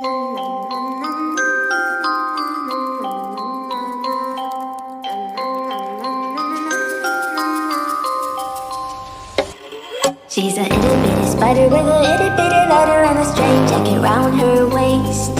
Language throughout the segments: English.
She's a itty bitty spider with a itty bitty letter and a straight jacket round her waist.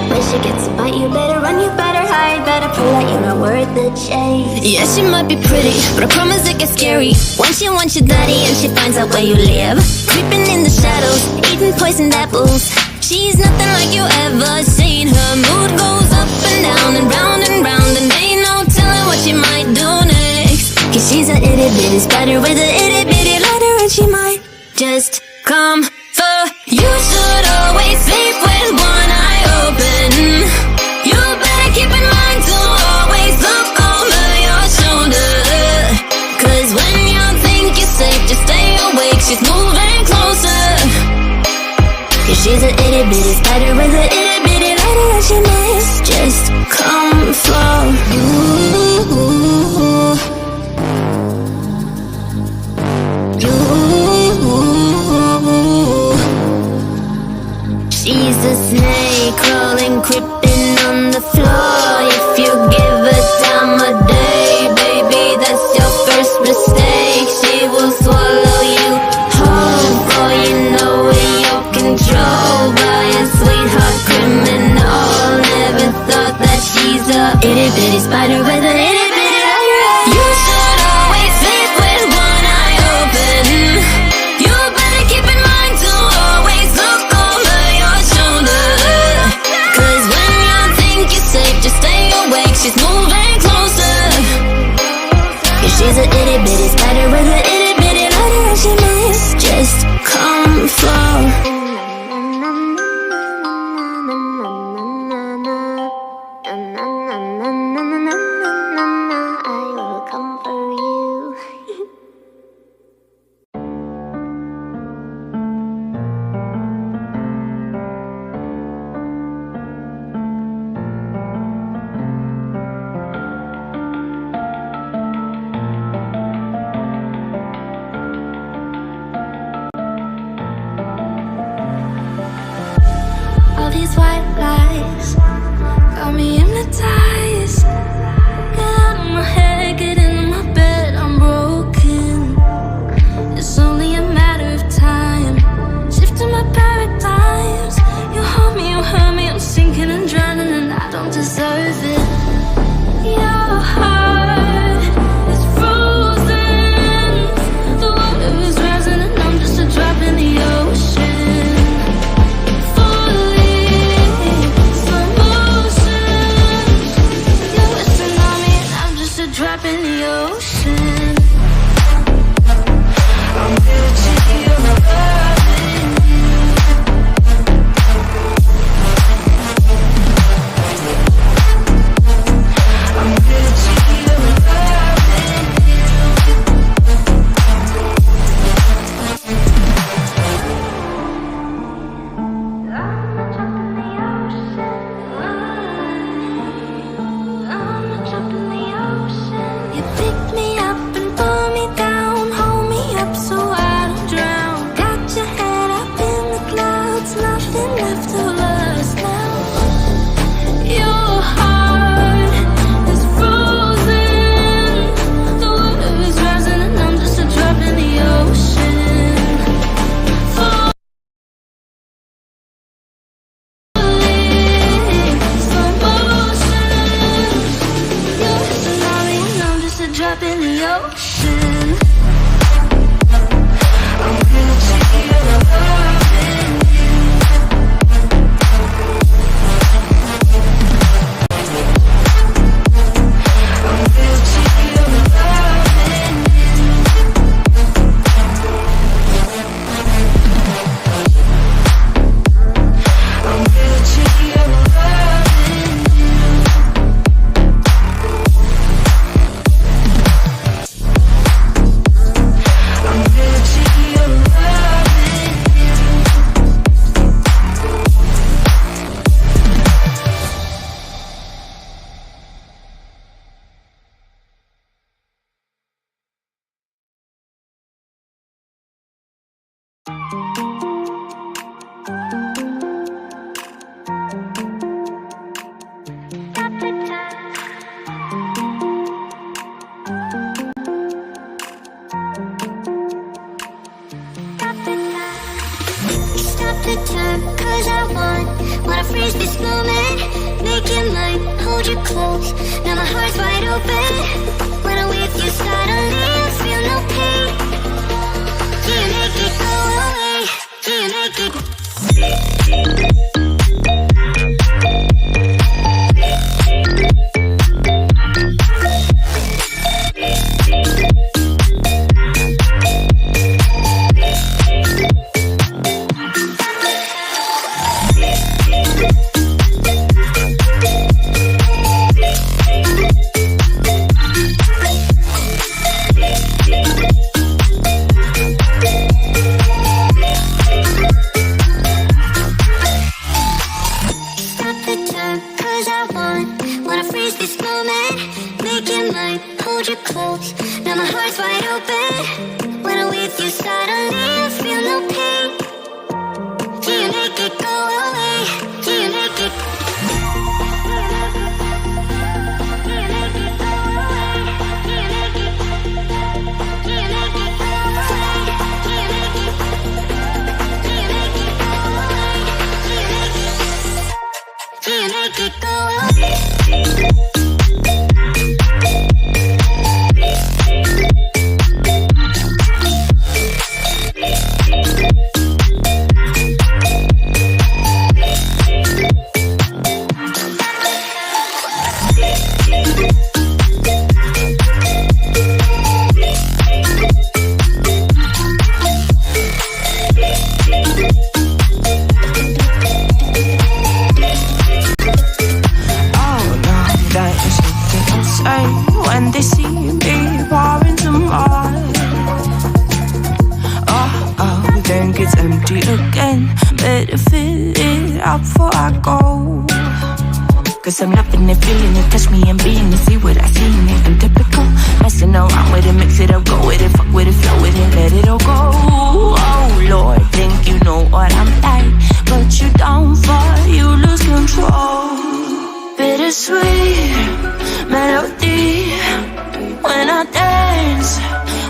When she gets a bite, you better run, you better hide, better prove that you're not worth the chase. Yeah, she might be pretty, but I promise it gets scary when she wants your daddy and she finds out where you live. Creeping in the shadows, eating poisoned apples. She's nothing like you ever seen. Her mood goes up and down and round and round, and ain't no telling what she might do next. Cause she's a itty bitty spider with a itty bitty letter, and she might just come for you. Should always sleep with one eye open. You better keep in mind to always look over your shoulder. Cause when you think you're safe, just stay awake, she's moving closer. Cause she's a itty bitty spider with a itty bitty letter, and she might just come for you. She's a snake crawling, creeping on the floor. If you give her time of day, baby, that's your first mistake. She will swallow you whole, for you know in your control by a sweetheart criminal. Never thought that she's a itty bitty spider with a itty bitty letter. You should always sleep with one eye open. You better keep in mind to always look over your shoulder. Cause when you think you're safe, just stay awake, she's moving closer. Cause she's a itty bitty spider with a itty bitty letter, and she might just come for. All these white lies got me hypnotized. Get out of my head, get into my bed, I'm broken. It's only a matter of time, shifting my paradigms. You hold me, you hurt me, I'm sinking and drowning, and I don't deserve it. Your heart is frozen, the water is rising, and I'm just a drop in the ocean. Drop in the ocean. I'm guilty of loving you. I'm guilty of loving You pick me up and pull me down, hold me up so I don't drown. Got your head up in the clouds, nothing left of us now. Your heart is frozen, the water is rising, and I'm just a drop in the ocean. Falling slow motion. You're a tsunami, and I'm just a drop in the ocean. I'm guilty of loving you. I'm guilty of loving you. I'm guilty of loving you. I'm guilty of loving time, cause I wanna freeze this moment. Make it mine, hold you close. Now my heart's wide open. When I'm with you, suddenly I feel no pain. Can you make it go away? Can you make it? Cause I'm loving it, feeling it, touch me and being it, see what I see in it, I'm typical. Messing around with it, mix it up, go with it, fuck with it, flow with it, let it all go. Oh Lord, think you know what I'm like, but you don't fall, you lose control. Bittersweet melody when I dance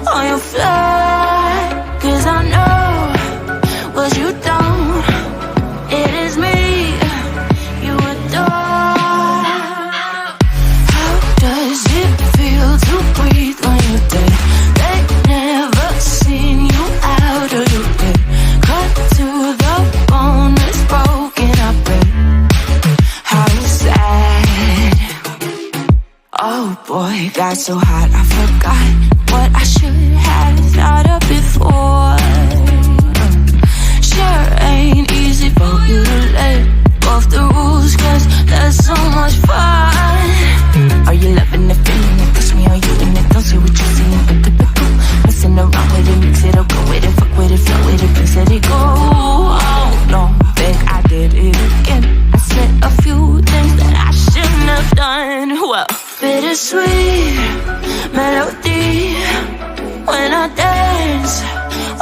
on your fly. Cause I know what you don't, it is me you adore. To breathe when you're dead. They never seen you out of your bed. Cut to the bone, it's broken up red. How sad. Oh boy, got so hot I forgot what I should have thought of before. Sure ain't easy for you to let go of the rules, cause there's so much fun. Are you loving the feeling it? Touch me, are you in it? Don't see what you're seeing, but typical. Messing around with it, mix it up, go with it, fuck with it, flow with it, please let it go. Oh, no, think I did it again. I said a few things that I shouldn't have done. Well, bittersweet melody when I dance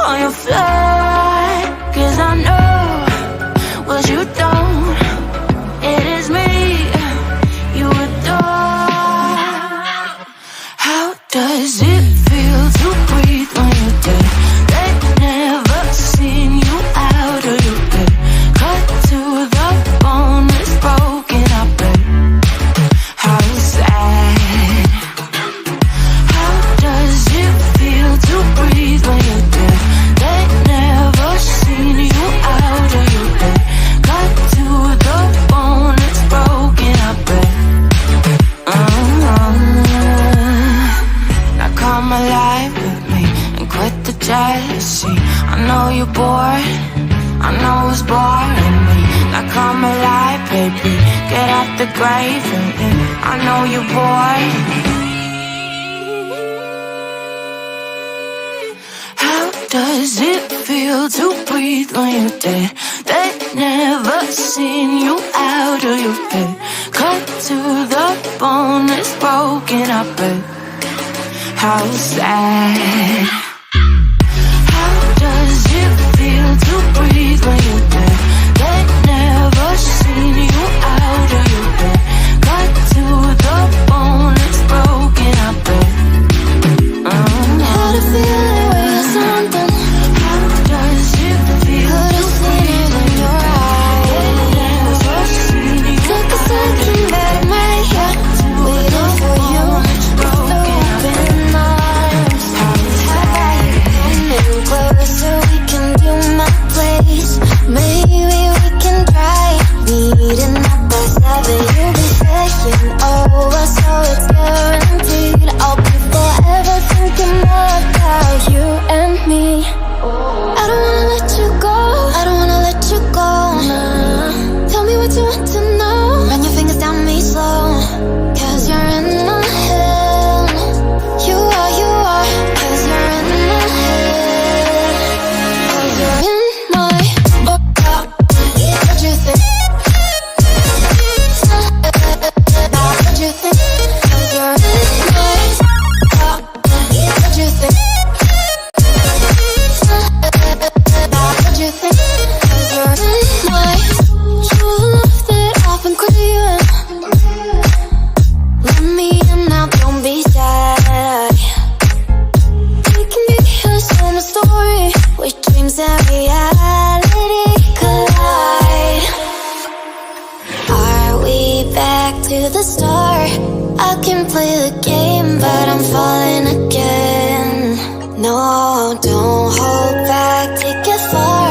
on your fly. Cause I know what you don't, it is me you adore. How does it feel to breathe when you're dead? They never seen you out of your bed. Cut to the bone, it's broken up red. How sad. How does it feel to breathe when you're dead? They never seen you out of your bed. Cut to the bone, it's broken up red. Now come alive with me and quit the jealousy. I know you're bored, I know it's boring me. Now come alive, baby, get out the grave with me. I know you're bored. How does it feel to breathe when you're dead? They never seen you out of your bed. Cut to the bone, it's broken up red. How sad. How does it feel to breathe when you're dead? They never seen you out of your bed. Cut to the bone, it's broken up red. How to feel it with something. How does it feel to breathe when you're this in a story where dreams and reality collide. Are we back to the start? I can play the game, but I'm falling again. No, don't hold back, take it far.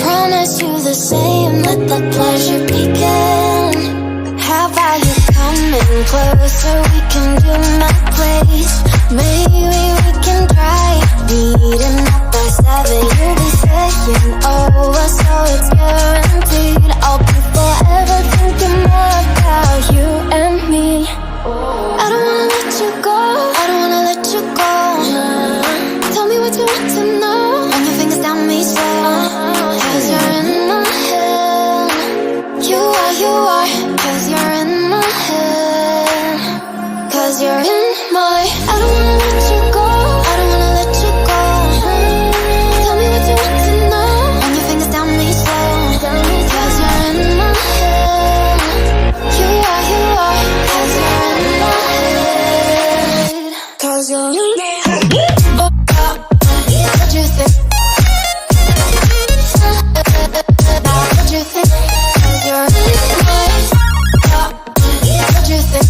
Promise you the same, let the pleasure begin. How about you coming closer, we can do my place. Maybe we can try meeting up by 7. You'll be saying over, so it's guaranteed. I'll be forever thinking more about you and me. I don't wanna let you go, I don't wanna let you go. Tell me what you want to know. Run your fingers down me slow, cause you're in my head. You are, cause you're in my head. Cause you're in my, I don't wanna let you go, I don't wanna let you go. Tell me what you want to know. Run your fingers down me slow, cause you're in my head. You are, cause you're in my head. Cause you're in my head. What you think? Now what you think? Cause you're in my head. What you think?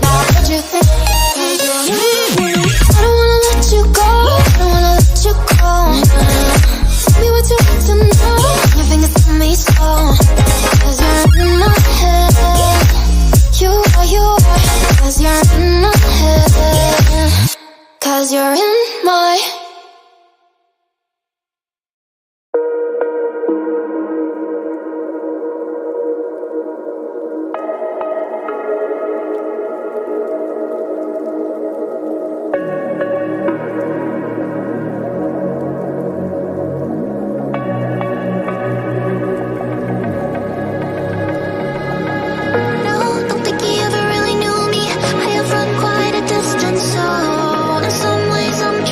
Now what you think? Cause you're in my head. I don't wanna let you go, I don't wanna let you go. Tell me what you want to know. Your fingers on me slow, cause you're in my head. You are, cause you're in my head. Cause you're in my. No, don't think he ever really knew me. I have run quite a distance, so in some ways I'm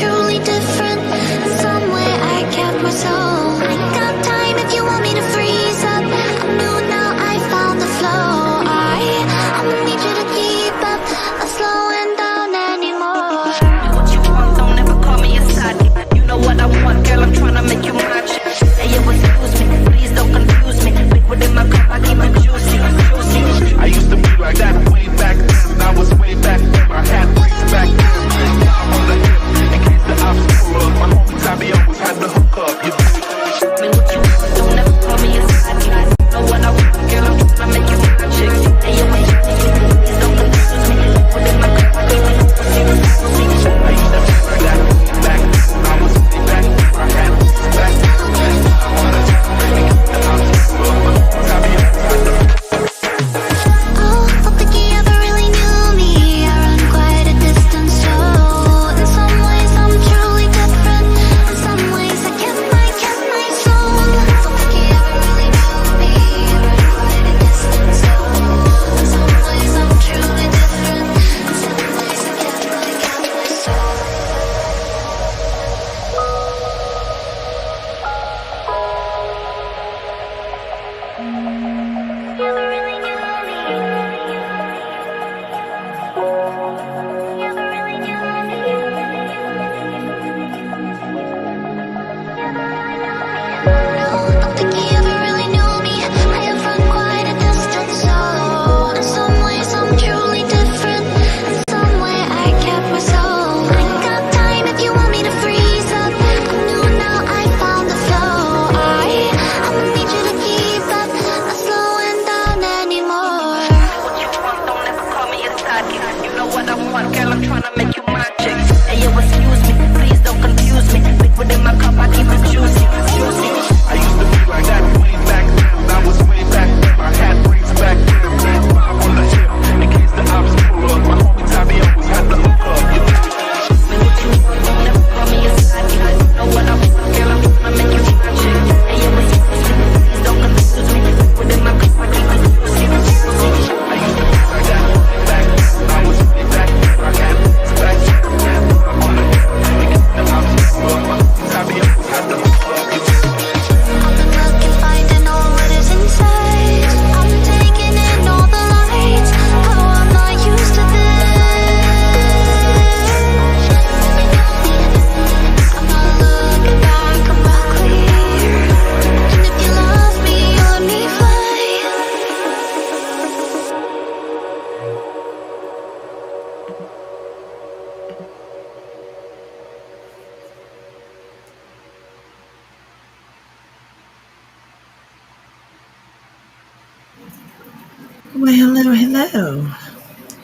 Well, hello, hello.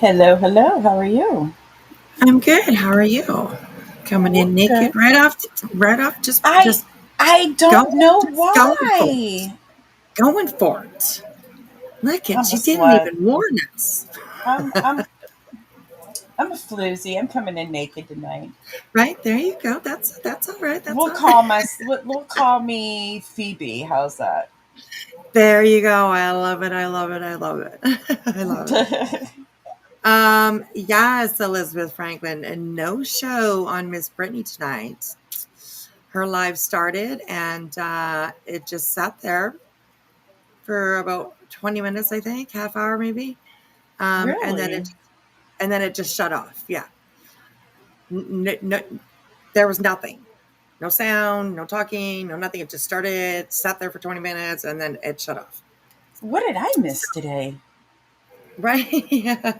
Hello, hello. How are you? I'm good. How are you? Coming Oh, in okay. naked, right off, just, I just I going, don't know just going for it, why. going for it. Look at I'm a she didn't slut. even warn us, I'm I'm a floozy. I'm coming in naked tonight. right? There you go. That's all right. That's We'll all right. call my we'll call me Phoebe. How's that? There you go. I love it. I love it. I love it. I love it. Yes, Elizabeth Franklin, and no show on Miss Brittany tonight. Her live started, and it just sat there for about 20 minutes, I think, half hour maybe. Um, and then Really? it and then it just shut off. Yeah. No, there was nothing. No sound, no talking, no nothing. It just started, sat there for 20 minutes, and then it shut off. What did I miss today? Right? Yeah.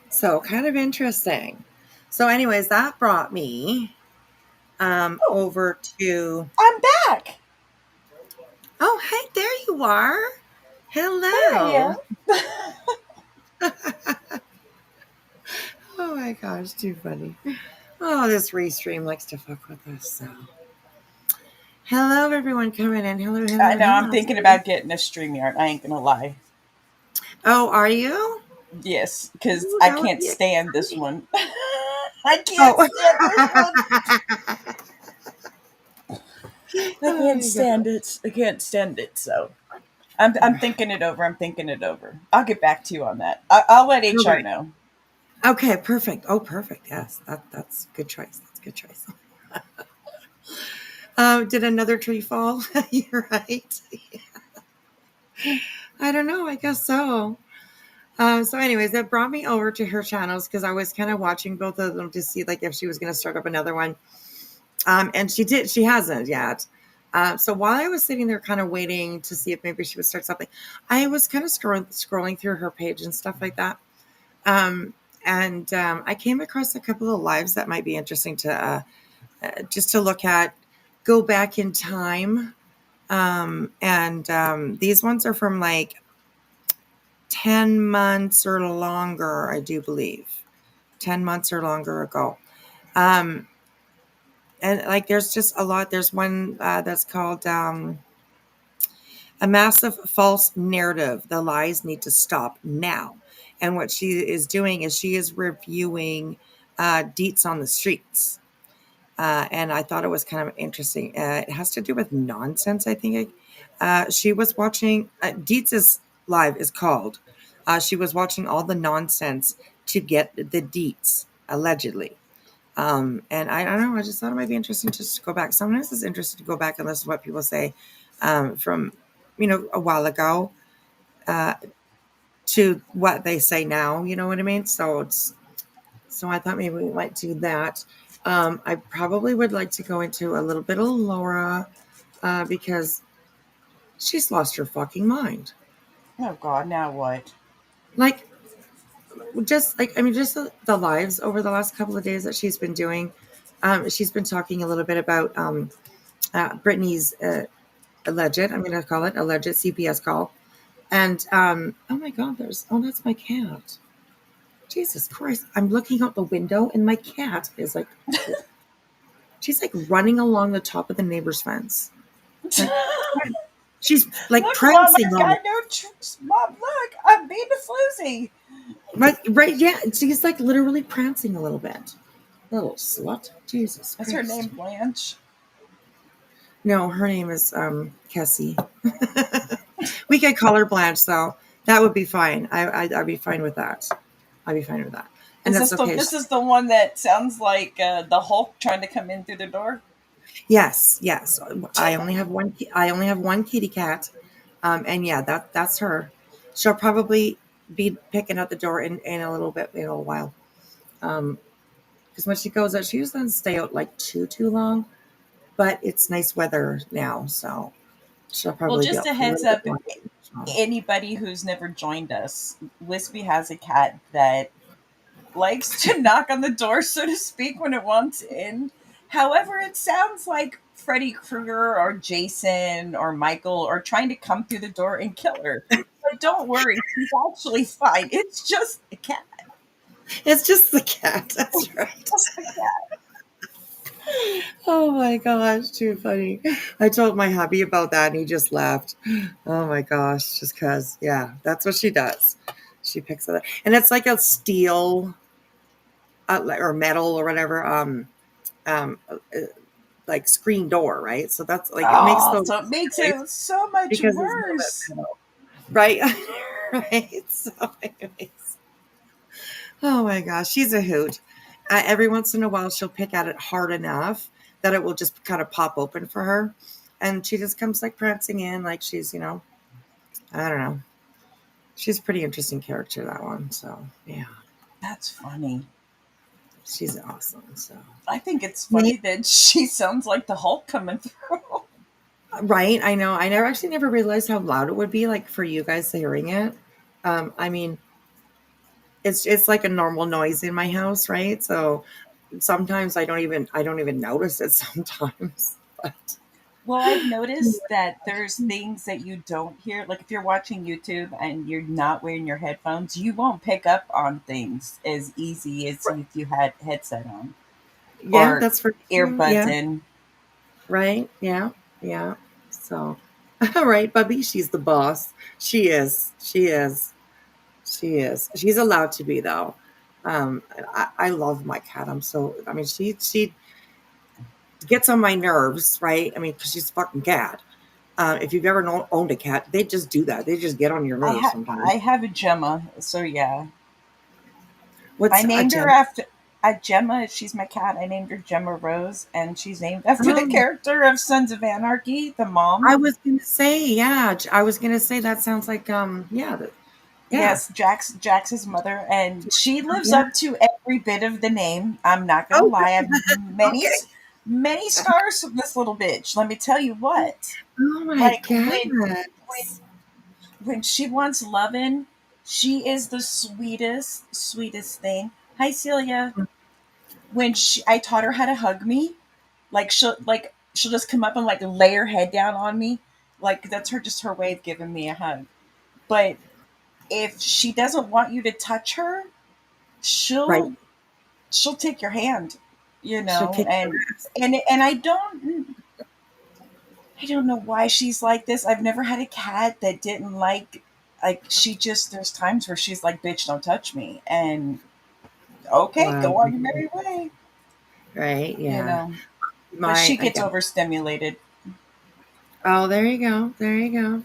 So kind of interesting. So, anyways, that brought me Oh, over to I'm back. oh, hey, there you are. There I Hello. am. Oh my gosh, too funny. Oh, this restream likes to fuck with us. So, hello, everyone coming in. Hello, I hello, know. I'm hello. thinking about getting a StreamYard. I ain't gonna lie. Oh, are you? Yes, because Ooh, I that would can't be stand this exciting. one. I can't Oh. stand this one. I Oh can't my god. stand it. I can't stand it. So I'm thinking it over. I'm thinking it over. I'll get back to you on that. I'll let All HR right. know. Okay, perfect. Oh, perfect. Yes, that's good choice. That's a good choice. Did another tree fall? You're right. I don't know. I guess so. So, anyways, that brought me over to her channels because I was kind of watching both of them to see like if she was going to start up another one. And she did. She hasn't yet. So while I was sitting there, kind of waiting to see if maybe she would start something, I was kind of scrolling through her page and stuff like that. And I came across a couple of lives that might be interesting to just to look at, go back in time. And these ones are from like 10 months or longer, I do believe. 10 months or longer ago. Um, and like there's just a lot. There's one that's called A Massive False Narrative. The lies need to stop now. And what she is doing is she is reviewing deets on the streets. And I thought it was kind of interesting. It has to do with nonsense, I think. She was watching, Deets' live is called. She was watching all the nonsense to get the deets, allegedly. And I don't know, I just thought it might be interesting to just go back. Sometimes it's interesting to go back and listen to what people say from, a while ago to what they say now. You know what I mean? So I thought maybe we might do that. I probably would like to go into a little bit of Laura because she's lost her fucking mind. Oh God, now what? Like, just like, I mean, just the lives over the last couple of days that she's been doing. She's been talking a little bit about Brittany's alleged, I'm going to call it alleged CPS call. And oh my God, that's my cat. Jesus Christ. I'm looking out the window and my cat is like, she's like running along the top of the neighbor's fence. Like, she's like Look, Mom, prancing I've on got it. no tricks. Mom, look, I'm being a floozy. Right, yeah. She's like literally prancing a little bit. Little slut. Jesus Is her Christ. name Blanche? No, her name is Cassie. We could call her Blanche, though. That would be fine. I'd be fine with that. I'd be fine with that. And Is that's this the okay. this is the one that sounds like the Hulk trying to come in through the door? Yes, yes. I only have one. I only have one kitty cat, and yeah, that's her. She'll probably be picking at the door in a little bit, in a little while. Because when she goes out, she doesn't stay out like too long. But it's nice weather now, so she'll Well, probably be just out a for a heads little bit up, longer. So. anybody who's never joined us, Wispy has a cat that likes to knock on the door, so to speak, when it wants in. However, it sounds like Freddy Krueger or Jason or Michael are trying to come through the door and kill her. But don't worry, she's actually fine. It's just a cat. It's just the cat. That's right. Just a cat. Oh my gosh, too funny. I told my hubby about that and he just laughed. Oh my gosh, just because, yeah, that's what she does. She picks it up. And it's like a steel or metal or whatever, um, uh, like screen door, right? So that's like, it makes Oh, those so it makes noise it so much because it's a little bit worse. metal, right? Right. So, anyways, oh my gosh, she's a hoot. Every once in a while, she'll pick at it hard enough that it will just kind of pop open for her. And she just comes like prancing in, like she's, I don't know. She's a pretty interesting character, that one. So, yeah, That's funny. she's awesome. So, I think it's yeah, funny that she sounds like the Hulk coming through. right. I know. I never realized how loud it would be like for you guys hearing it. I mean, it's like a normal noise in my house, right? So sometimes I don't even notice it sometimes. But Well, I've noticed that there's things that you don't hear. Like if you're watching YouTube and you're not wearing your headphones, you won't pick up on things as easy as if you had headset on yeah, or that's for true. earbuds Yeah, in. right. Yeah, yeah. So, all right, Bubby, she's the boss. She is. She is. She is. She's allowed to be though. I love my cat. I mean, she gets on my nerves, right? I mean, because she's a fucking cat. If you've ever owned a cat, they just do that. They just get on your nerves sometimes. I have a Gemma, so yeah. I What's a named her gem? after a Gemma. She's my cat. I named her Gemma Rose, and she's named after the Oh, character of Sons of Anarchy, the mom. I was gonna say, yeah. I was gonna say that sounds like, yeah, yeah, Yes, Jax's mother, and she lives yeah. up to every bit of the name. I'm not gonna Oh, lie. I've okay. many stars from this little bitch. Let me tell you what. Oh my Like god. when she wants loving, she is the sweetest thing. Hi Celia. When I taught her how to hug me, she'll just come up and like lay her head down on me. Like that's her way of giving me a hug. But if she doesn't want you to touch her, Right. she'll she'll take your hand, She'll kick your and ass. I don't know why she's like this. I've never had a cat that didn't like she just there's times where she's like, bitch, don't touch me. And okay, Wow. go on your merry way. Right. You Yeah. know. But My she I gets got. overstimulated. Oh, there you go. There you go.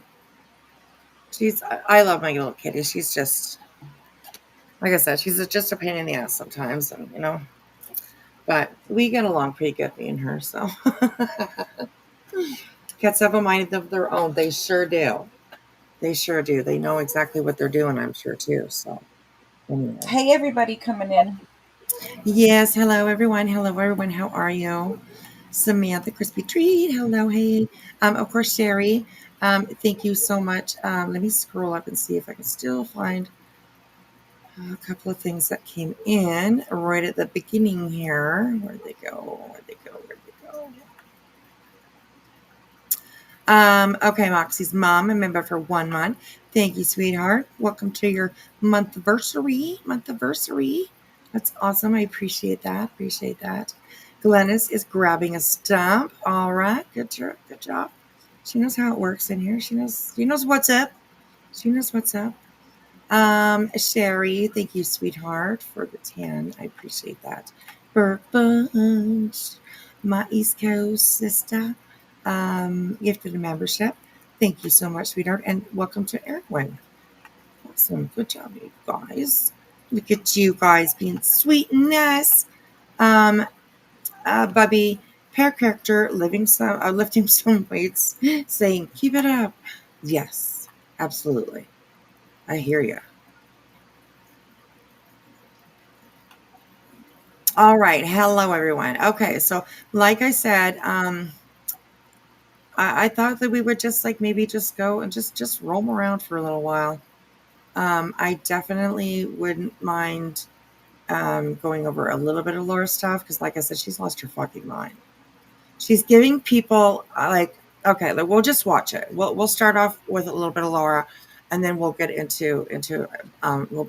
I love my little kitty. She's just like I said. She's just a pain in the ass sometimes, and but we get along pretty good, me and her. So cats have a mind of their own. They sure do. They sure do. They know exactly what they're doing, I'm sure too. So anyway. Hey everybody coming in. Yes, hello everyone. Hello everyone. How are you? Samantha Crispy Treat. Hello, hey. Of course, Sherry. Thank you so much. Let me scroll up and see if I can still find a couple of things that came in right at the beginning here. Where'd they go? Where'd they go? Where'd they go? Okay, Moxie's mom, a member for 1 month. Thank you, sweetheart. Welcome to your month anniversary. Month anniversary. That's awesome. I appreciate that. Appreciate that. Glennis is grabbing a stump. All right. Good job. Good job. She knows how it works in here. She knows what's up. She knows what's up. Sherry, thank you, sweetheart, for the 10. I appreciate that. Burke Bunch, my East Coast sister, gifted a membership. Thank you so much, sweetheart, and welcome to Erwin. Awesome. Good job, you guys. Look at you guys being sweet and nice. Um, Bubby, pair character, lifting some weights, saying, keep it up. Yes, absolutely. I hear you. All right. Hello, everyone. Okay. So, like I said, I thought that we would just like maybe just go and just roam around for a little while. I definitely wouldn't mind going over a little bit of Laura stuff because, like I said, she's lost her fucking mind. She's giving people like, okay, we'll just watch it. We'll start off with a little bit of Laura. and then we'll get into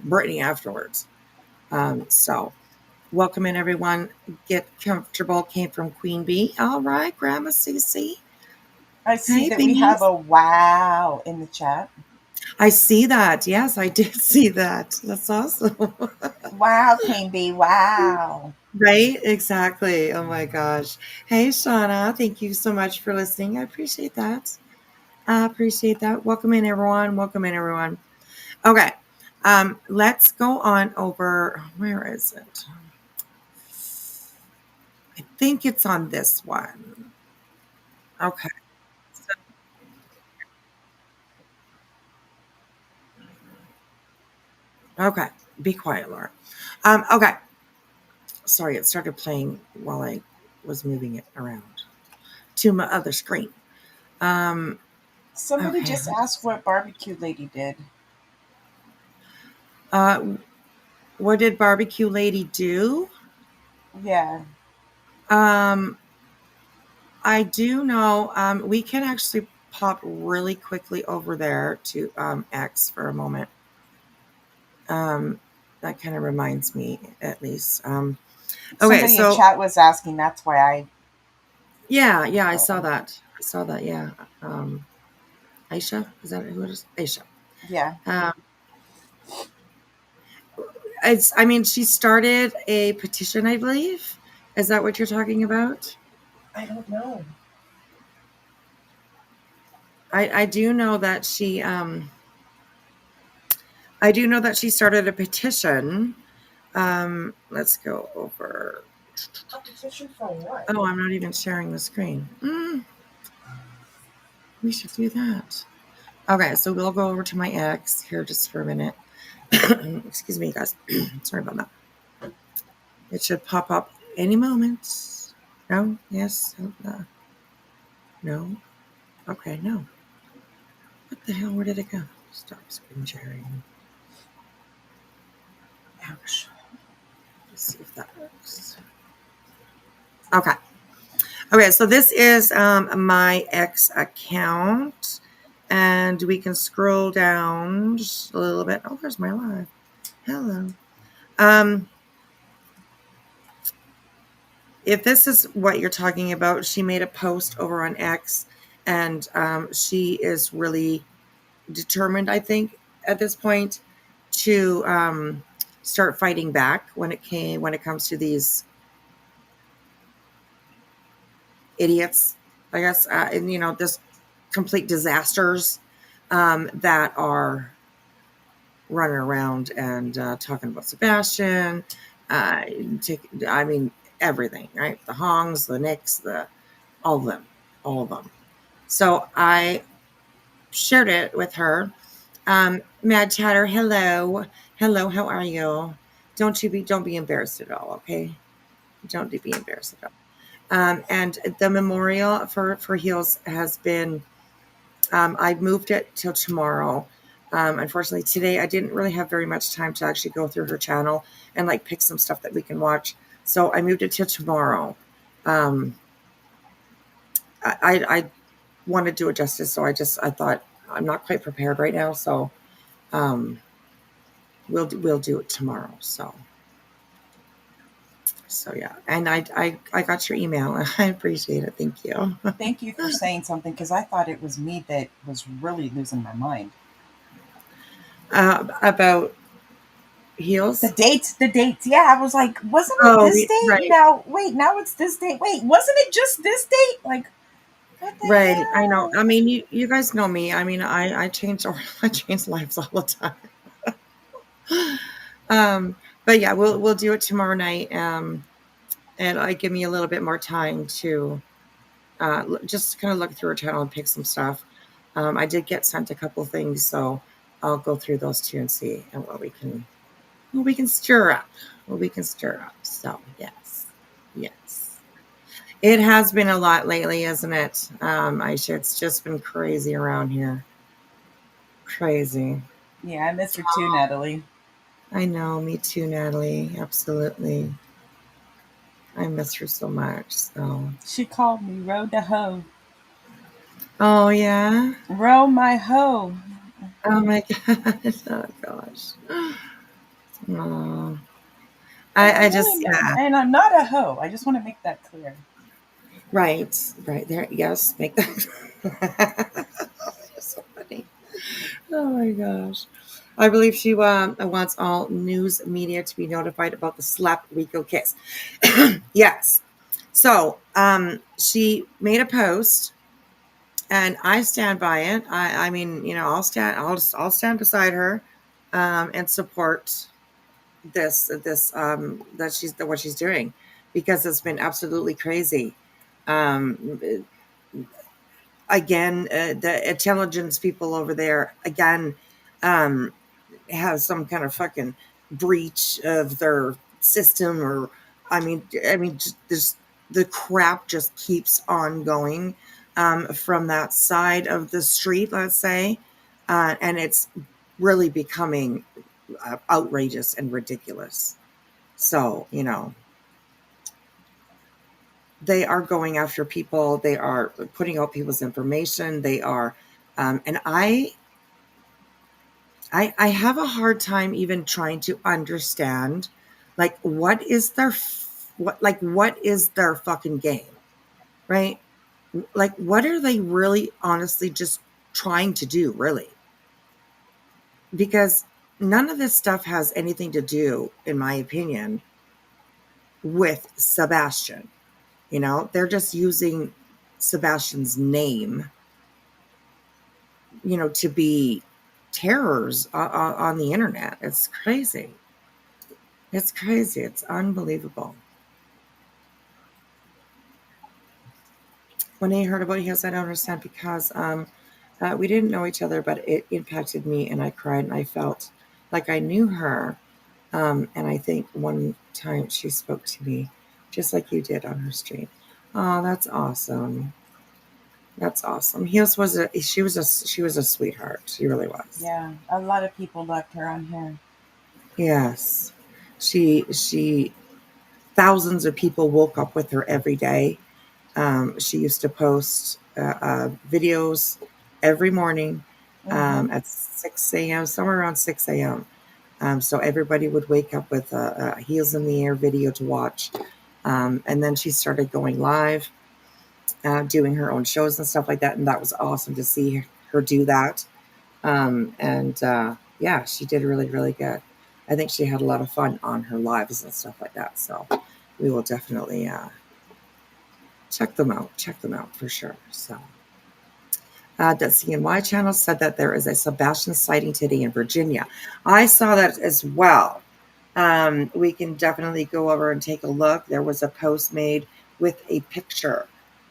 Brittany afterwards. So welcome in everyone. Get comfortable. Came from Queen Bee. All right, Grandma Cece. I see Hey, that we have bees. a wow in the chat. I see that. Yes, I did see that. That's awesome. Wow, Queen Bee. Wow. Right? Exactly. Oh my gosh. Hey, Shauna. Thank you so much for listening. I appreciate that. I appreciate that. Welcome in, everyone. Welcome in, everyone. Okay. Let's go on over. Where is it? I think it's on this one. Okay. Okay. Be quiet, Laura. Okay. Sorry, it started playing while I was moving it around to my other screen. Um, Somebody okay. just asked what barbecue lady did. Uh, what did Barbecue Lady do? Yeah. Um, I do know we can actually pop really quickly over there to X for a moment. Um, that kind of reminds me, at least. Okay, Somebody in so chat was asking. That's why I yeah, I told saw them. that. I saw that. Yeah, Aisha, is that who it is? Aisha. Yeah. Um, I mean, she started a petition, I believe. Is that what you're talking about? I don't know. I do know that she I do know that she started a petition. Let's go over. A petition for what? Oh, I'm not even sharing the screen. We should do that. Okay, so we'll go over to my ex here just for a minute. Excuse me, guys. Sorry about that. It should pop up any moment. No? Yes? No? Okay, no. What the hell? Where did it go? Stop screen sharing. Ouch. Let's see if that works. Okay. Okay, so this is my ex account. And we can scroll down just a little bit. Oh, there's my live. Hello. Um, if this is what you're talking about, she made a post over on X, and she is really determined, I think, at this point, to start fighting back when it comes to these idiots, I guess, and just complete disasters that are running around and talking about Sebastian. Uh, I mean, everything, right? The Hongs, the Nicks, all of them, all of them. So I shared it with her. Mad Chatter, hello, hello, how are you? Don't be embarrassed at all, okay? Don't be embarrassed at all. And the memorial for Heels has been. I moved it till tomorrow. Unfortunately, today I didn't really have very much time to actually go through her channel and like pick some stuff that we can watch. So I moved it till tomorrow. Um, I want to do it justice, so I thought I'm not quite prepared right now, so um, we'll do it tomorrow. So yeah, and I got your email. I appreciate it. Thank you. Thank you for saying something because I thought it was me that was really losing my mind. About Heels. The dates. Yeah, I was like, wasn't it Oh, this date? right. Now, wait, now it's this date. Wait, wasn't it just this date? Like, what the Right, I know. hell? I mean, you guys know me. I mean, I change I change lives all the time. Um, but yeah, we'll do it tomorrow night. And I give me a little bit more time to just kind of look through our channel and pick some stuff. I did get sent a couple things, so I'll go through those too and see and what we can stir up. What we can stir up. So yes, yes. It has been a lot lately, isn't it? Aisha, it's just been crazy around here. Crazy. Yeah, I miss her too, Natalie. I know, me too, Natalie. Absolutely. I miss her so much. So. She called me row to hoe. Oh yeah. Row my hoe. Oh my gosh. Oh gosh. Oh. And I I'm really just, not, yeah. and I'm not a hoe. I just want to make that clear. Right. Right there. Yes. Make that. So funny. Oh my gosh. I believe she wants all news media to be notified about the slap Rico kiss. Yes. So she made a post, and I stand by it. I mean, I'll stand beside her, and support that she's what she's doing, because it's been absolutely crazy. Um, Again, the intelligence people over there again, um, have some kind of fucking breach of their system, or just this, the crap just keeps on going, from that side of the street, let's say, and it's really becoming outrageous and ridiculous. So, they are going after people. They are putting out people's information. They are, and I have a hard time even trying to understand, like, what is their fucking game, right? Like, what are they really honestly just trying to do, really? Because none of this stuff has anything to do, in my opinion, with Sebastian. They're just using Sebastian's name, to be terrors on the internet. It's crazy. It's crazy. It's unbelievable. When I heard about it, he goes, I don't understand, because we didn't know each other, but it impacted me, and I cried, and I felt like I knew her. And I think one time she spoke to me just like you did on her stream. Oh, that's awesome. That's awesome. She was a sweetheart. She really was. Yeah, a lot of people loved her on here. Yes. She thousands of people woke up with her every day. She used to post videos every morning, Mm-hmm. at 6 a.m., somewhere around 6 a.m. So everybody would wake up with a heels in the air video to watch. And then she started going live, doing her own shows and stuff like that. And that was awesome to see her do that. And yeah, she did really, really good. I think she had a lot of fun on her lives and stuff like that. So we will definitely check them out. Check them out for sure. So the CNY channel said that there is a Sebastian sighting today in Virginia. I saw that as well. We can definitely go over and take a look. There was a post made with a picture,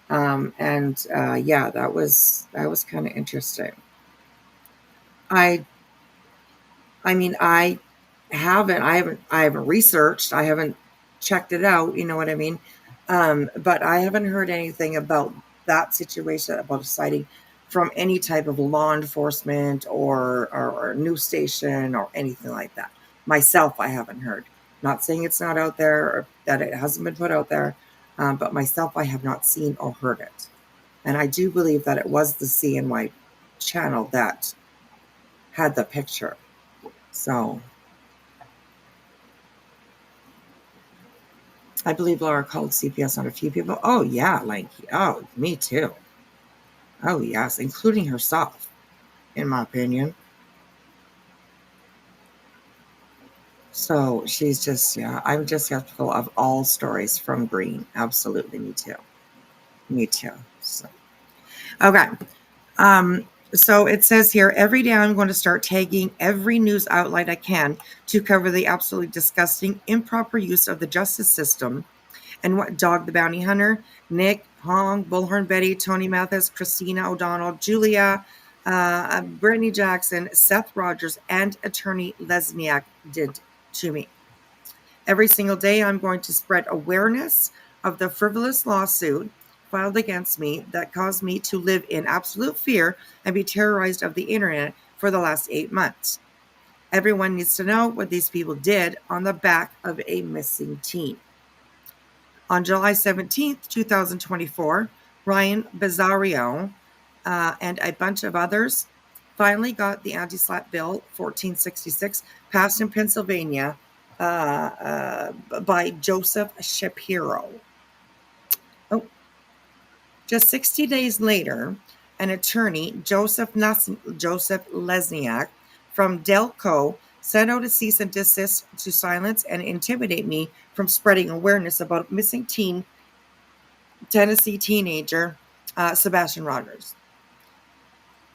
and yeah, that was kind of interesting. I I mean, I haven't researched, I haven't checked it out, you know what I mean? But I haven't heard anything about that situation, about a sighting from any type of law enforcement, or news station, or anything like that. Myself, I haven't heard. Not saying it's not out there, or that it hasn't been put out there, but myself, I have not seen or heard it. And I do believe that it was the CNY channel that had the picture. So I believe Laura called CPS on a few people. Oh, yeah. Like, oh, me too. Oh, yes. Including herself, in my opinion. So she's just, yeah, I'm just skeptical of all stories from Green. Absolutely. Me too. Me too. So, okay. Um, so it says here, every day I'm going to start tagging every news outlet I can to cover the absolutely disgusting, improper use of the justice system. And what Dog the Bounty Hunter, Nick, Hong, Bullhorn Betty, Tony Mathis, Christina O'Donnell, Julia, Brittany Jackson, Seth Rogers, and attorney Lesniak did to me. Every single day, I'm going to spread awareness of the frivolous lawsuit filed against me that caused me to live in absolute fear and be terrorized of the internet for the last 8 months. Everyone needs to know what these people did on the back of a missing teen. On July 17th, 2024, Ryan Bizarrio and a bunch of others finally got the anti-slap bill 1466 passed in Pennsylvania by Joseph Shapiro. Oh, just 60 days later, an attorney, Joseph Lesniak from Delco, sent out a cease and desist to silence and intimidate me from spreading awareness about missing Tennessee teenager Sebastian Rogers.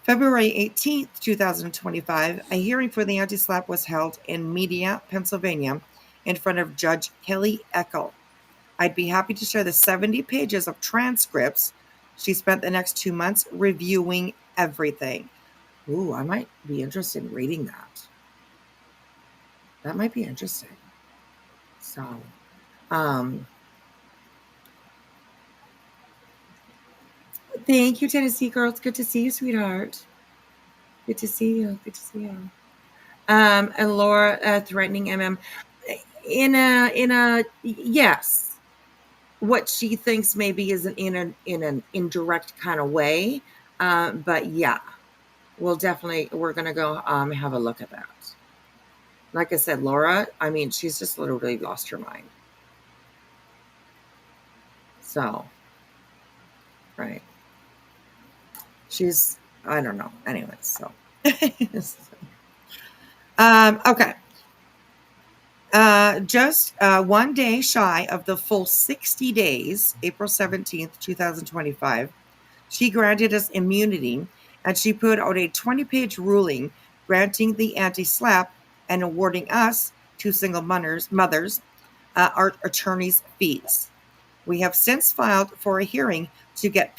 February 18th, 2025, a hearing for the anti-slap was held in Media, Pennsylvania, in front of Judge Kelly Eckel. I'd be happy to share the 70 pages of transcripts. She spent the next 2 months reviewing everything. Ooh, I might be interested in reading that. That might be interesting. So, thank you, Tennessee girl. It's good to see you, sweetheart. Good to see you. Good to see you. And Laura threatening MM in a yes. What she thinks maybe is in an indirect kind of way, but yeah, we're gonna go have a look at that. Like I said, Laura, I mean, she's just literally lost her mind. So, right. She's, I don't know. Anyways, so. Okay. Just 1 day shy of the full 60 days, April 17th, 2025, she granted us immunity, and she put out a 20-page ruling granting the anti-slap and awarding us, two single mothers, our attorney's fees. We have since filed for a hearing to get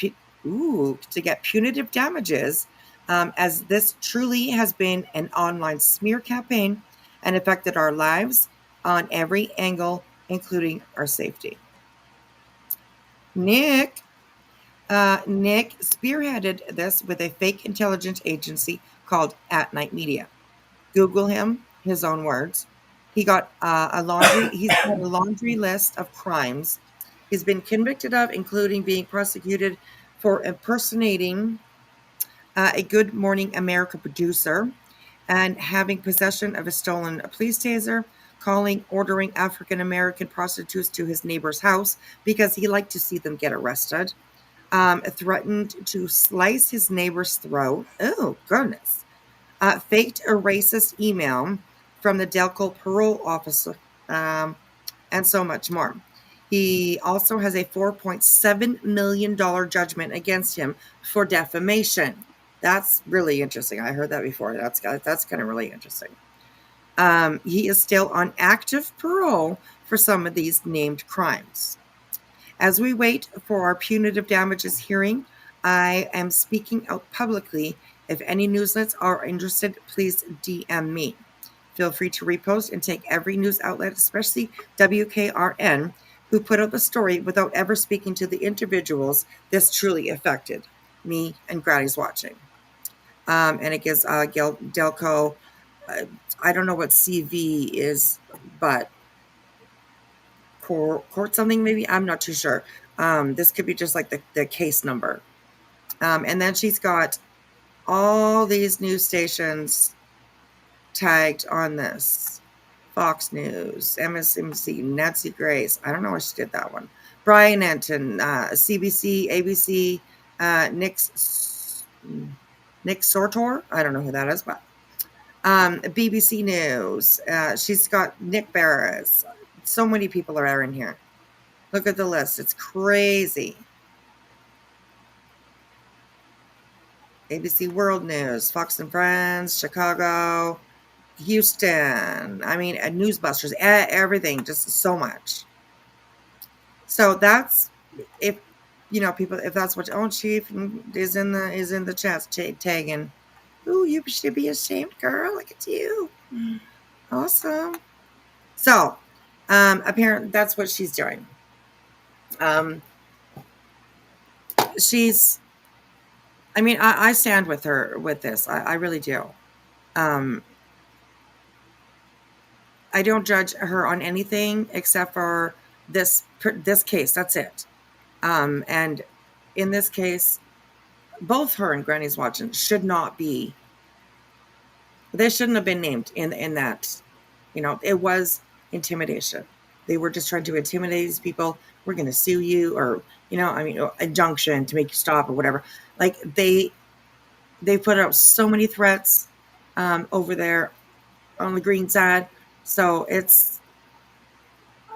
punitive damages, as this truly has been an online smear campaign and affected our lives on every angle, including our safety. Nick spearheaded this with a fake intelligence agency called At Night Media. Google him, his own words. He's got a laundry list of crimes he's been convicted of, including being prosecuted for impersonating a Good Morning America producer and having possession of a stolen police taser, ordering African American prostitutes to his neighbor's house because he liked to see them get arrested, threatened to slice his neighbor's throat. Oh, goodness. Faked a racist email from the Delco parole officer, and so much more. He also has a $4.7 million judgment against him for defamation. That's really interesting. I heard that before. That's kind of really interesting. He is still on active parole for some of these named crimes. As we wait for our punitive damages hearing, I am speaking out publicly. If any newslets are interested, please DM me. Feel free to repost and take every news outlet, especially WKRN, who put out the story without ever speaking to the individuals this truly affected, me and Granny's watching. And it gives Delco, I don't know what CV is, but court something maybe? I'm not too sure. This could be just like the case number. And then she's got all these news stations tagged on this. Fox News, MSNBC, Nancy Grace. I don't know why she did that one. Brian Anton, CBC, ABC, Nick Sortor. I don't know who that is, but BBC News. She's got Nick Barris. So many people are in here. Look at the list. It's crazy. ABC World News, Fox and Friends, Chicago, Houston. I mean, Newsbusters, everything, just so much. So that's if people, if that's what Chief is in the chat tagging. Ooh, you should be ashamed, girl. Look at you. Awesome. So, apparently that's what she's doing. I stand with her with this. I really do. I don't judge her on anything except for this case. That's it. And in this case, both her and Granny's watching should not be They shouldn't have been named in that. It was intimidation. They were just trying to intimidate these people. We're going to sue you, or injunction to make you stop, or whatever. Like they put out so many threats over there on the green side. So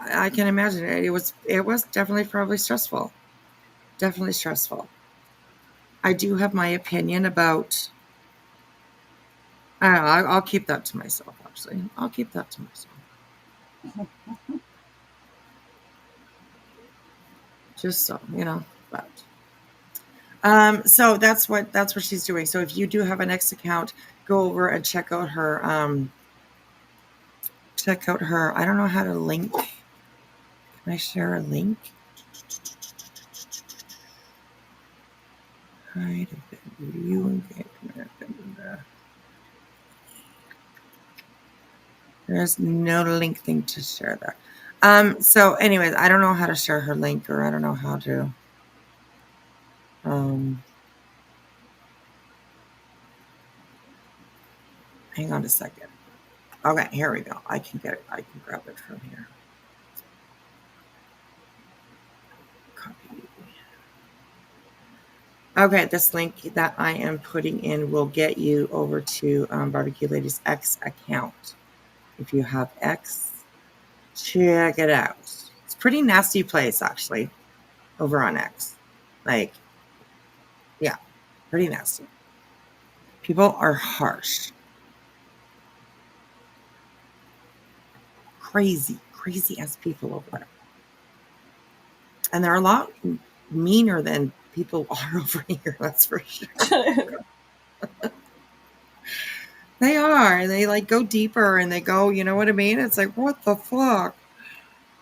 I can imagine it. It was definitely probably stressful. Definitely stressful. I do have my opinion about. I don't know. I'll keep that to myself. Actually, I'll keep that to myself. Just so but. So that's what she's doing. So if you do have an X account, go over and check out her. Check out her. I don't know how to link. Can I share a link? Hide review engagement. There's no link thing to share there. So anyways, I don't know how to share her link, or I don't know how to. Hang on a second. Okay, here we go. I can get it. I can grab it from here. Copy. Okay, this link that I am putting in will get you over to Barbecue Lady's X account. If you have X, check it out. It's a pretty nasty place, actually, over on X. Like, yeah, pretty nasty. People are harsh. Crazy ass people over there. And they're a lot meaner than people are over here, that's for sure. They are. They like go deeper, and they go, you know what I mean? It's like, what the fuck?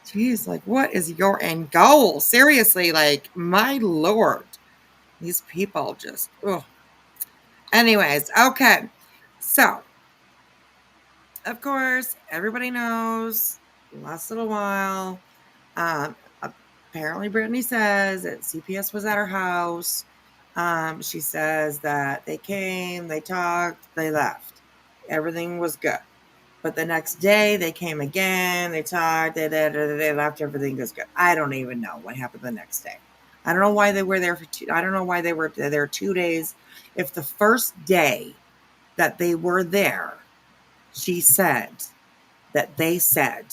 Jeez, like, what is your end goal? Seriously, like, my lord. These people just, ugh. Anyways, okay. So, of course, everybody knows, last little while, apparently Brittany says that CPS was at her house. She says that they came, they talked, they left. Everything was good. But the next day, they came again, they talked, they left, everything was good. I don't even know what happened the next day. I don't know why they were there I don't know why they were there 2 days. If the first day that they were there, she said that they said,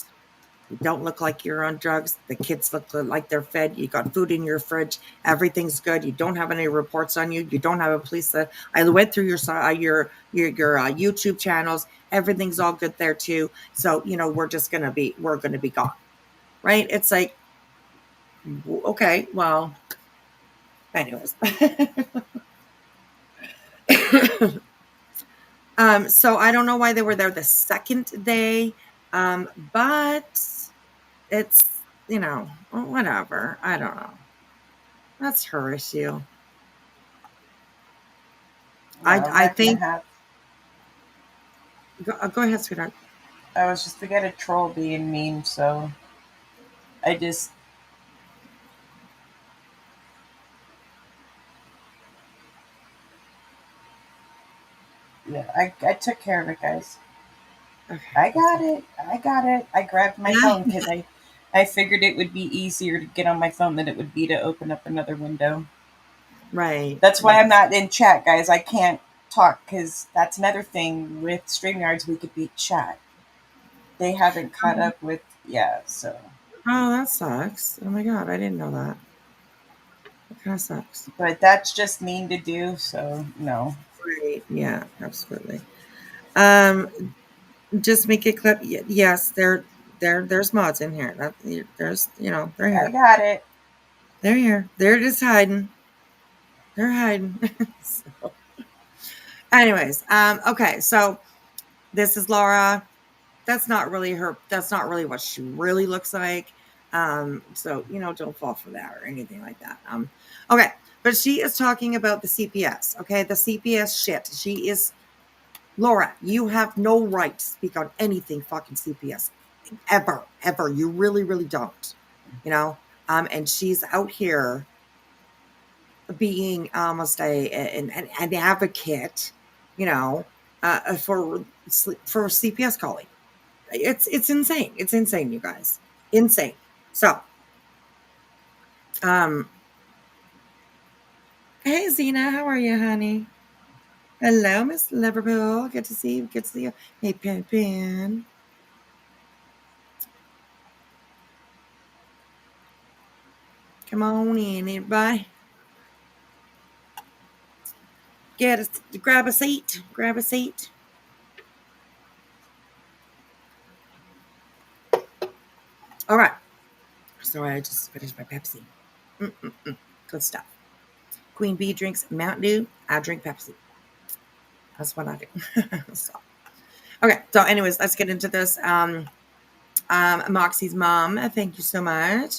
you don't look like you're on drugs. The kids look like they're fed. You got food in your fridge. Everything's good. You don't have any reports on you. You don't have a police. I went through your YouTube channels. Everything's all good there too. So we're gonna be gone, right? It's like, okay, well, anyways. So I don't know why they were there the second day, but it's, whatever. I don't know. That's her issue. I think. Go ahead, sweetheart. I was just a troll being mean, so I just. Yeah, I took care of it, guys. Okay. I got it. I grabbed my phone because I figured it would be easier to get on my phone than it would be to open up another window. Right. That's why I'm not in chat, guys. I can't talk because that's another thing with StreamYards. We could be chat. They haven't caught up with, so. Oh, that sucks. Oh my god, I didn't know that. That kind of sucks. But that's just mean to do, so no. Right. Yeah, absolutely. Just make it clip. Yes, there's mods in here. There's, they're here. I got it. They're here. They're just hiding. They're hiding. So. Anyways, okay, so this is Laura. That's not really her. That's not really what she really looks like. So don't fall for that or anything like that. Okay, but she is talking about the CPS. Okay, the CPS shit. She is Laura. You have no right to speak on anything fucking CPS ever. You really, really don't. And she's out here being almost an advocate, for CPS calling. It's insane. It's insane, you guys. Insane. So, hey Zena, how are you, honey? Hello, Miss Liverpool. Good to see you. Good to see you. Hey, Pin. Come on in, everybody. Grab a seat. Grab a seat. All right. Sorry, I just finished my Pepsi. Good stuff. Queen Bee drinks Mountain Dew. I drink Pepsi. That's what I do. So, okay. So, anyways, let's get into this. Moxie's mom. Thank you so much.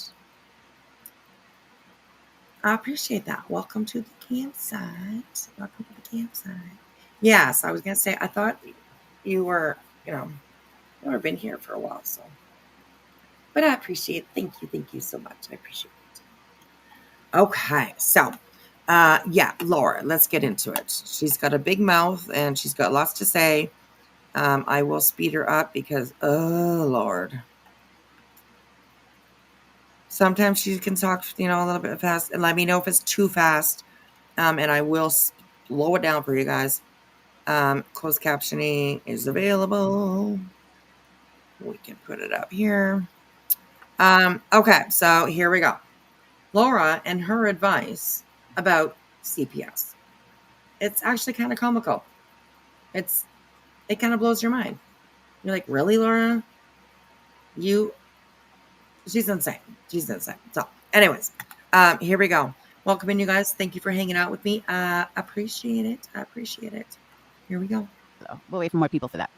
I appreciate that. Welcome to the campsite. Welcome to the campsite. Yes, I was gonna say. I thought you were, you've never been here for a while, so. But I appreciate it. Thank you so much. I appreciate it. Okay, so, yeah, Laura, let's get into it. She's got a big mouth and she's got lots to say. I will speed her up because, oh, Lord. Sometimes she can talk, a little bit fast, and let me know if it's too fast, and I will slow it down for you guys. Closed captioning is available. We can put it up here. Okay, so here we go. Laura and her advice about CPS. It's actually kind of comical. It kind of blows your mind. You're like, really, Laura? She's insane. She's insane. So, anyways, here we go. Welcome in, you guys. Thank you for hanging out with me. Appreciate it. I appreciate it. Here we go. So we'll wait for more people for that.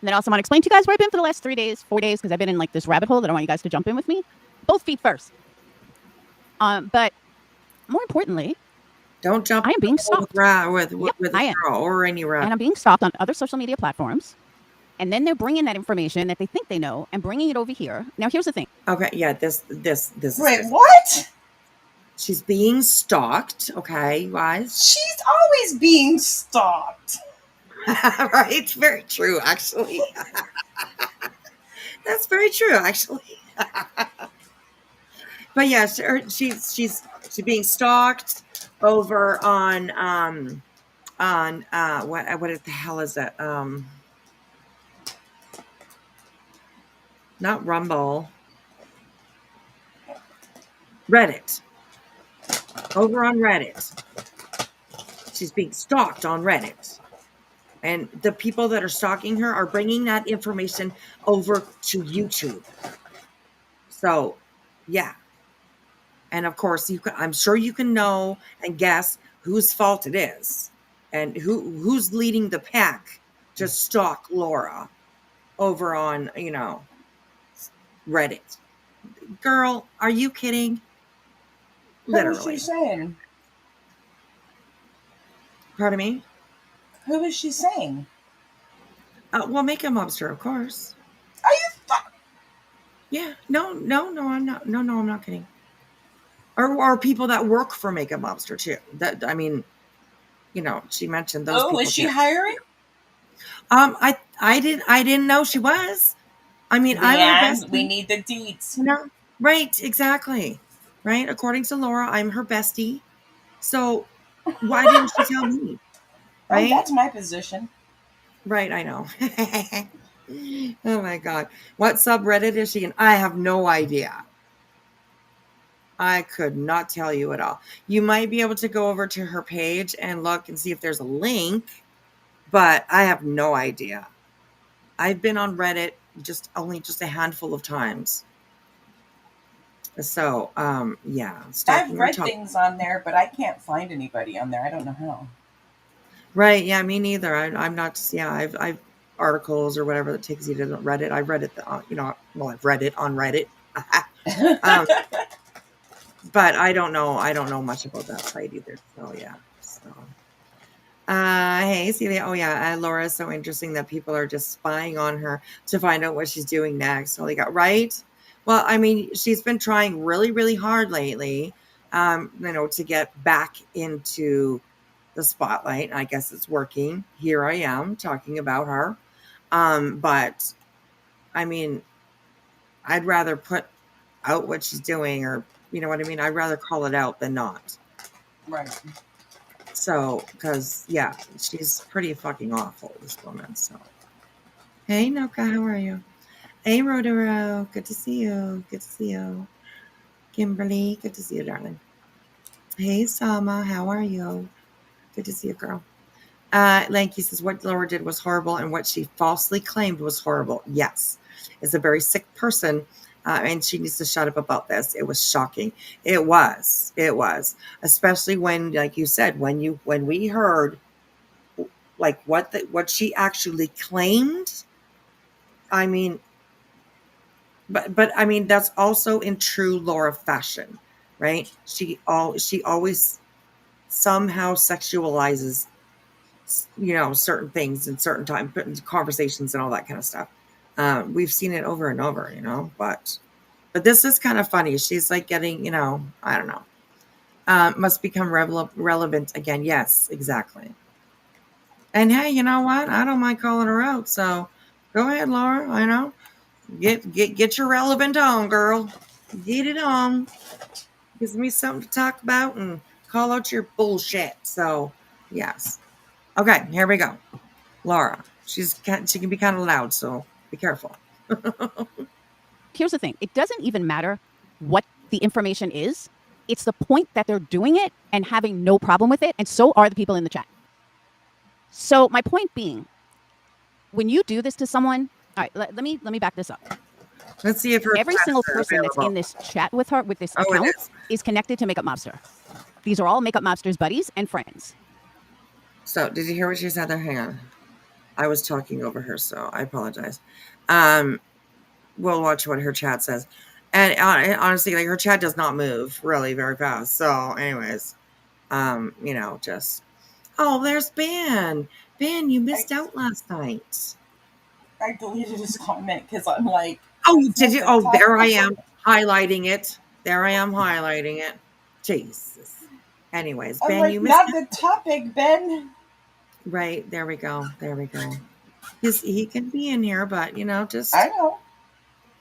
And then I also want to explain to you guys where I've been for the last 3 days, 4 days, because I've been in like this rabbit hole that I want you guys to jump in with me. Both feet first. But more importantly, don't jump. I am being stalked with a girl or any rat. And I'm being stalked on other social media platforms. And then they're bringing that information that they think they know and bringing it over here. Now, here's the thing. Okay, yeah, this. Wait, what? She's being stalked. Okay, guys. She's always being stalked. Right? Very true, actually. That's very true, actually. But yeah, she's being stalked over on what the hell is it? Not Rumble. Reddit. Over on Reddit. She's being stalked on Reddit. And the people that are stalking her are bringing that information over to YouTube. So, yeah. And of course, I'm sure you can know and guess whose fault it is. And who's leading the pack to stalk Laura over on, Reddit. Girl, are you kidding? Literally. Who is she saying? Pardon me? Who is she saying? Well, Makeup Mobster, of course. Are you? Yeah. No, I'm not. No, I'm not kidding. Or people that work for Makeup Mobster too. She mentioned those. Oh, is she hiring? I didn't know she was. I mean, I'm her bestie. We need the deeds. Right, exactly. Right. According to Laura, I'm her bestie. So why didn't she tell me? Right? Oh, that's my position. Right, I know. Oh my God. What subreddit is she in? I have no idea. I could not tell you at all. You might be able to go over to her page and look and see if there's a link, but I have no idea. I've been on Reddit only a handful of times. So, yeah. I've read things on there, but I can't find anybody on there. I don't know how. Right. Yeah, me neither. I'm not, I've articles or whatever that takes you to Reddit. I've read it, I've read it on Reddit. But I don't know much about that site either. So, yeah. So, hey, Celia. Oh, yeah. Laura is so interesting that people are just spying on her to find out what she's doing next. Right? Well, I mean, she's been trying really, really hard lately, to get back into the spotlight. I guess it's working. Here I am talking about her. But I mean, I'd rather put out what she's doing, or you know what I mean? I'd rather call it out than not. Right. So, because yeah, she's pretty fucking awful, this woman. So, hey, Noka, how are you? Hey, Rodero, good to see you. Good to see you. Kimberly, good to see you, darling. Hey, Sama, how are you? Good to see you, girl. Lanky says what Laura did was horrible, and what she falsely claimed was horrible. Yes, is a very sick person, and she needs to shut up about this. It was shocking. It was, especially when, like you said, when we heard like what she actually claimed. I mean, but I mean that's also in true Laura fashion, right? She always somehow sexualizes, you know, certain things in certain time conversations and all that kind of stuff. We've seen it over and over, you know, but this is kind of funny. She's like getting, you know, I don't know. Must become relevant again. Yes, exactly. And hey, you know what? I don't mind calling her out. So go ahead, Laura. I know. Get your relevant on, girl. Get it on. Gives me something to talk about and call out your bullshit. So yes. Okay, here we go. Laura. She can be kind of loud, so be careful. Here's the thing. It doesn't even matter what the information is. It's the point that they're doing it and having no problem with it, and so are the people in the chat. So my point being, when you do this to someone, all right, let me back this up. Let's see if her Every single person that's available. in this chat with her, with this Oh, it account, is. is connected to Makeup Mobster. These are all Makeup Mobster's buddies and friends. So did you hear what she said there? Hang on. I was talking over her, so I apologize. We'll watch what her chat says. And honestly, like her chat does not move really very fast. So, anyways, you know, just there's Ben. Ben, you missed out last night. I deleted his comment because I'm like, Oh, it's did not you? the Oh, there I topic. am highlighting it. There I am highlighting it. Jesus. Anyways, I'm Ben, like, you missed not it. the topic, Ben. Right, there we go. There we go. He can be in here, but you know, I just know.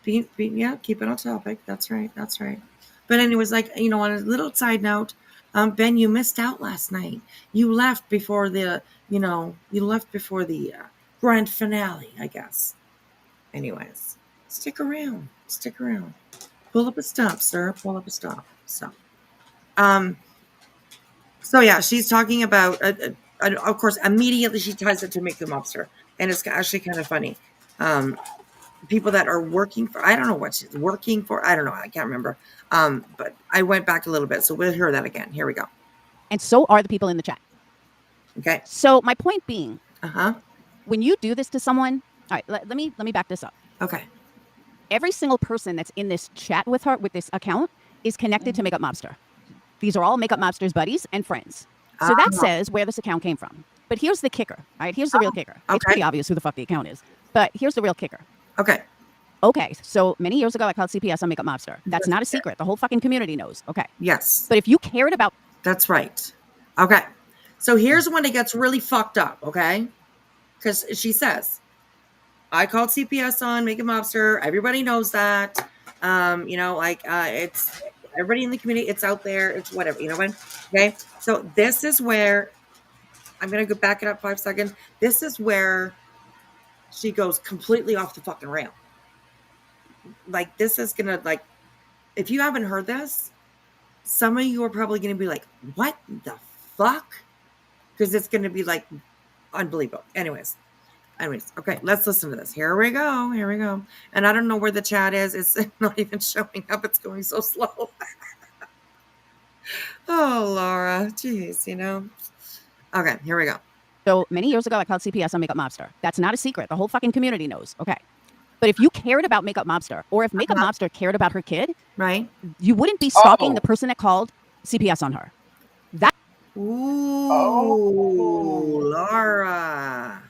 yeah, keep it on topic. That's right. That's right. But anyways, like, you know, on a little side note, Ben, you missed out last night. You left before the, you know, grand finale, I guess. Anyways, stick around. Stick around. Pull up a stop, sir. Pull up a stop. Um, so yeah, she's talking about, of course, immediately she ties it to Make the Mobster, and it's actually kind of funny. People that are working for, I don't know what she's working for. I don't know. I can't remember. But I went back a little bit, so we'll hear that again. Here we go. And so are the people in the chat. Okay. So my point being, Uh-huh. when you do this to someone, all right, let me back this up. Okay. Every single person that's in this chat with her, with this account, is connected to Makeup Mobster. These are all Makeup Mobster's buddies and friends. So that says where this account came from. But here's the kicker, all right? Here's the real kicker. It's pretty obvious who the fuck the account is. But here's the real kicker. Okay. Okay, so many years ago, I called CPS on Makeup Mobster. That's not a secret. The whole fucking community knows. Okay. Yes. But if you cared about... That's right. Okay. So here's when it gets really fucked up, okay? Because she says, I called CPS on Make a Mobster. Everybody knows that. You know, like it's everybody in the community, it's out there, it's whatever, you know what? Okay. So this is where I'm gonna go back it up 5 seconds. This is where she goes completely off the fucking rail. Like this is gonna, like, if you haven't heard this, some of you are probably gonna be like, what the fuck? Because it's gonna be like unbelievable. Anyways, okay, let's listen to this. Here we go. And I don't know where the chat is. It's not even showing up. It's going so slow. Oh, Laura. Jeez, you know. Okay, here we go. So many years ago, I called CPS on Makeup Mobster. That's not a secret. The whole fucking community knows. Okay. But if you cared about Makeup Mobster, or if Makeup Mobster cared about her kid, right, you wouldn't be stalking the person that called CPS on her. That... Ooh, Laura.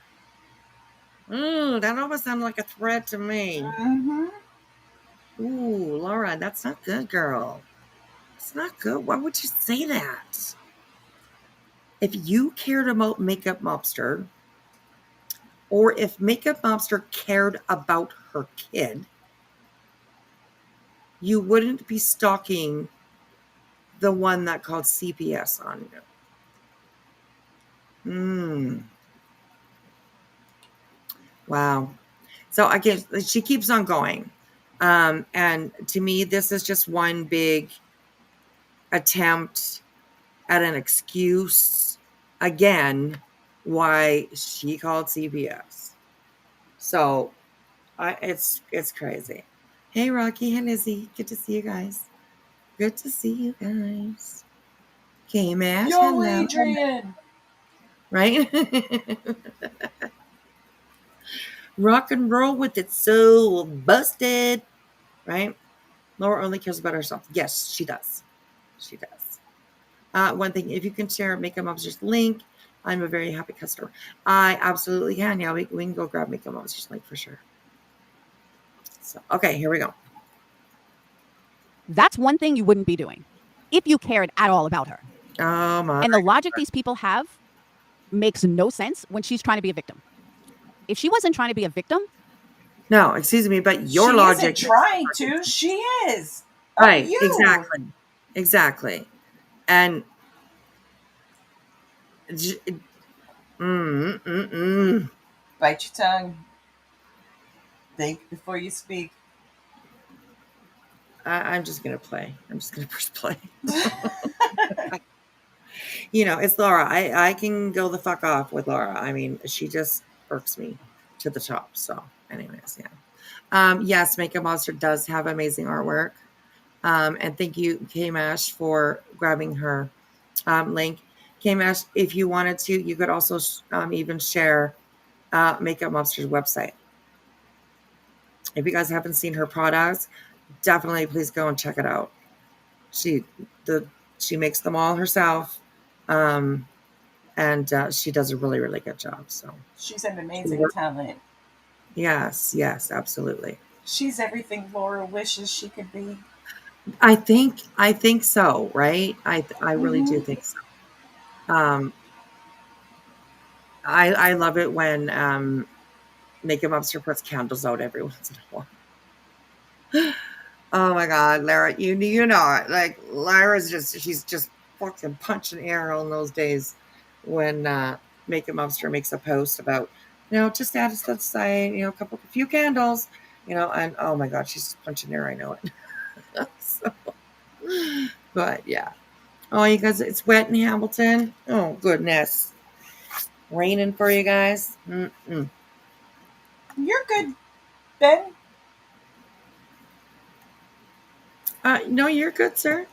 That almost sounded like a threat to me. Mm-hmm. Ooh, Laura, that's not good, girl. It's not good. Why would you say that? if you cared about Makeup Mobster, or if Makeup Mobster cared about her kid, you wouldn't be stalking the one that called CPS on you. Wow. So I guess she keeps on going. And to me, this is just one big attempt at an excuse again why she called CPS. So it's crazy. Hey Rocky, hey Lizzie, good to see you guys. Good to see you guys. Okay, Matt, Yo, hello. Adrian. Right? Rock and roll with it so busted. Right? Laura only cares about herself. Yes, she does. She does. One thing, if you can share Makeup Monster's link, I'm a very happy customer. I absolutely can. Yeah, we can go grab Makeup Monster's link for sure. So, okay, here we go. That's one thing you wouldn't be doing if you cared at all about her. Oh my. And the logic these people have makes no sense when she's trying to be a victim. If she wasn't trying to be a victim, no, excuse me, but your she logic isn't trying to. She is. right, You. exactly. And Bite your tongue. Think before you speak. I'm just gonna play. I'm just gonna press play. It's Laura. I can go the fuck off with Laura. I mean, she just irks me to the top. So, anyways, yeah. Yes, Makeup Monster does have amazing artwork. And thank you, K-Mash, for grabbing her link. K-Mash, if you wanted to, you could also even share Makeup Monster's website. If you guys haven't seen her products, definitely please go and check it out. She makes them all herself. And she does a really, really good job. So she's an amazing talent. Yes, absolutely. She's everything Laura wishes she could be. I think so, right? I really do think so. I love it when Makeup Monster puts candles out every once in a while. Oh my God, Lara, you know it. Like Lyra's she's just fucking punching air on those days when Makeup Monster makes a post about, just add us to the site, a few candles, and oh my God, she's just punching air. I know it. So, but yeah. Oh, you guys, it's wet in Hamilton. Oh goodness, raining for you guys. Mm-mm. You're good, Ben. No, you're good, sir.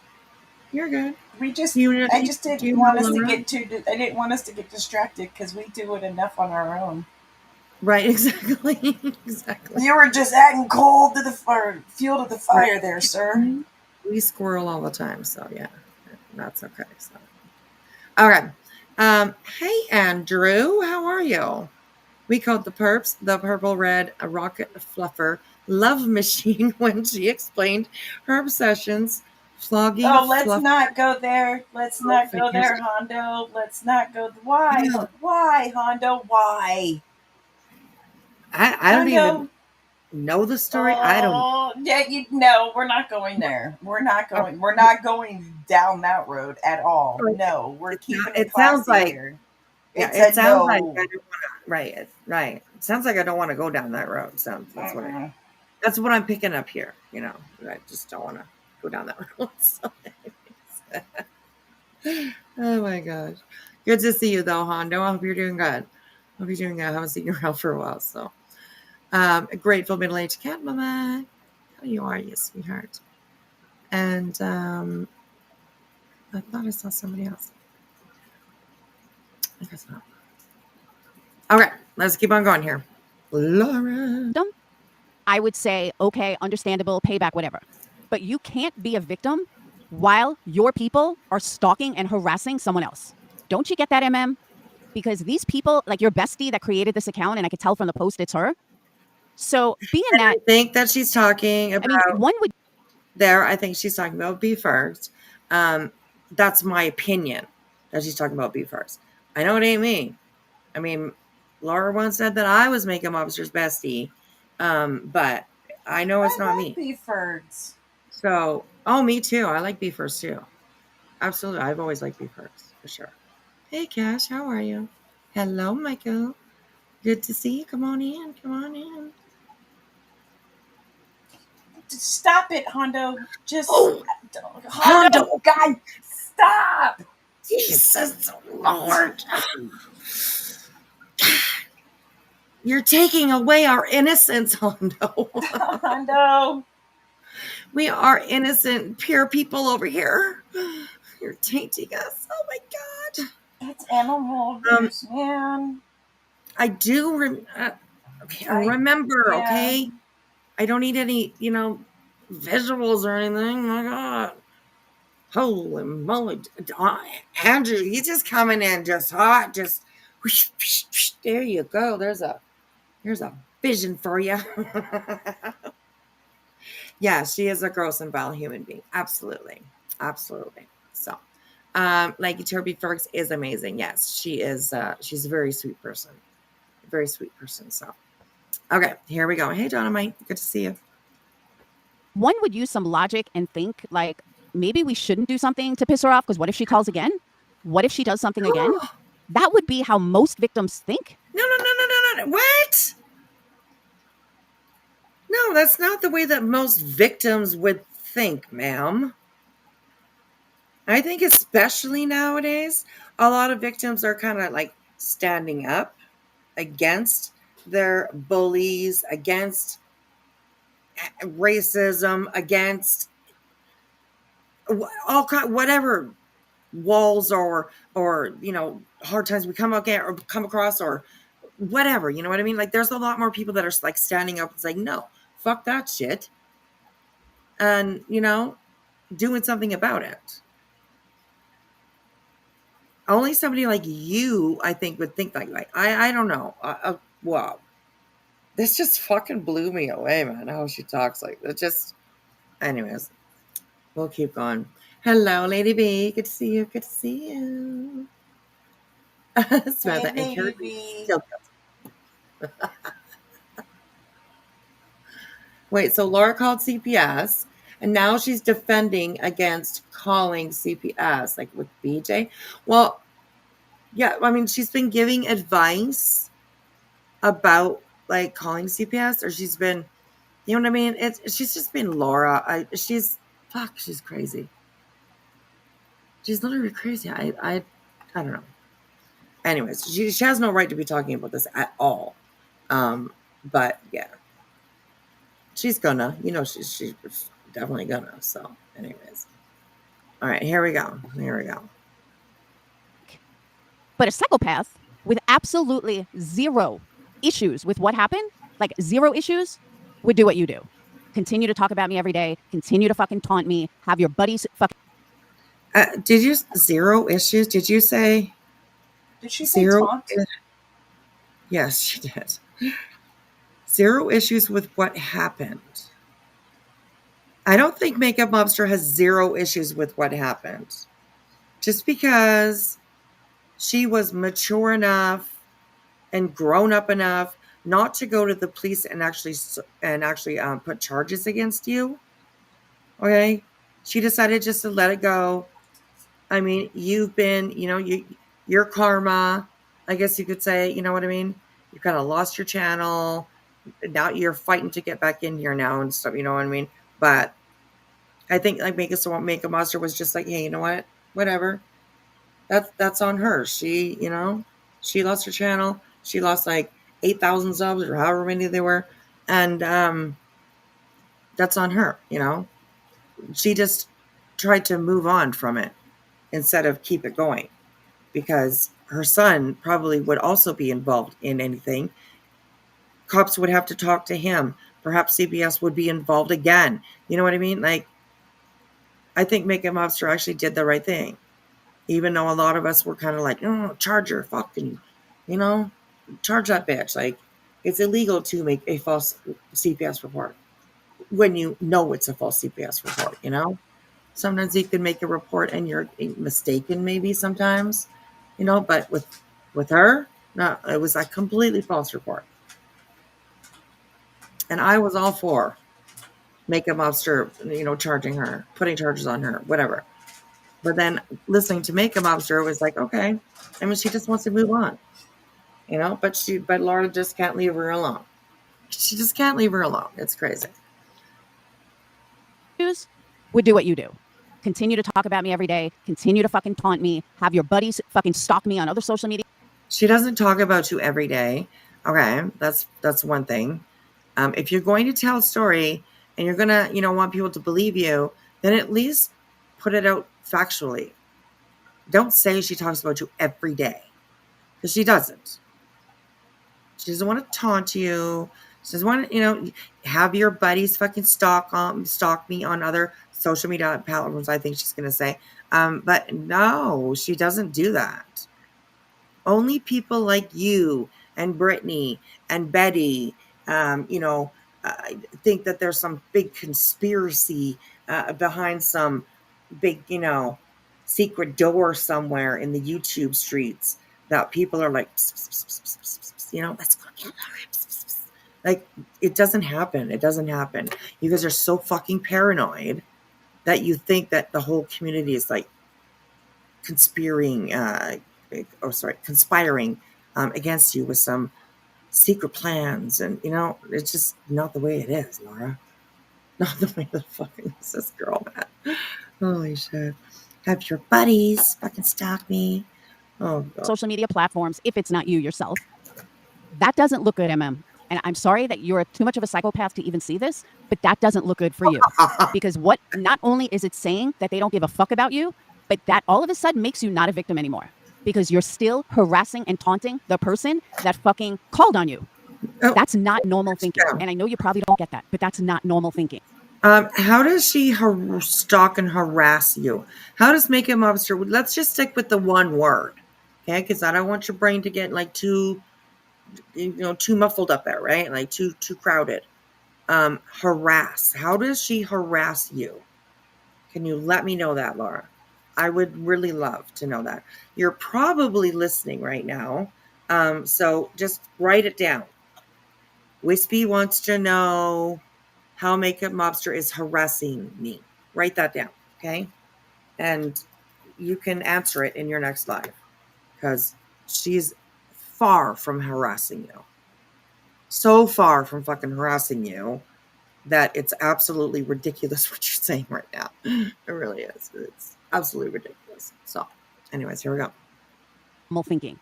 You're good. I just didn't want us to get I didn't want us to get distracted because we do it enough on our own. Right, exactly. Exactly. You were just adding coal to fuel to the fire there, sir. We squirrel all the time, so yeah, that's okay. So, all right. Hey, Andrew, how are you? We called the perps the purple red a rocket fluffer love machine when she explained her obsessions. Flogging. Oh, let's not go there. Let's not go there, Hondo. Let's not go. Why? No. Why, Hondo? Why? I don't even know the story. I don't. Yeah, we're not going there. We're not going. We're not going down that road at all. No, we're keeping it sounds like here. Yeah, it sounds like I don't want to. Right. It sounds like I don't want to go down that road. So that's what I'm picking up here. I just don't want to go down that road. So oh my gosh, good to see you though, Hondo. I hope you're doing good. I haven't seen you around for a while. So, a grateful middle-aged cat mama. How you are, you sweetheart? And I thought I saw somebody else. I guess not. Okay, let's keep on going here. Laura. I would say, okay, understandable, payback, whatever. But you can't be a victim while your people are stalking and harassing someone else. Don't you get that, MM? Because these people, like your bestie that created this account, and I could tell from the post it's her. So being that, I think that she's talking about. I mean, one would. I think she's talking about B first. That's my opinion. that she's talking about beef farts. I know it ain't me. I mean, Laura once said that I was Makeup Mobster's bestie, but I know it's I not like me. beef farts. So, oh, me too. I like beef farts too. Absolutely. I've always liked beef farts for sure. Hey, Cash, how are you? Hello, Michael. Good to see you. Come on in. Come on in. Stop it, Hondo. Just Oh, Hondo. Hondo. God, stop. Jesus, Lord. You're taking away our innocence, Hondo. Hondo. We are innocent, pure people over here. You're tainting us. Oh my God. It's animal abuse, man. I do okay, remember, Yeah. okay? I don't need any, visuals or anything. My God. Holy moly. Andrew, he's just coming in just hot. Just whoosh, whoosh, whoosh. There you go. There's a vision for you. Yeah, she is a gross and vile human being. Absolutely. Absolutely. So, like Toby Fergus is amazing. Yes, she is. She's a very sweet person. Very sweet person. So, okay, here we go. Hey, Dynamite. Good to see you. One would use some logic and think, like, maybe we shouldn't do something to piss her off because what if she calls again? What if she does something again? That would be how most victims think. No, no, no, no, no, no. What? No, that's not the way that most victims would think, ma'am. I think especially nowadays, a lot of victims are kind of like standing up against their bullies, against racism, against all kind, whatever walls or hard times we come across or whatever. You know what I mean? Like there's a lot more people that are like standing up and saying, no, fuck that shit, and doing something about it. Only somebody like you, I think, would think like I don't know. Wow, this just fucking blew me away, man. How she talks like that. Just, anyways, we'll keep going. Hello, Lady B. Good to see you. Good to see you. Samantha Hey, and Lady Carrie V. still. Wait, so Laura called CPS, and now she's defending against calling CPS, like with BJ. Well, yeah, I mean, she's been giving advice about like calling CPS, or she's been, you know what I mean? She's just been Laura. She's crazy. She's literally crazy. I don't know. Anyways, she has no right to be talking about this at all. But yeah, she's gonna, she's definitely gonna. So, anyways, all right, here we go. Here we go. But a psychopath with absolutely zero issues with what happened, like zero issues, would do what you do. Continue to talk about me every day, continue to fucking taunt me, have your buddies fucking. Did you zero issues? Did you say Did she say zero? taunt? Yes, she did. Zero issues with what happened. I don't think Makeup Mobster has zero issues with what happened. Just because she was mature enough and grown up enough not to go to the police and actually put charges against you. Okay, she decided just to let it go. I mean, you've been, your karma, I guess you could say. You know what I mean? You kind of lost your channel. Now you're fighting to get back in here now and stuff. You know what I mean? But I think like Make a Monster was just like, hey, you know what? Whatever. That's on her. She lost her channel. She lost like 8,000 subs or however many they were, and that's on her. She just tried to move on from it instead of keep it going, because her son probably would also be involved in anything. Cops would have to talk to him. Perhaps CPS would be involved again. You know what I mean? Like, I think Makeup Mobster actually did the right thing. Even though a lot of us were kind of like, oh, charge her, fucking, charge that bitch. Like, it's illegal to make a false CPS report when you know it's a false CPS report, Sometimes you can make a report and you're mistaken, maybe sometimes, you know. But with her, no, it was a completely false report, and I was all for Makeup Mobster, you know, charging her, putting charges on her, whatever. But then listening to Makeup Mobster was like, okay, I mean, she just wants to move on, you know. But Laura just can't leave her alone. She just can't leave her alone. It's crazy. Would do what you do. Continue to talk about me every day. Continue to fucking taunt me. Have your buddies fucking stalk me on other social media. She doesn't talk about you every day. Okay, that's one thing. If you're going to tell a story and you're gonna, you know, want people to believe you, then at least put it out factually. Don't say she talks about you every day, because she doesn't. She doesn't want to taunt you. She doesn't want to, you know, have your buddies fucking stalk me on other social media platforms. I think she's gonna say, but no, she doesn't do that. Only people like you and Brittany and Betty, you know, think that there's some big conspiracy behind some big, you know, secret door somewhere in the YouTube streets that people are like, you know, let's go get her. Like, it doesn't happen. It doesn't happen. You guys are so fucking paranoid that you think that the whole community is like conspiring against you with some secret plans, and you know, it's just not the way it is, Laura. Not the way the fucking this girl, man. Holy shit. Have your buddies fucking stalk me. Oh god. Social media platforms, if it's not you yourself. That doesn't look good, MM. And I'm sorry that you're too much of a psychopath to even see this, but that doesn't look good for you. Because what not only is it saying that they don't give a fuck about you, but that all of a sudden makes you not a victim anymore. Because you're still harassing and taunting the person that fucking called on you. Oh, that's not normal thinking. yeah. And I know you probably don't get that, but that's not normal thinking. How does she stalk and harass you? How does Makeup Mobster? Let's just stick with the one word, okay? Because I don't want your brain to get like too, you know, too muffled up there, right? Like too crowded. Harass. How does she harass you? Can you let me know that, Laura? I would really love to know that. You're probably listening right now, so just write it down. Wispy wants to know how Makeup Mobster is harassing me. Write that down, okay? And you can answer it in your next live, because she's far from harassing you. So far from fucking harassing you that it's absolutely ridiculous what you're saying right now. It really is. It's absolutely ridiculous. So, anyways, here we go. Normal thinking.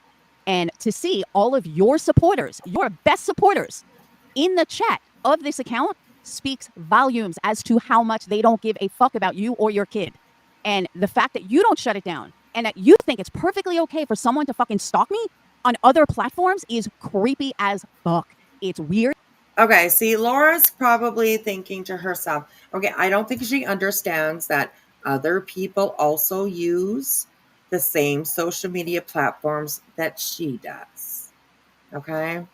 And to see all of your supporters, your best supporters, in the chat of this account speaks volumes as to how much they don't give a fuck about you or your kid. And the fact that you don't shut it down and that you think it's perfectly okay for someone to fucking stalk me on other platforms is creepy as fuck. It's weird. Okay, see, Laura's probably thinking to herself, okay, I don't think she understands that other people also use the same social media platforms that she does. Okay?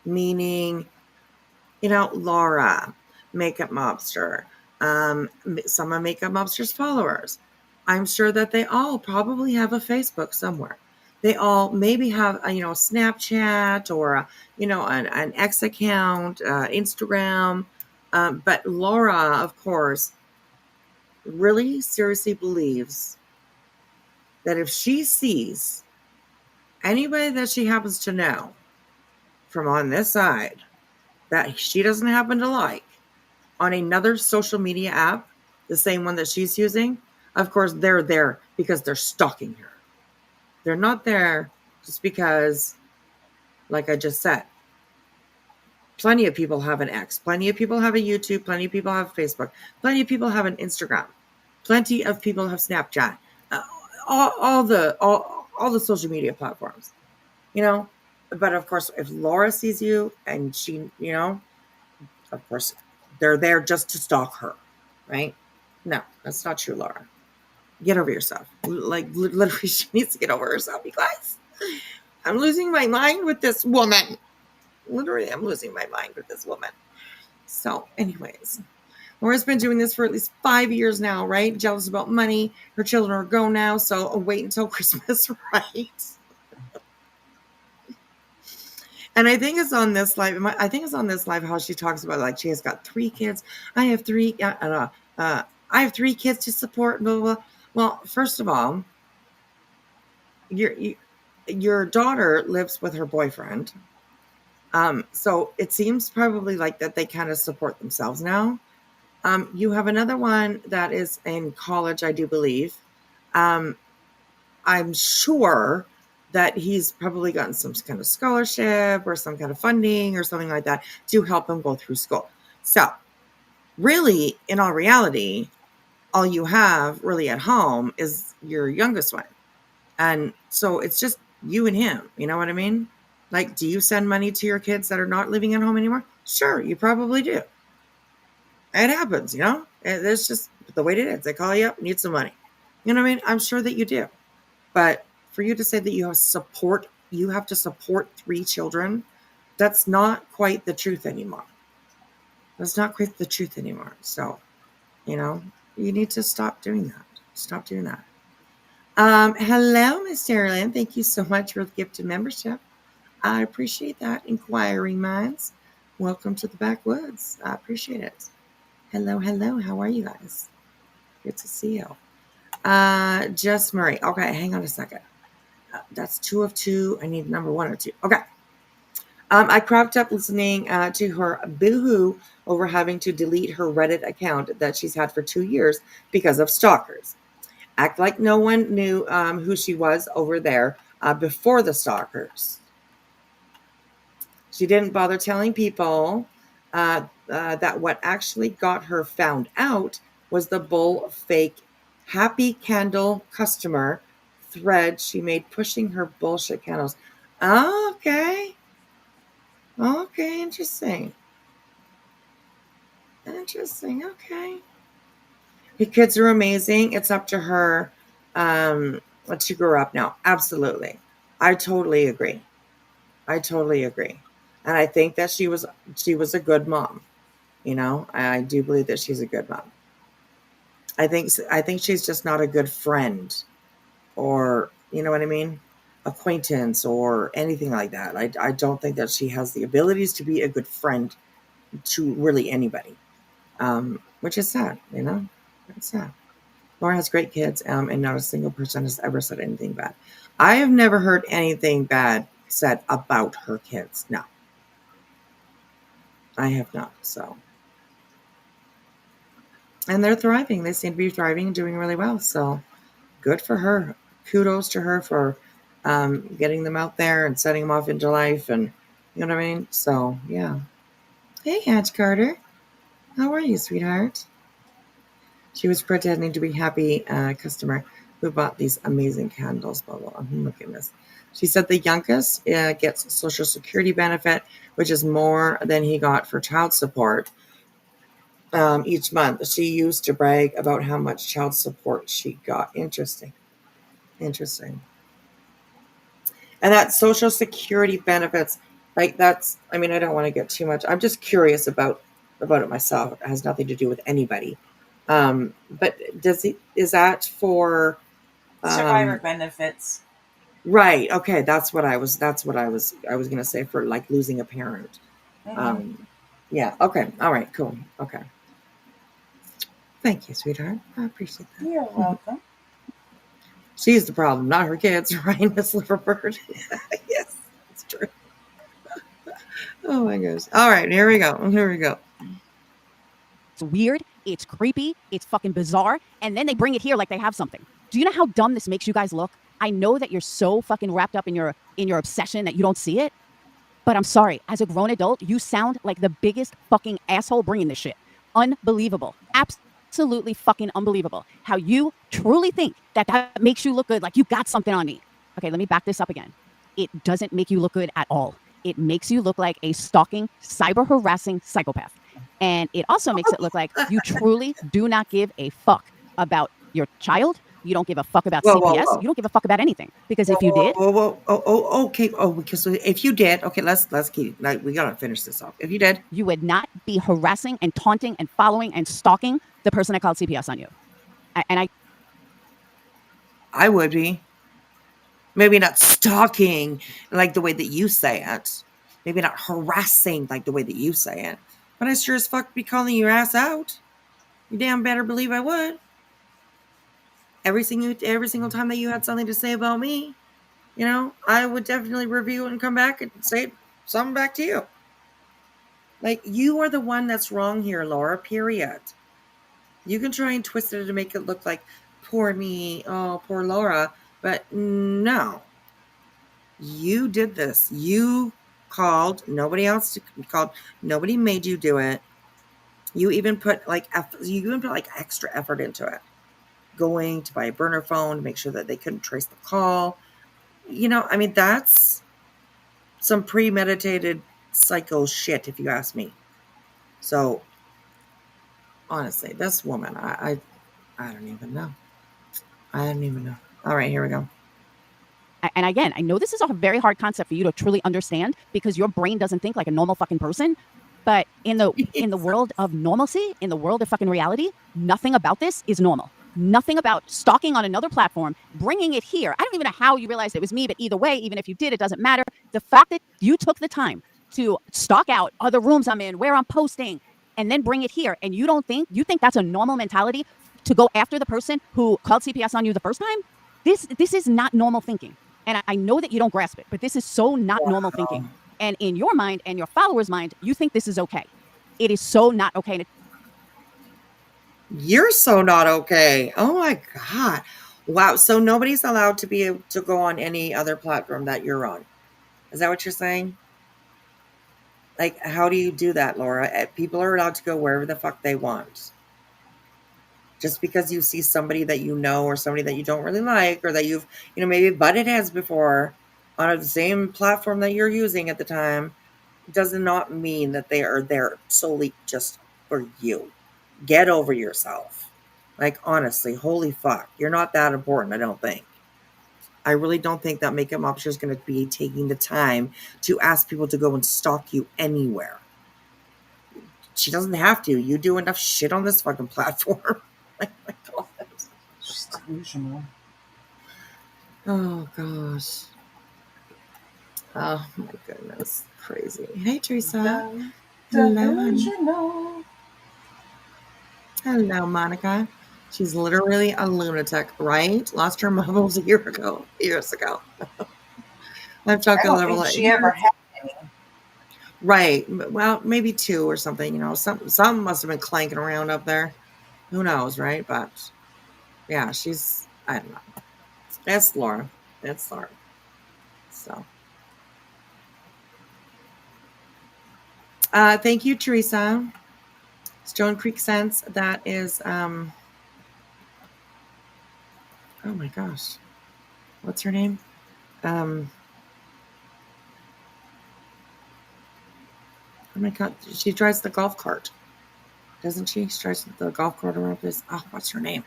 Meaning, you know, Laura, Makeup Mobster, some of Makeup Mobster's followers. I'm sure that they all probably have a Facebook somewhere. They all maybe have a, you know, Snapchat or a, you know, an X account, Instagram. But Laura, of course, really seriously believes that if she sees anybody that she happens to know from on this side that she doesn't happen to like on another social media app, the same one that she's using, of course, they're there because they're stalking her. They're not there just because, like I just said, plenty of people have an X, plenty of people have a YouTube, plenty of people have Facebook, plenty of people have an Instagram, plenty of people have Snapchat, all the social media platforms, you know. But of course, if Laura sees you and she, you know, of course, they're there just to stalk her, right? No, that's not true, Laura. Get over yourself. Like, literally, she needs to get over herself, you guys. I'm losing my mind with this woman. Literally, I'm losing my mind with this woman. So, anyways, Laura's been doing this for at least 5 years now, right? Jealous about money. Her children are grown now, so I'll wait until Christmas, right? And I think it's on this live. I think it's on this live how she talks about like she has got 3 kids. I have 3. I have 3 kids to support. Blah blah blah. Well, first of all, your daughter lives with her boyfriend. So it seems probably like that they kind of support themselves now. You have another one that is in college, I do believe. I'm sure that he's probably gotten some kind of scholarship or some kind of funding or something like that to help him go through school. So really, in all reality, all you have really at home is your youngest one. And so it's just you and him. You know what I mean? Like, do you send money to your kids that are not living at home anymore? Sure, you probably do. It happens, you know? It's just the way it is. They call you up, need some money. You know what I mean? I'm sure that you do. But for you to say that you have to support 3 children, that's not quite the truth anymore. That's not quite the truth anymore. So, you know, you need to stop doing that. Stop doing that. Hello, Miss Sarah. Thank you so much for the gifted membership. I appreciate that. Inquiring minds. Welcome to the backwoods. I appreciate it. Hello. How are you guys? Good to see you. Just Murray. Okay, hang on a second. That's 2 of 2. I need number 1 or 2. Okay. I cracked up listening to her boo-hoo over having to delete her Reddit account that she's had for 2 years because of stalkers. Act like no one knew who she was over there before the stalkers. She didn't bother telling people that what actually got her found out was the bull fake happy candle customer thread she made pushing her bullshit candles. Oh, okay. Okay, interesting. Okay. Your kids are amazing. It's up to her. Let she grow up now. Absolutely. I totally agree. And I think that she was a good mom. You know, I do believe that she's a good mom. I think she's just not a good friend, or you know what I mean, acquaintance or anything like that. I don't think that she has the abilities to be a good friend to really anybody, which is sad. You know, it's sad. Laura has great kids, and not a single person has ever said anything bad. I have never heard anything bad said about her kids. No, I have not. So. And they're thriving. They seem to be thriving and doing really well. So good for her. Kudos to her for getting them out there and setting them off into life. And you know what I mean? So, yeah. Hey, Aunt Carter. How are you, sweetheart? She was pretending to be happy customer who bought these amazing candles. Blah, blah, blah. Look at this. She said the youngest gets Social Security benefit, which is more than he got for child support. Each month. She used to brag about how much child support she got. Interesting. And that Social Security benefits, like that's, I mean, I don't want to get too much. I'm just curious about it myself. It has nothing to do with anybody. But is that for Survivor benefits? Right. Okay. That's what I was going to say, for like losing a parent. Mm-hmm. Yeah. Okay. All right. Cool. Okay. Thank you, sweetheart. I appreciate that. You're welcome. She's the problem, not her kids, right, Miss Liverbird? Yes, it's true. Oh my gosh. All right, here we go. It's weird. It's creepy. It's fucking bizarre. And then they bring it here like they have something. Do you know how dumb this makes you guys look? I know that you're so fucking wrapped up in your obsession that you don't see it. But I'm sorry, as a grown adult, you sound like the biggest fucking asshole bringing this shit. Unbelievable. Absolutely fucking unbelievable. How you truly think that makes you look good, like you got something on me. Okay, let me back this up again. It doesn't make you look good at all. It makes you look like a stalking, cyber harassing psychopath. And it also makes it look like you truly do not give a fuck about your child You don't give a fuck about Whoa, CPS. whoa. You don't give a fuck about anything. Because if you did, Okay. Oh, because if you did, okay, let's keep. Like, we gotta finish this off. If you did, you would not be harassing and taunting and following and stalking the person that called CPS on you. And I would be. Maybe not stalking like the way that you say it. Maybe not harassing like the way that you say it. But I sure as fuck be calling your ass out. You damn better believe I would. Every single time that you had something to say about me, I would definitely review it and come back and say something back to you. Like, you are the one that's wrong here, Laura, period. You can try and twist it to make it look like poor me, oh, poor Laura, but no. You did this. You called. Nobody else called. Nobody made you do it. You even put extra effort into it. Going to buy a burner phone to make sure that they couldn't trace the call. That's some premeditated psycho shit, if you ask me. So, honestly, this woman, I don't even know. I don't even know. All right, here we go. And again, I know this is a very hard concept for you to truly understand because your brain doesn't think like a normal fucking person. But in the world of normalcy, in the world of fucking reality, nothing about this is normal. Nothing about stalking on another platform, bringing it here. I don't even know how you realized it was me, but either way, even if you did, it doesn't matter. The fact that you took the time to stalk out other rooms I'm in, where I'm posting, and then bring it here, and you think that's a normal mentality to go after the person who called CPS on you the first time? This is not normal thinking. And I know that you don't grasp it, but this is so not normal thinking. And in your mind and your followers' mind, you think this is okay. It is so not okay. You're so not okay. Oh my God. Wow. So nobody's allowed to be able to go on any other platform that you're on. Is that what you're saying? Like, how do you do that, Laura? People are allowed to go wherever the fuck they want. Just because you see somebody that you know or somebody that you don't really like or that you've, maybe butted heads before on the same platform that you're using at the time does not mean that they are there solely just for you. Get over yourself. Like, honestly, holy fuck. You're not that important, I don't think. I really don't think that makeup officer is going to be taking the time to ask people to go and stalk you anywhere. She doesn't have to. You do enough shit on this fucking platform. Like, my God. She's delusional. Oh, gosh. Oh, my goodness. Crazy. Hey, Teresa. Delusional. Hello, Monica. She's literally a lunatic, right? Lost her marbles years ago. I'm talking I don't level. think she ever had any. Right. Well, maybe 2 or something. Some must have been clanking around up there. Who knows, right? But yeah, I don't know. That's Laura. So, thank you, Teresa. Stone Creek Sense. That is, oh my gosh. What's her name? Oh my God. She drives the golf cart. Doesn't she? She drives the golf cart around this. Oh, what's her name?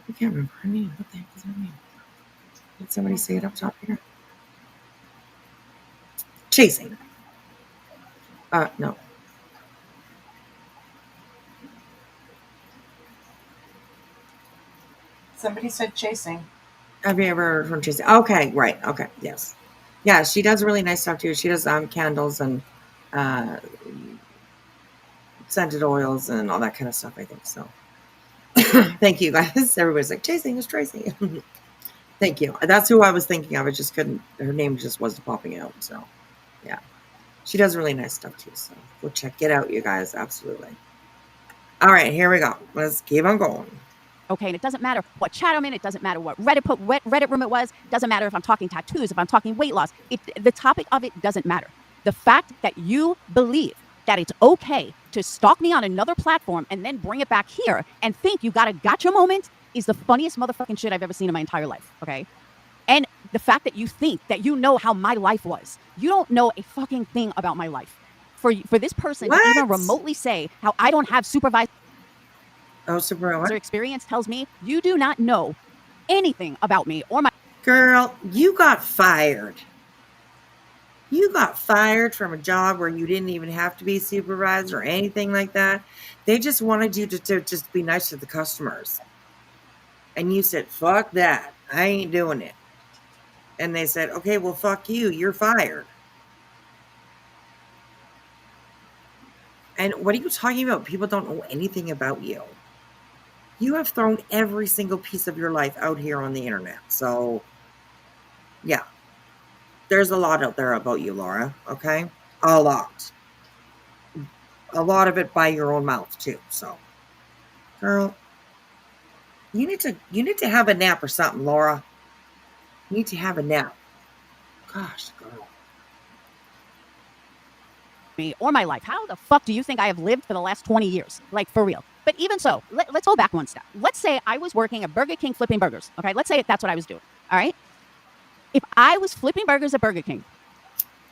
I can't remember her name. What the heck is her name? Did somebody say it up top here? Chasing. No. Somebody said chasing. Have you ever heard from Chasing? Okay, right. Okay, yes. Yeah, she does really nice stuff too. She does candles and scented oils and all that kind of stuff, I think. So thank you guys. Everybody's like, Chasing is Tracy. Thank you. That's who I was thinking of. I just couldn't, her name just wasn't popping out. So yeah. She does really nice stuff too. So go check it out, you guys. Absolutely. All right, here we go. Let's keep on going. Okay, and it doesn't matter what chat I'm in. It doesn't matter what Reddit room it was. It doesn't matter if I'm talking tattoos, if I'm talking weight loss. The topic of it doesn't matter. The fact that you believe that it's okay to stalk me on another platform and then bring it back here and think you got a gotcha moment is the funniest motherfucking shit I've ever seen in my entire life, okay? And the fact that you think that you know how my life was. You don't know a fucking thing about my life. For this person to even remotely say how I don't have supervised. Oh, super what? experience tells me you do not know anything about me or my Girl, you got fired. You got fired from a job where you didn't even have to be supervisor or anything like that. They just wanted you to just be nice to the customers. And you said, fuck that. I ain't doing it. And they said, okay, well, fuck you. You're fired. And what are you talking about? People don't know anything about you. You have thrown every single piece of your life out here on the internet. So, yeah, there's a lot out there about you, Laura. Okay? A lot. A lot of it by your own mouth, too. So, girl, you need to have a nap or something, Laura. You need to have a nap. Gosh, girl. me or my life. How the fuck do you think I have lived for the last 20 years? Like, for real. But even so, let's go back one step. Let's say I was working at Burger King flipping burgers. Okay, let's say that's what I was doing. All right. If I was flipping burgers at Burger King,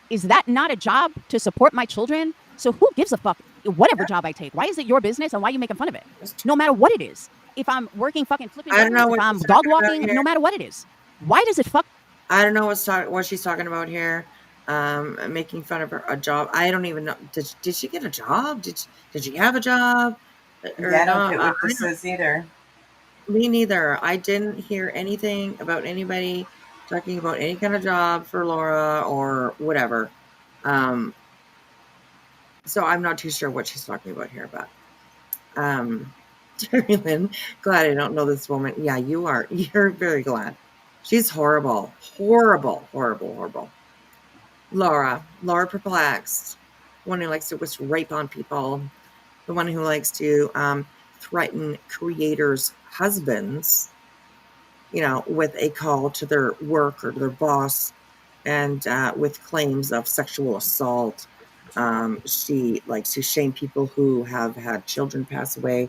is that not a job to support my children? So who gives a fuck whatever job I take? Why is it your business and why are you making fun of it? No matter what it is. If I'm working fucking flipping I don't know burgers, if what I'm she's dog talking about walking, here. no matter what it is. Why does it fuck? I don't know what she's talking about here. Making fun of a job. I don't even know. Did she get a job? Did she have a job? Or Yeah, I don't not? get what this is either. Me neither. I didn't hear anything about anybody talking about any kind of job for Laura or whatever. So I'm not too sure what she's talking about here, but Terry Lynn, glad I don't know this woman. Yeah, you are. You're very glad. She's horrible. Horrible, horrible, horrible. Laura perplexed. One who likes to wish rape on people. The one who likes to threaten creators' husbands, with a call to their work or to their boss, and with claims of sexual assault. She likes to shame people who have had children pass away.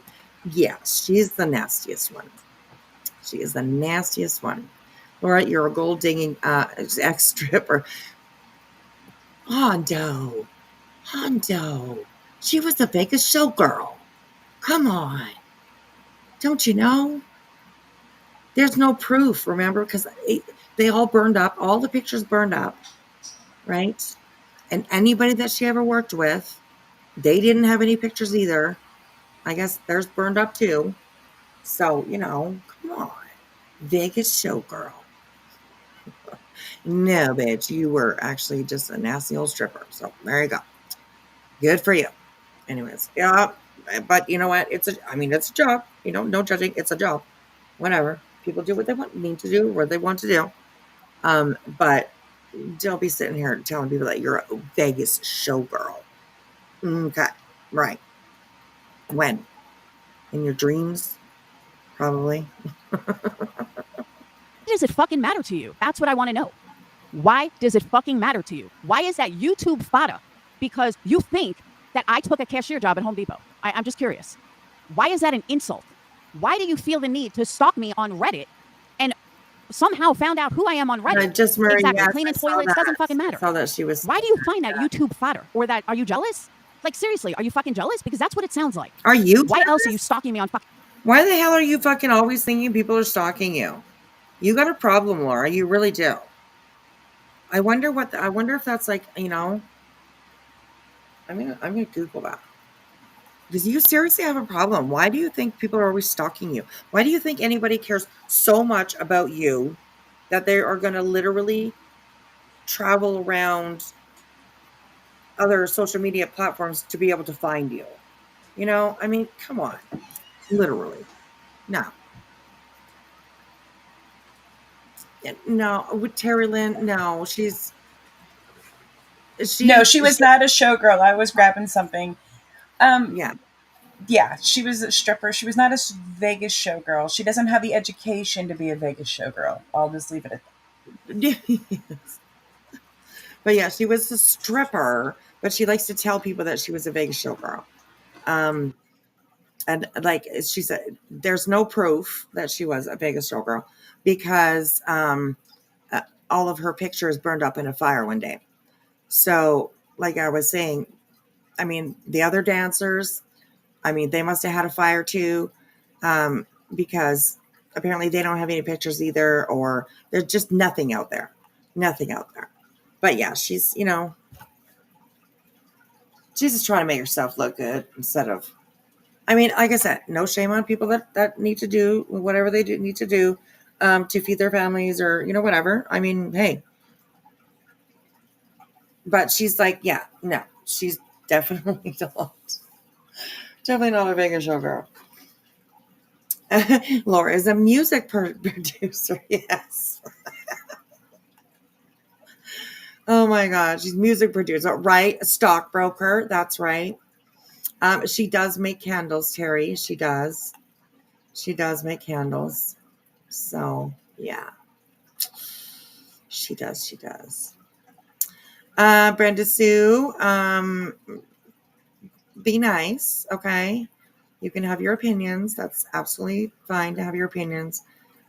Yes, she's the nastiest one. She is the nastiest one. Laura, you're a gold digging ex stripper. Hondo. She was the Vegas showgirl. Come on. Don't you know? There's no proof, remember? Because they all burned up. All the pictures burned up, right? And anybody that she ever worked with, they didn't have any pictures either. I guess theirs burned up too. So, come on. Vegas showgirl. No, bitch, you were actually just a nasty old stripper. So there you go. Good for you. Anyways, yeah, but you know what? It's a job. No judging. It's a job. Whatever. People do what they need to do, what they want to do. But don't be sitting here telling people that you're a Vegas showgirl. Okay, right. When? In your dreams? Probably. Does it fucking matter to you? That's what I want to know. Why does it fucking matter to you? Why is that YouTube fodder? Because you think that I took a cashier job at Home Depot. I'm just curious. Why is that an insult? Why do you feel the need to stalk me on Reddit and somehow found out who I am on Reddit? Just Murray, exactly. yes, Cleaning toilets doesn't fucking matter. I saw that she was. Why do you find that YouTube fodder? Or that, are you jealous? Like, seriously, are you fucking jealous? Because that's what it sounds like. Are you Why jealous? else are you stalking me on fucking... Why the hell are you fucking always thinking people are stalking you? You got a problem, Laura. You really do. I wonder if that's like, I'm gonna Google that. Because you seriously have a problem. Why do you think people are always stalking you? Why do you think anybody cares so much about you that they are going to literally travel around other social media platforms to be able to find you? Come on. Literally. No. No, with Terry Lynn, no, No, she was not a showgirl. I was grabbing something. Yeah. Yeah, she was a stripper. She was not a Vegas showgirl. She doesn't have the education to be a Vegas showgirl. I'll just leave it at that. Yes. But yeah, she was a stripper, but she likes to tell people that she was a Vegas showgirl. And like she said, there's no proof that she was a Vegas showgirl because all of her pictures burned up in a fire one day. So, like I was saying, the other dancers, they must have had a fire too. because apparently they don't have any pictures either, or there's just nothing out there. Nothing out there. But yeah, she's, she's just trying to make herself look good instead of, I mean, like I said, no shame on people that need to do whatever they need to do to feed their families or, whatever. I mean, hey. But she's like, yeah, no, she's definitely not a Vegas show girl. Laura is a music producer. Yes. Oh my God. She's music producer, right? A stockbroker. That's right. She does make candles, Terry. She does. She does make candles. So yeah, she does. She does. Brenda Sue, be nice. Okay. You can have your opinions. That's absolutely fine to have your opinions.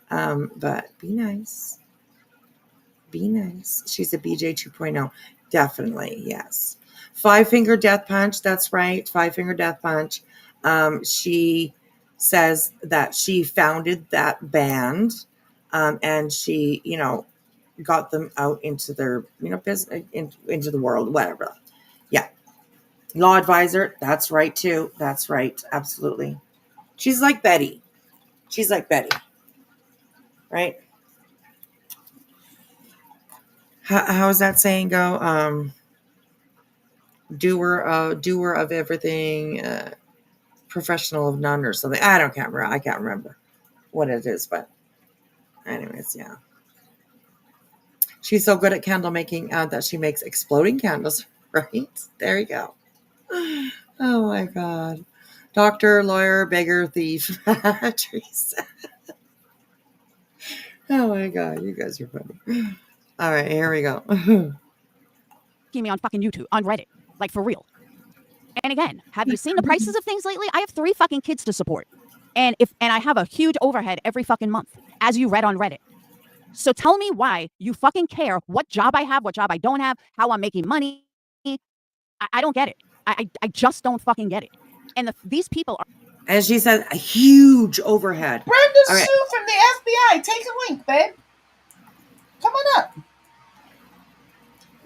But be nice. Be nice. She's a BJ 2.0. Definitely. Yes. Five Finger Death Punch. That's right. Five Finger Death Punch. She says that she founded that band. And she, got them out into their, business, into the world, whatever. Yeah. Law advisor. That's right too. That's right. Absolutely. She's like Betty. She's like Betty. Right? How does that saying go? Doer of everything, professional of none, or something. I can't remember what it is, but anyways, yeah. She's so good at candle making that she makes exploding candles. Right there, you go. Oh my God, doctor, lawyer, beggar, thief. Teresa. Oh my God, you guys are funny. All right, here we go. Me on fucking YouTube, on Reddit, like for real. And again, have you seen the prices of things lately? I have 3 fucking kids to support, and I have a huge overhead every fucking month, as you read on Reddit. So tell me why you fucking care what job I have, what job I don't have, how I'm making money. I don't get it. I just don't fucking get it. And these people are. And she said a huge overhead. Brenda All right. Sue from the FBI. Take a link, babe. Come on up.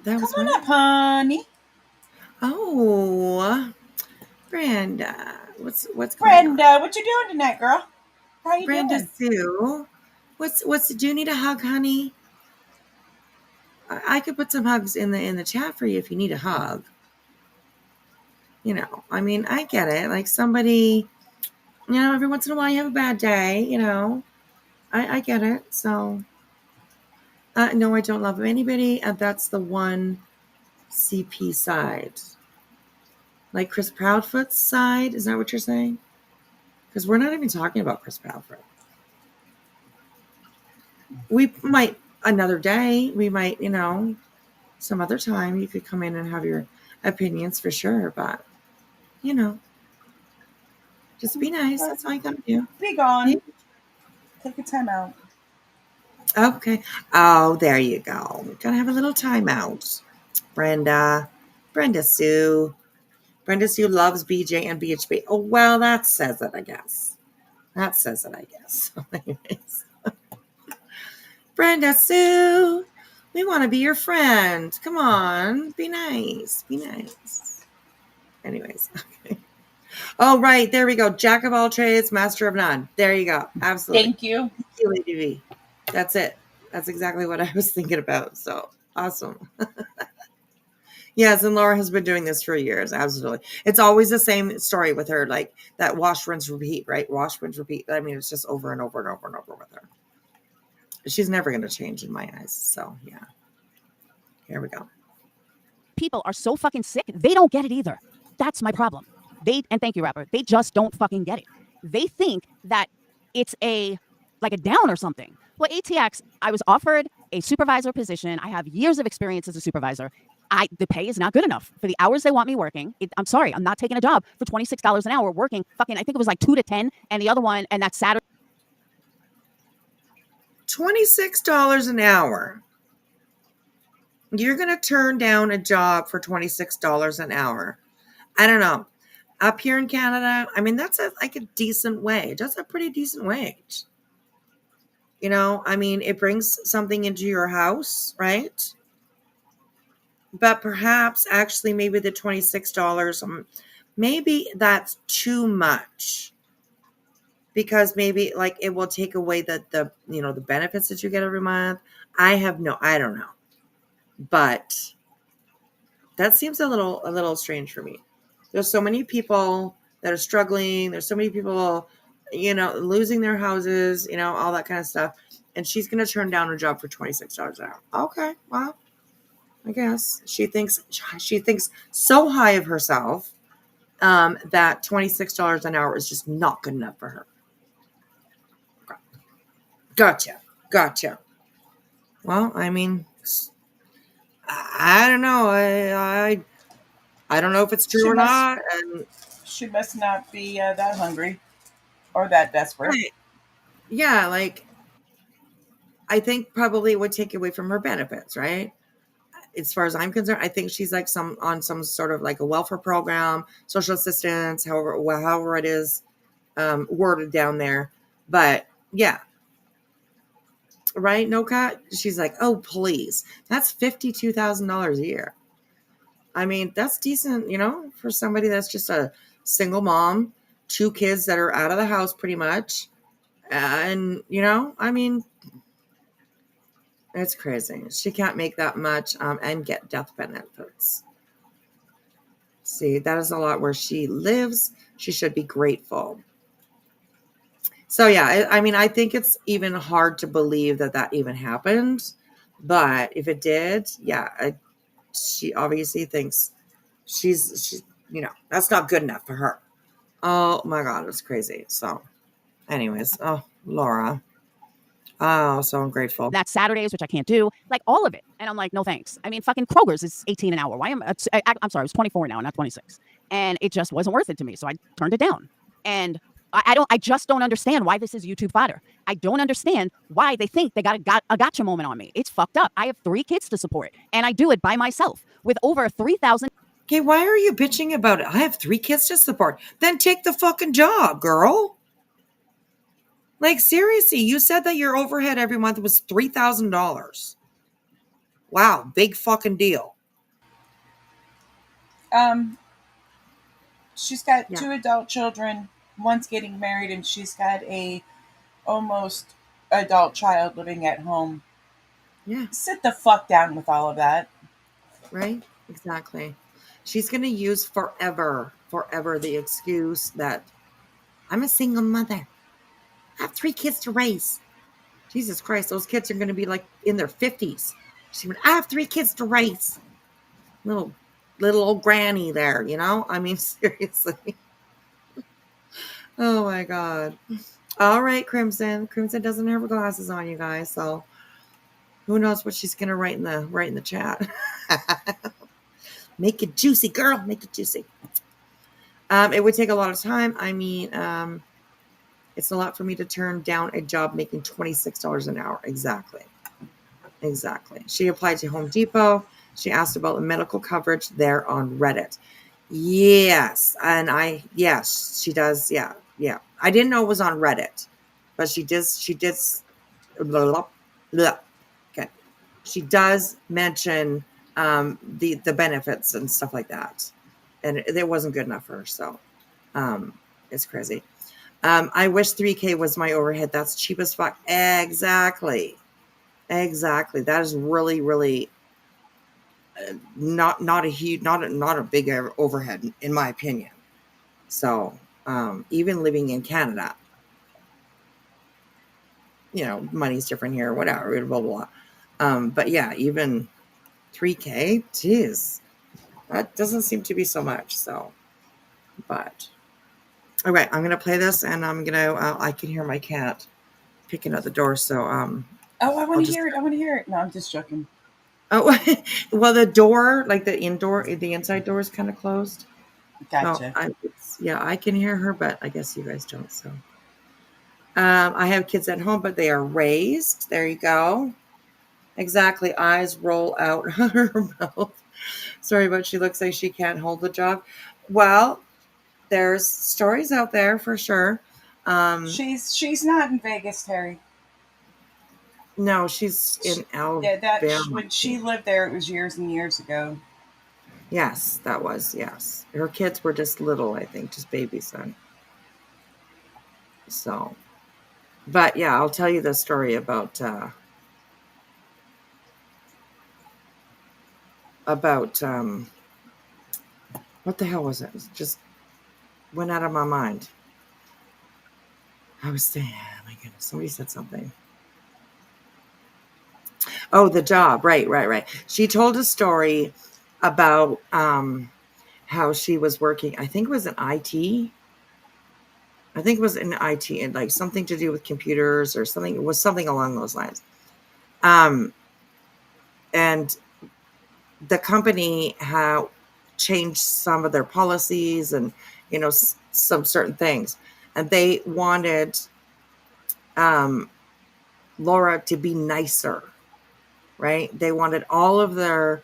Come on up, honey. Oh, Brenda, what's going Brenda, on? what you doing tonight, girl? How you Brenda doing? Sue, what's do you need a hug, honey? I could put some hugs in the chat for you if you need a hug. I mean, I get it. Like somebody, every once in a while you have a bad day. I get it. So, no, I don't love anybody. That's the one CP side. Like Chris Proudfoot's side. Is that what you're saying? Because we're not even talking about Chris Proudfoot. We might another day. We might, some other time you could come in and have your opinions for sure. But, just be nice. That's all you got to do. Be gone. Yeah. Take a time out. Okay. Oh, there you go. Gotta have a little time out. Brenda Sue. Brenda Sue loves BJ and BHB. Oh, well, that says it, I guess. Anyways. Brenda Sue, we want to be your friend. Come on. Be nice. Anyways. Okay. Oh, right. There we go. Jack of all trades, master of none. There you go. Absolutely. Thank you. Thank you, Lady V. That's it. That's exactly what I was thinking about. So awesome. Yes, and Laura has been doing this for years. Absolutely. It's always the same story with her, like that wash, rinse, repeat, right? Wash, rinse, repeat. I mean, it's just over and over and over and over with her. She's never going to change in my eyes. So, yeah. Here we go. People are so fucking sick, they don't get it either. That's my problem. And thank you, rapper. They just don't fucking get it. They think that it's like a down or something. Well, ATX, I was offered a supervisor position. I have years of experience as a supervisor. The pay is not good enough for the hours they want me working. I'm sorry, I'm not taking a job for $26 an hour working fucking, I think it was like 2 to 10, and the other one, and that's Saturday. $26 an hour. You're going to turn down a job for $26 an hour. I don't know. Up here in Canada, I mean, that's like a decent wage. That's a pretty decent wage. You know, I mean, it brings something into your house, right? But perhaps actually maybe the $26, maybe that's too much because maybe like it will take away the benefits that you get every month. I don't know. But that seems a little strange for me. There's so many people that are struggling. There's so many people, losing their houses, all that kind of stuff. And she's going to turn down a job for $26 an hour. Okay, well, I guess she thinks so high of herself that $26 an hour is just not good enough for her. Gotcha. Well, I mean, I don't know. I don't know if it's true She or must not. And she must not be that hungry or that desperate. right, yeah, like I think probably it would take away from her benefits, right? As far as I'm concerned, I think she's like some sort of like a welfare program, social assistance, however it is worded down there. But yeah, right? No cut. She's like, oh please, that's $52,000 a year. I mean, that's decent, for somebody that's just a single mom, two kids that are out of the house pretty much. And, I mean, it's crazy. She can't make that much and get death benefits. See, that is a lot where she lives. She should be grateful. So, yeah, I mean, I think it's even hard to believe that even happened. But if it did, yeah, she obviously thinks she's, that's not good enough for her. Oh my God, it's crazy. So, anyways, oh, Laura. Oh, so ungrateful. That's Saturdays, which I can't do, like all of it. And I'm like, no thanks. I mean, fucking Kroger's is 18 an hour. Why am I'm sorry, it was 24 an hour, not 26. And it just wasn't worth it to me. So I turned it down. And I just don't understand why this is YouTube fodder. I don't understand why they think they got a gotcha moment on me. It's fucked up. I have 3 kids to support and I do it by myself with over 3,000. Okay, why are you bitching about it? I have 3 kids to support. Then take the fucking job, girl. Like, seriously, you said that your overhead every month was $3,000. Wow, big fucking deal. Um, she's got Yeah. 2 adult children. One's getting married, and she's got a almost adult child living at home. Yeah, Sit the fuck down with all of that. right? Exactly. She's going to use forever the excuse that I'm a single mother. I have 3 kids to raise. Jesus Christ, those kids are going to be like in their 50s. She went, I have 3 kids to raise. Little old granny there, I mean, seriously. Oh my God. All right, Crimson. Crimson doesn't have her glasses on, you guys, so who knows what she's gonna write in the chat. Make it juicy, girl. Make it juicy. It would take a lot of time. I mean, it's a lot for me to turn down a job making $26 an hour. Exactly. She applied to Home Depot. She asked about the medical coverage there on Reddit. Yes. And yes, she does. Yeah. I didn't know it was on Reddit, but she did. Blah, blah, blah. Okay. She does mention the benefits and stuff like that. And it wasn't good enough for her. So it's crazy. I wish 3K was my overhead. That's cheap as fuck. Exactly. That is really, really not a huge, not a big overhead in my opinion. So even living in Canada, money's different here, whatever, blah blah blah. But yeah, even 3K, geez, that doesn't seem to be so much. So, but all right, I'm gonna play this, and I'm gonna. I can hear my cat picking at the door. So Oh, I want to hear it. I want to hear it. No, I'm just joking. Oh, well, the door, like the inside door is kind of closed. Gotcha. I can hear her, but I guess you guys don't. So, I have kids at home, but they are raised. There you go. Exactly. Eyes roll out her mouth. Sorry, but she looks like she can't hold the job. Well, there's stories out there for sure. She's not in Vegas, Terry. No, she's in Yeah, Alabama. when she lived there, it was years and years ago. Yes, that was, yes. Her kids were just little, I think, just babies then. So, but yeah, I'll tell you the story about what the hell was it? It just went out of my mind. I was saying, oh my goodness, somebody said something. Oh, the job. Right. She told a story about how she was working. I think it was in IT. I think it was in IT and like something to do with computers or something. It was something along those lines. Um, and the company had changed some of their policies and some certain things, and they wanted um, Laura to be nicer. Right? They wanted all of their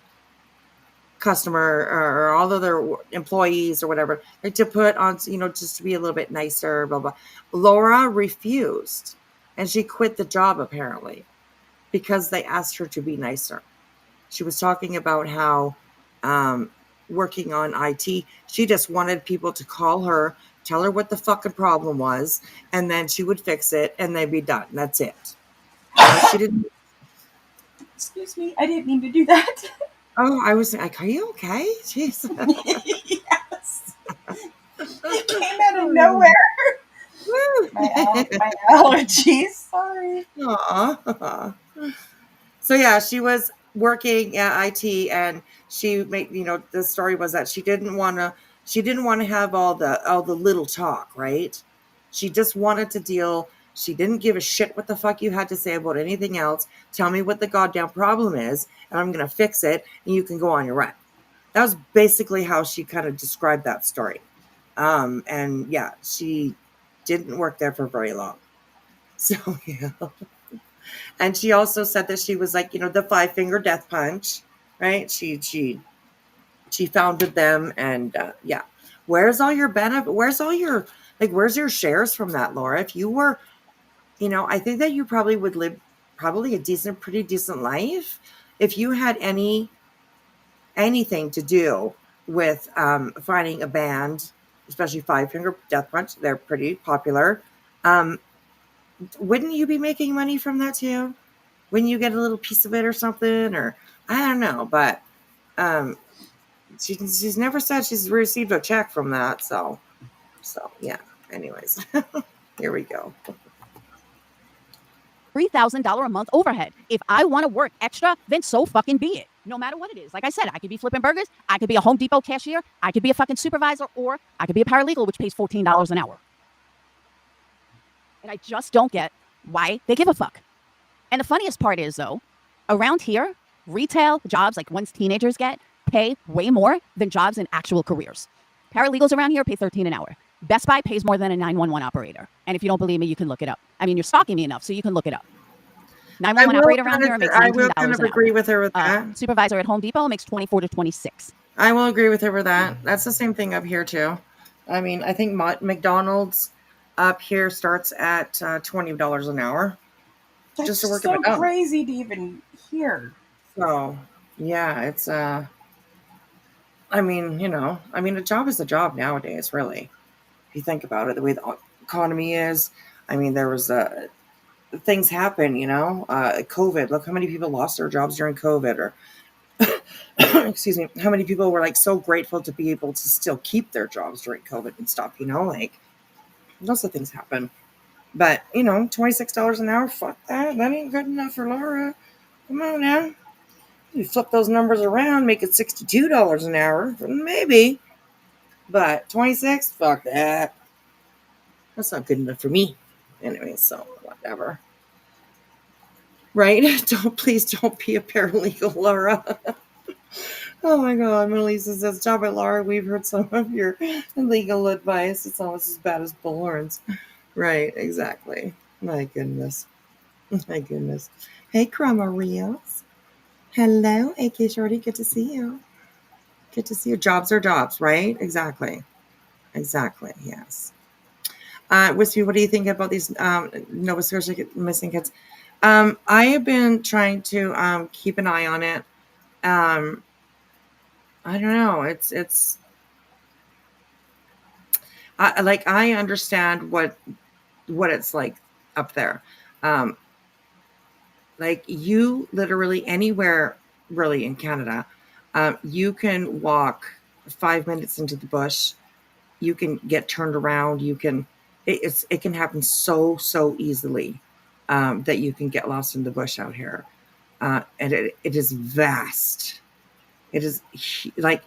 customer or all of their employees or whatever like to put on just to be a little bit nicer, blah blah. Laura refused, and she quit the job apparently because they asked her to be nicer. She was talking about how um, working on IT, she just wanted people to call her, tell her what the fucking problem was, and then she would fix it and they'd be done. That's it. She didn't. Excuse me, I didn't mean to do that. Oh, I was like, are you okay? Jeez. Yes, it came out of nowhere. My allergies. Sorry. Aw. So yeah, she was working at IT, and she made the story was that she didn't want to have all the little talk, right? She just wanted to deal. She didn't give a shit what the fuck you had to say about anything else. Tell me what the goddamn problem is, and I'm gonna fix it, and you can go on your run. That was basically how she kind of described that story. And yeah, she didn't work there for very long. So yeah. And she also said that she was like, the Five Finger Death Punch, right? She founded them, and yeah. Where's all your benefit? Where's all your where's your shares from that, Laura? If you were, I think that you probably would live probably a pretty decent life if you had anything to do with finding a band, especially Five Finger Death Punch. They're pretty popular. Um, wouldn't you be making money from that too? Wouldn't you get a little piece of it or something? Or I don't know, but um, she's never said she's received a check from that. So yeah. Anyways, here we go. $3,000 a month overhead. If I want to work extra, then so fucking be it. No matter what it is. Like I said, I could be flipping burgers. I could be a Home Depot cashier. I could be a fucking supervisor, or I could be a paralegal, which pays $14 an hour. And I just don't get why they give a fuck. And the funniest part is, though, around here, retail jobs like ones teenagers get pay way more than jobs in actual careers. Paralegals around here pay $13 an hour. Best Buy pays more than a 911 operator. And if you don't believe me, you can look it up. I mean, you're stalking me enough, so you can look it up. 911 operator around here makes $19 I will kind of agree with her with that. Supervisor at Home Depot makes $24 to $26. I will agree with her with that. That's the same thing up here too. I mean, I think McDonald's up here starts at $20 an hour. That's just to work so at McDonald's. crazy to even hear. So yeah, it's I mean, a job is a job nowadays, really. If you think about it, the way the economy is, I mean, there was things happen, COVID. Look how many people lost their jobs during COVID, or excuse me, how many people were like so grateful to be able to still keep their jobs during COVID and stuff, like lots of things happen. But $26 an hour, fuck that. That ain't good enough for Laura. Come on now. You flip those numbers around, make it $62 an hour, maybe. But 26, fuck that. That's not good enough for me. Anyway, so whatever. Right? Please don't be a paralegal, Laura. Oh my God, Melissa says, stop it, Laura. We've heard some of your legal advice. It's almost as bad as bullhorns. Right, exactly. My goodness. My goodness. Hey, Cromarios. Hello, AK Shorty. Good to see you. Good to see you. Jobs are jobs, right? Exactly. exactly. Yes. Wispy, what do you think about these Nova Scotia missing kids? I have been trying to keep an eye on it. Um, I don't know. Like I understand what it's like up there. Um, like you literally anywhere really in Canada, you can walk 5 minutes into the bush. You can get turned around. It can happen so easily that you can get lost in the bush out here, and it is vast. It is like,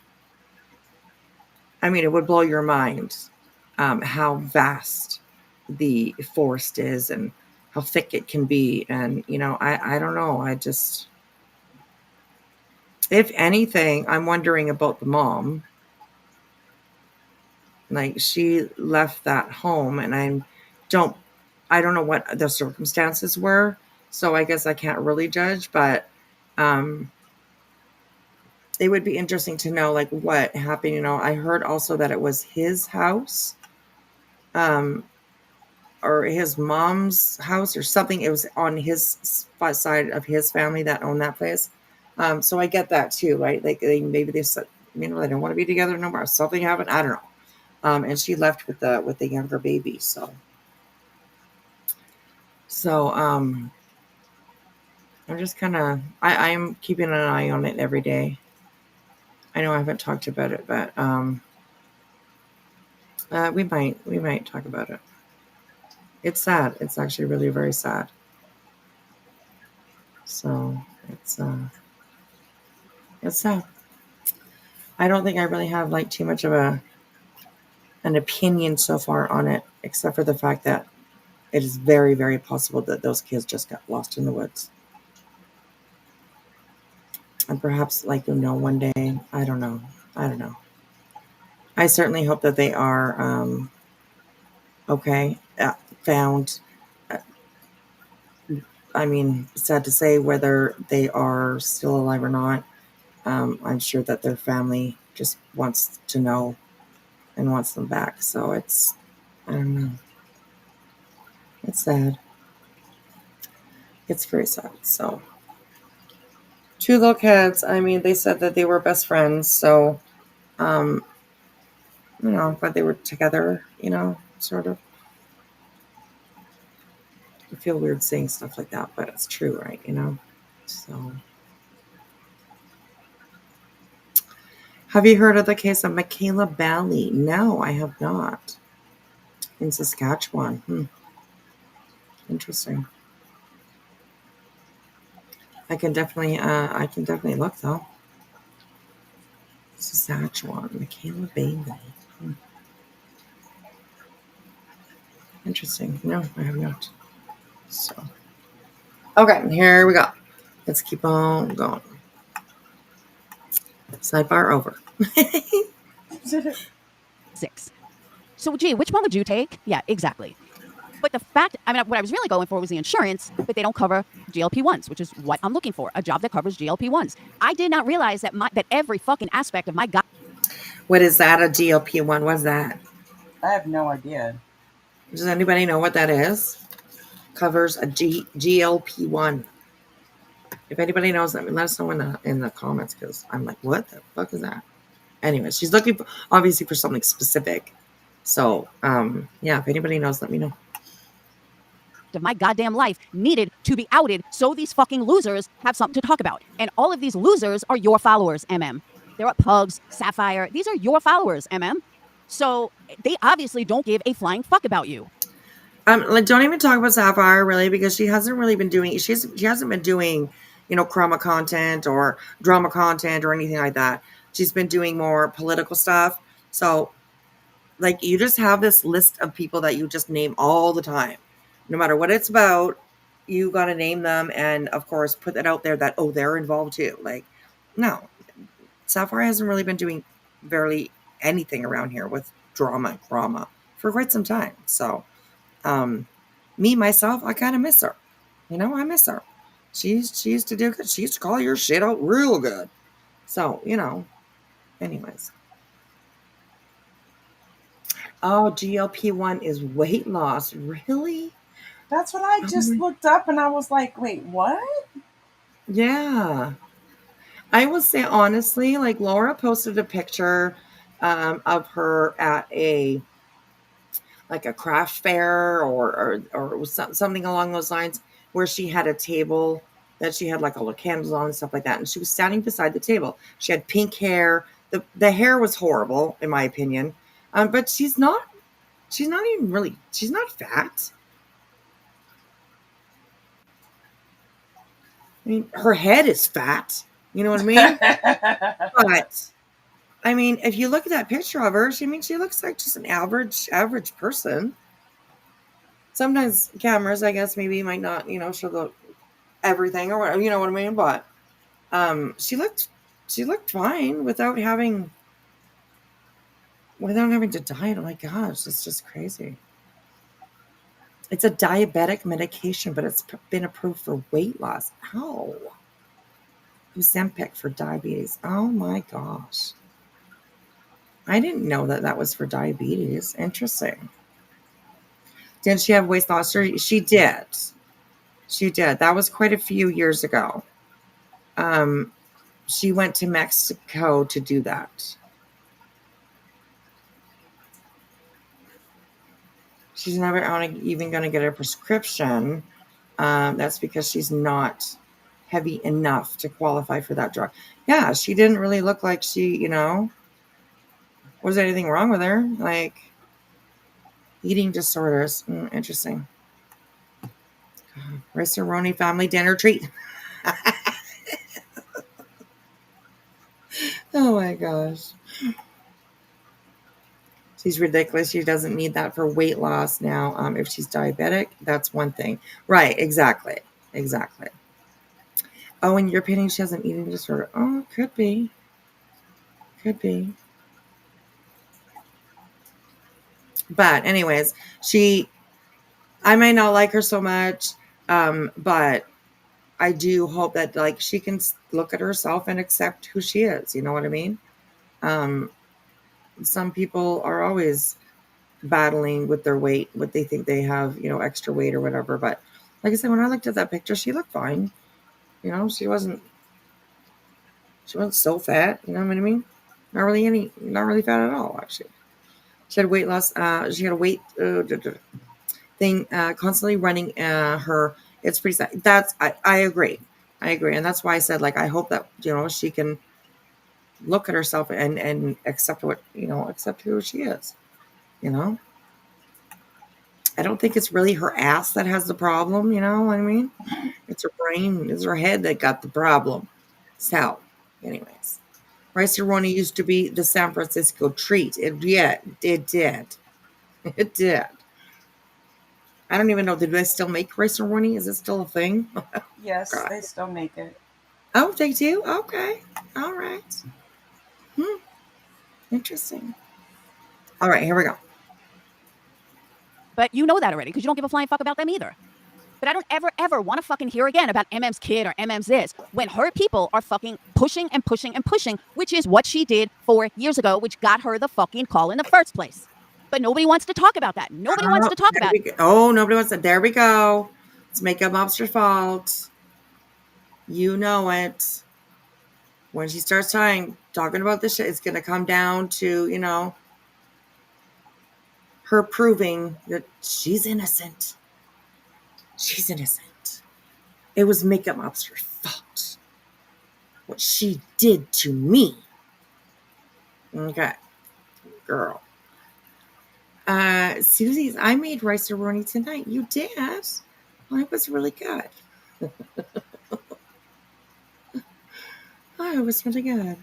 I mean, it would blow your mind how vast the forest is and how thick it can be. And, I don't know. If anything, I'm wondering about the mom. Like she left that home and don't, I don't know what the circumstances were. So I guess I can't really judge, but um, it would be interesting to know like what happened. I heard also that it was his house. Um, or his mom's house or something. It was on his side of his family that owned that place. So I get that too, right? Like maybe they said, they don't want to be together no more. Something happened. I don't know. And she left with the younger baby. So I'm just kind of I'm keeping an eye on it every day. I know I haven't talked about it, but we might talk about it. It's sad. It's actually really very sad. So it's sad. I don't think I really have like too much of an opinion so far on it, except for the fact that it is very, very possible that those kids just got lost in the woods. And perhaps, like, one day, I don't know. I don't know. I certainly hope that they are okay, found. Uh, I mean, sad to say whether they are still alive or not. I'm sure that their family just wants to know and wants them back. So I don't know. It's sad. It's very sad. So, two little kids. I mean, they said that they were best friends. So, um, but they were together, sort of. I feel weird saying stuff like that, but it's true, right? So, have you heard of the case of Michaela Bally? No, I have not. In Saskatchewan. Interesting. I can definitely look though. Saskatchewan, Michaela Bailey. Interesting. No, I have not. So, okay, here we go. Let's keep on going. Sidebar over. 6. So, gee, which one would you take? Yeah, exactly. But the fact, I mean, what I was really going for was the insurance, but they don't cover GLP-1s, which is what I'm looking for, a job that covers GLP-1s. I did not realize that that every fucking aspect of my What is that? A GLP-1? What's that? I have no idea. Does anybody know what that is? Covers a GLP-1. If anybody knows, let us know in the comments, because I'm like, what the fuck is that? Anyway, she's looking obviously for something specific. So, yeah, if anybody knows, let me know. of my goddamn life needed to be outed so these fucking losers have something to talk about. And all of these losers are your followers, MM. They're at Pugs, Sapphire. These are your followers, MM. So they obviously don't give a flying fuck about you. Like, don't even talk about Sapphire really, because she hasn't really been doing. She hasn't been doing, chroma content or drama content or anything like that. She's been doing more political stuff. So, like, you just have this list of people that you just name all the time, no matter what it's about. You got to name them, and of course, put that out there that they're involved too. Like, no, Sapphire hasn't really been doing barely anything around here with drama for quite some time. So. Me myself, I kind of miss her. I miss her. She used to do good. She used to call your shit out real good. So anyways, Oh, GLP-1 is weight loss. Really? That's what I Oh just my, looked up and I was like, wait, what? yeah. I will say honestly, like Laura posted a picture of her at a like a craft fair or something along those lines where she had a table that she had like all the candles on and stuff like that, and she was standing beside the table. She had pink hair. The hair was horrible in my opinion, but she's not even really she's not fat. I mean, her head is fat. You know what I mean? But I mean, if you look at that picture of her, she looks like just an average person. Sometimes cameras, I guess, maybe might not, show the everything or whatever, you know what I mean? But she looked fine without having to diet. Oh my gosh, it's just crazy. It's a diabetic medication, but it's been approved for weight loss. Ow. Ozempic for diabetes. Oh my gosh. I didn't know that was for diabetes. Interesting. Did she have weight loss surgery? She did. She did. That was quite a few years ago. Um, she went to Mexico to do that. She's never even going to get a prescription. That's because she's not heavy enough to qualify for that drug. Yeah, she didn't really look like was there anything wrong with her? Like eating disorders. Interesting. Rice-A-Roni family dinner treat. Oh my gosh. She's ridiculous. She doesn't need that for weight loss now. If she's diabetic, that's one thing. Right, exactly. Exactly. Oh, and you're pitting she has an eating disorder. Oh, could be. Could be. But anyways, I might not like her so much, but I do hope that like she can look at herself and accept who she is. You know what I mean? Um, some people are always battling with their weight, what they think they have, extra weight or whatever. But like I said, when I looked at that picture, she looked fine. She wasn't so fat. You know what I mean? Not really fat at all. Actually, she had weight loss. She had a weight thing constantly running her. It's pretty sad. I agree. I agree, and that's why I said like I hope that she can look at herself and accept accept who she is. You know. I don't think it's really her ass that has the problem, you know what I mean? It's her brain, it's her head that got the problem. So, anyways, Rice-A-Roni used to be the San Francisco treat. It did. It did. I don't even know. Do they still make Rice-A-Roni? Is it still a thing? Yes, God. they still make it. Oh, they do? Okay. All right. Interesting. All right, here we go. But you know that already because you don't give a flying fuck about them either. But I don't ever want to fucking hear again about MM's kid or MM's this when her people are fucking pushing and pushing and pushing, which is what she did 4 years ago, which got her the fucking call in the first place. But nobody wants to talk about that. Nobody wants to talk about it. Oh, nobody wants to. There we go. It's Makeup Mobster's fault. You know it. When she starts talking about this shit, it's going to come down to, her proving that she's innocent. She's innocent. It was Makeup Mobster's fault. What she did to me. Okay. Girl. Susie's, I made Rice-A-Roni tonight. You did? Well, it was really good. Oh, it was really good.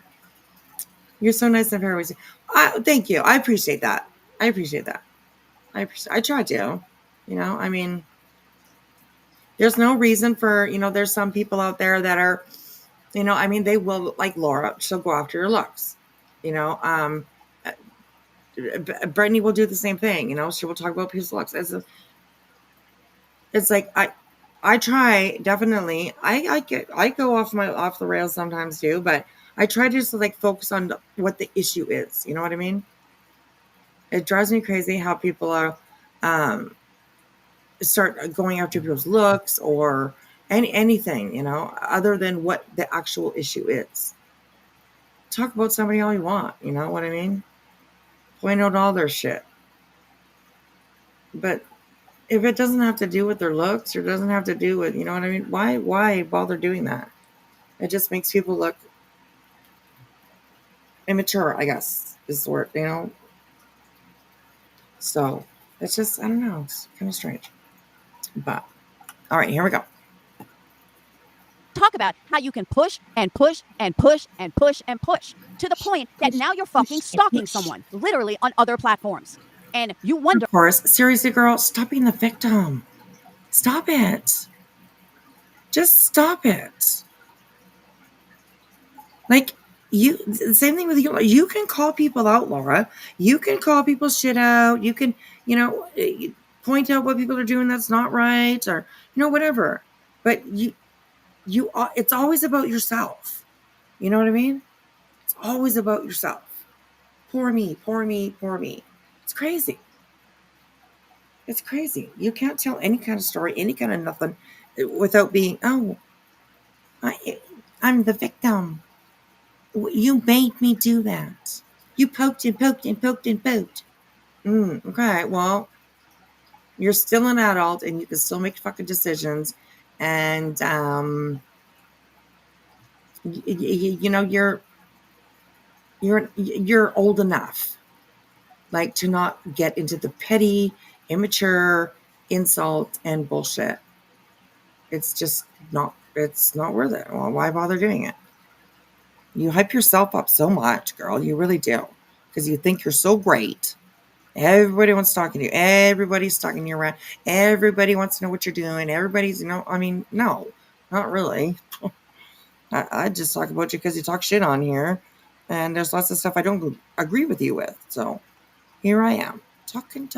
You're so nice and fair. Thank you. I appreciate that. I try to. I mean, there's no reason for, there's some people out there that are, I mean, they will, like Laura, she'll go after your looks. Brittany will do the same thing. She will talk about people's looks. It's like, I try, definitely. I go off the rails sometimes too, but I try to just like focus on what the issue is. You know what I mean? It drives me crazy how people are start going after people's looks or anything, other than what the actual issue is. Talk about somebody all you want, you know what I mean? Point out all their shit. But if it doesn't have to do with their looks or doesn't have to do with, you know what I mean? Why bother doing that? It just makes people look immature, I guess, is the word. So it's just, I don't know, it's kind of strange. But all right, here we go. Talk about how you can push and push and push and push and push to the point that now you're fucking stalking someone, literally on other platforms. And you wonder. Of course, seriously, girl, stop being the victim. Stop it. Just stop it. Like, the same thing with you. You can call people out, Laura. You can call people shit out. You can, point out what people are doing that's not right, or whatever. But it's always about yourself. You know what I mean? It's always about yourself. Poor me, poor me, poor me. It's crazy. It's crazy. You can't tell any kind of story, any kind of nothing, without being, I'm the victim. You made me do that. You poked and poked and poked and poked. Okay, well, you're still an adult and you can still make fucking decisions. And, you're old enough, like, to not get into the petty, immature insult and bullshit. It's just it's not worth it. Well, why bother doing it? You hype yourself up so much, girl. You really do. Because you think you're so great. Everybody wants talking to you. Everybody's talking you around. Everybody wants to know what you're doing. Everybody's, no, not really. I just talk about you because you talk shit on here. And there's lots of stuff I don't agree with you with. So here I am. Talking.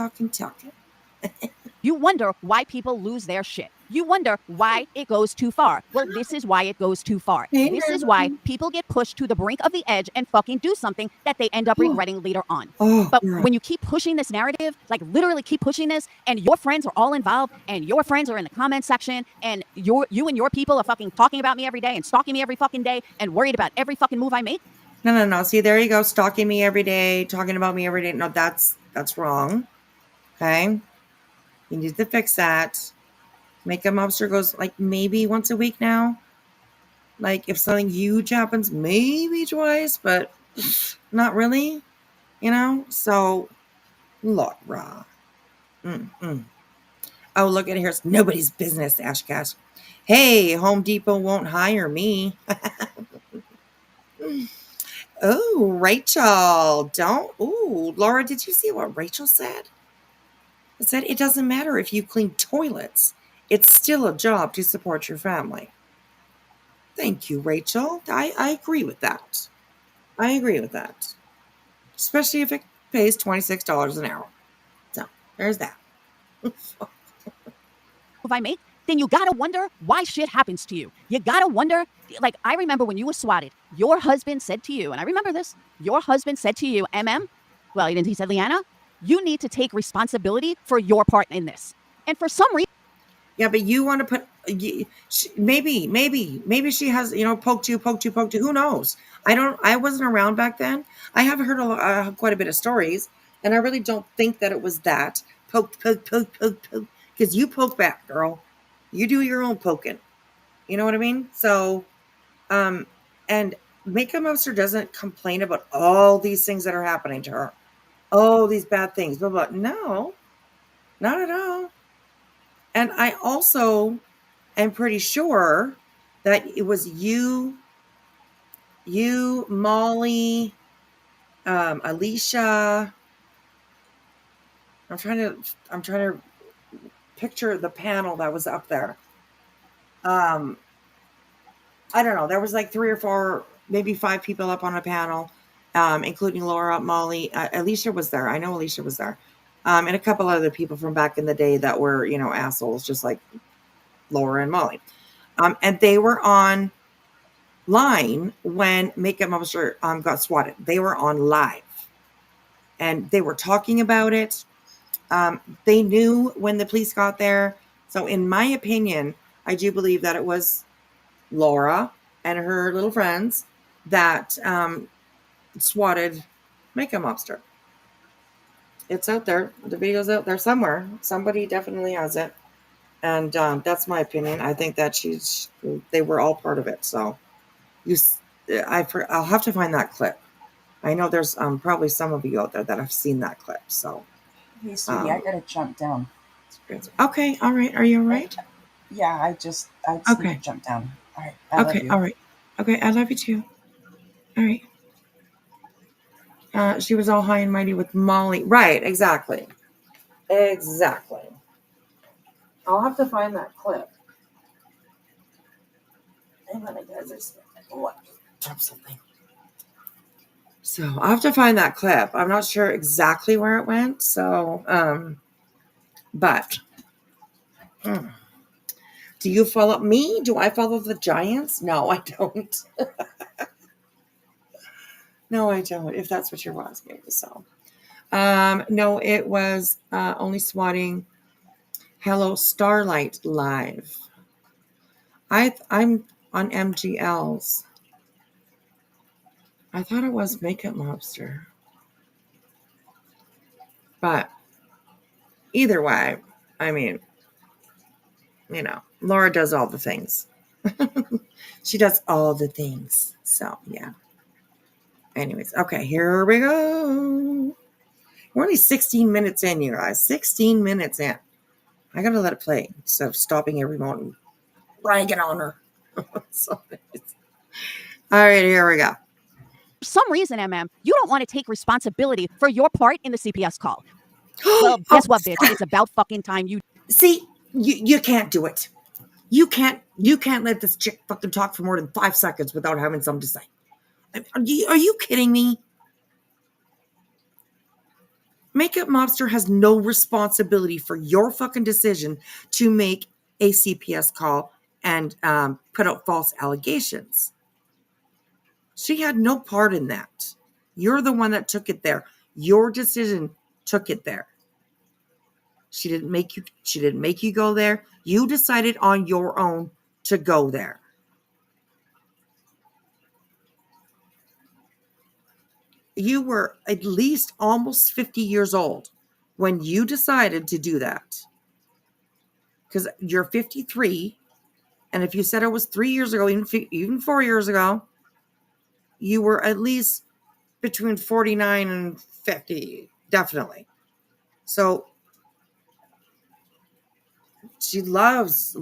You wonder why people lose their shit. You wonder why it goes too far. Well, this is why it goes too far. This is why people get pushed to the brink of the edge and fucking do something that they end up regretting later on. But when you keep pushing this narrative, like literally keep pushing this, and your friends are all involved, and your friends are in the comment section, and you and your people are fucking talking about me every day and stalking me every fucking day and worried about every fucking move I make. No. See, there you go. Stalking me every day, talking about me every day. No, that's wrong. Okay? You need to fix that. Makeup Mobster goes like maybe once a week now. Like if something huge happens, maybe twice, but not really, So, look, raw. Oh, look at it here. It's nobody's business, Ashcash. Hey, Home Depot won't hire me. Oh, Rachel, don't. Ooh, Laura, did you see what Rachel said? It said it doesn't matter if you clean toilets. It's still a job to support your family. Thank you, Rachel. I agree with that. I agree with that. Especially if it pays $26 an hour. So, there's that. If I make, then you gotta wonder why shit happens to you. You gotta wonder, like, I remember when you were swatted, your husband said to you, and I remember this, your husband said to you, well, he said, Leanna, you need to take responsibility for your part in this. And for some reason, yeah, but you want to put, maybe she has, poked you. Who knows? I wasn't around back then. I have heard quite a bit of stories, and I really don't think that it was that. Poke. Because you poke back, girl. You do your own poking. You know what I mean? So, and Makeup Monster doesn't complain about all these things that are happening to her. Oh, these bad things, blah, blah. No, not at all. And I also am pretty sure that it was you, Molly, Alicia. I'm trying to picture the panel that was up there. I don't know. There was like 3 or 4, maybe 5 people up on a panel, including Laura, Molly, Alicia was there. I know Alicia was there. And a couple other people from back in the day that were, assholes, just like Laura and Molly. And they were on line when Makeup Monster got swatted. They were on live. and they were talking about it. They knew when the police got there. So, in my opinion, I do believe that it was Laura and her little friends that swatted Makeup Mobster. It's out there. The video's out there somewhere. Somebody definitely has it. And that's my opinion. I think that they were all part of it. So I'll have to find that clip. I know there's probably some of you out there that have seen that clip. So Hey, sweetie, I gotta jump down. okay, all right. Are you all right? Yeah, I just Okay. need to jump down. All right. I love you. All right. Okay, I love you too. All right. She was all high and mighty with Molly. Right, exactly. Exactly. I'll have to find that clip. Hang on, guys. Drop something. So I'll have to find that clip. I'm not sure exactly where it went. So, but do you follow me? Do I follow the Giants? No, I don't. No, I don't. If that's what you're asking. So, no, it was only swatting. Hello, Starlight Live. I'm on MGL's. I thought it was Makeup Mobster. But either way, I mean, Laura does all the things. She does all the things. So, yeah. Anyways, okay, here we go. We're only 16 minutes in, you guys. 16 minutes in. I gotta let it play instead of stopping every moment. Ragging on her. So, all right, here we go. For some reason, you don't want to take responsibility for your part in the CPS call. Well, guess what, bitch? It's about fucking time you. See, you can't do it. You can't let this chick fucking talk for more than 5 seconds without having something to say. Are you kidding me? Makeup Mobster has no responsibility for your fucking decision to make a CPS call and put out false allegations. She had no part in that. You're the one that took it there. Your decision took it there. She didn't make you go there. You decided on your own to go there. You were at least almost 50 years old when you decided to do that. Because you're 53, and if you said it was 3 years ago, even 4 years ago, you were at least between 49 and 50, definitely. So she loves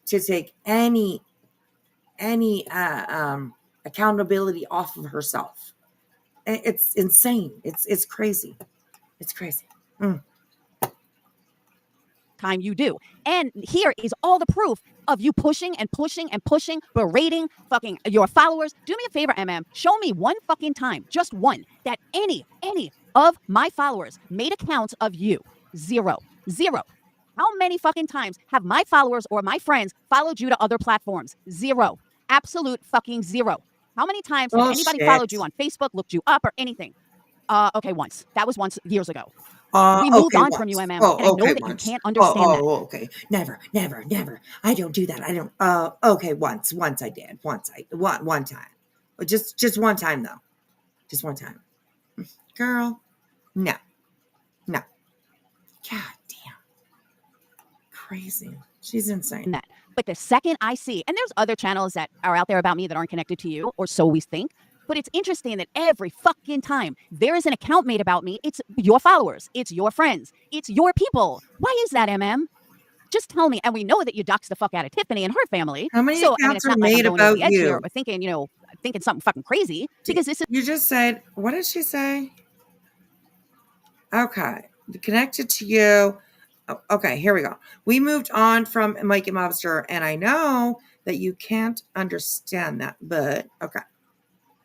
to take any accountability off of herself. It's insane. It's crazy. It's crazy. Time you do. And here is all the proof of you pushing and pushing and pushing, berating fucking your followers. Do me a favor, show me one fucking time, just one, that any of my followers made accounts of you. Zero. How many fucking times have my followers or my friends followed you to other platforms? Zero. Absolute fucking zero. How many times has anybody followed you on Facebook, looked you up, or anything? Okay, once. That was once years ago. We moved on from you, and I know that you can't understand that. Okay. Never. I don't do that. I don't. Okay. Once I did. One time. Just one time though. Just one time. Girl, no. God damn. Crazy. She's insane. But the second I see, and there's other channels that are out there about me that aren't connected to you, or so we think. But it's interesting that every fucking time there is an account made about me, it's your followers, it's your friends, it's your people. Why is that, Just tell me. And we know that you doxed the fuck out of Tiffany and her family. How many accounts are made about you? Or thinking something fucking crazy. Because this is. You just said, what did she say? Okay. Connected to you. Okay, here we go. We moved on from Makeup Mobster, and I know that you can't understand that, but okay.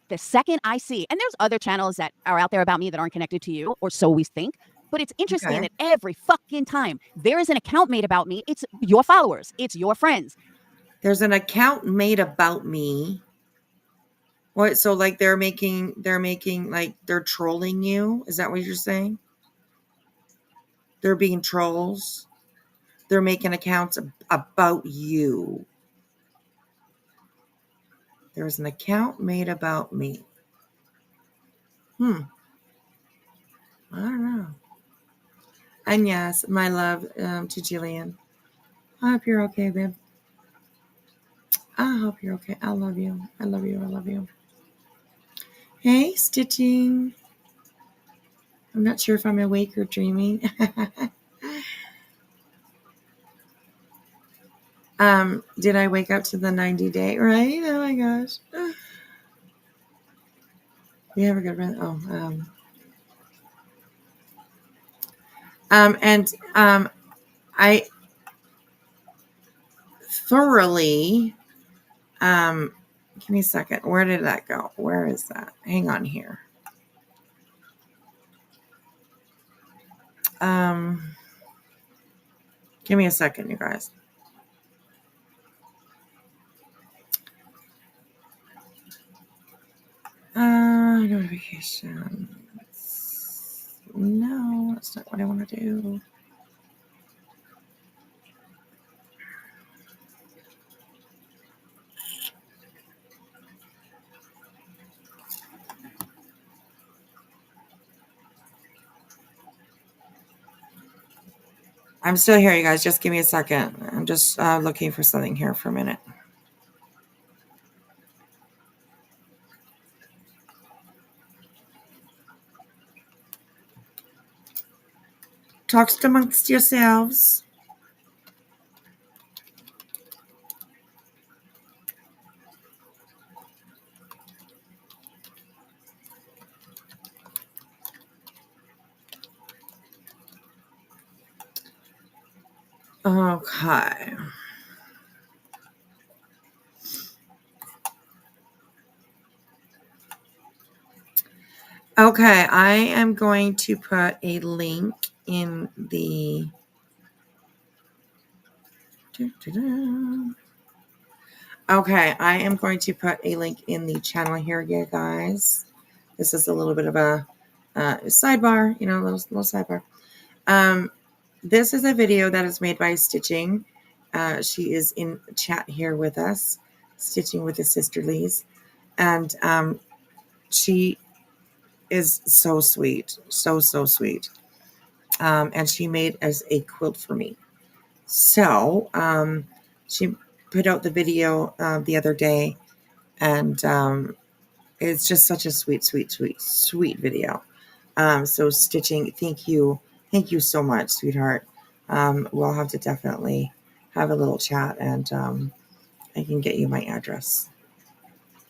The second I see, and there's other channels that are out there about me that aren't connected to you, or so we think. But it's interesting that every fucking time there is an account made about me, it's your followers, it's your friends. There's an account made about me. What? So like they're making like they're trolling you? Is that what you're saying? They're being trolls. They're making accounts about you. There's an account made about me. I don't know. And yes, my love to Jillian. I hope you're okay, babe. I hope you're okay. I love you. I love you. I love you. Hey, Stitching. I'm not sure if I'm awake or dreaming. Did I wake up to the 90-day? Right? Oh my gosh. We have a good run. I thoroughly, give me a second. Where did that go? Where is that? Hang on here. Give me a second, you guys. Notifications. No, that's not what I want to do. I'm still here, you guys. Just give me a second. I'm just looking for something here for a minute. Talk amongst yourselves. Okay. Okay, I am going to put a link in the... Okay, I am going to put a link in the channel here, you guys. This is a little bit of a sidebar, a little sidebar. This is a video that is made by Stitching. She is in chat here with us, Stitching with the Sisterlies. And she is so sweet, so sweet. And she made as a quilt for me. So she put out the video the other day, and it's just such a sweet video. So Stitching, thank you so much, sweetheart. We'll have to definitely have a little chat, and I can get you my address.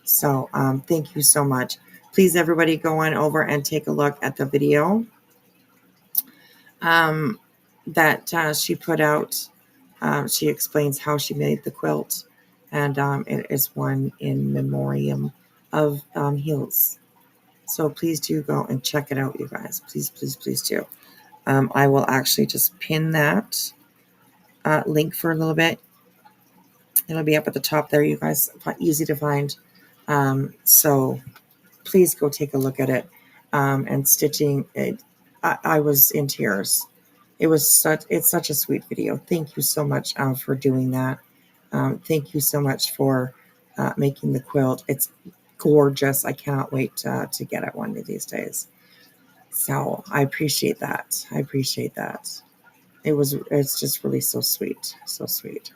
So thank you so much. Please, everybody, go on over and take a look at the video that she put out. She explains how she made the quilt, and it is one in memoriam of Heels. So please do go and check it out, you guys. Please do. I will actually just pin that link for a little bit. It'll be up at the top there, you guys. Easy to find. So please go take a look at it. And Stitching, I was in tears. It's such a sweet video. Thank you so much for doing that. Thank you so much for making the quilt. It's gorgeous. I cannot wait to get it one of these days. So I appreciate that. It's just really so sweet. So sweet.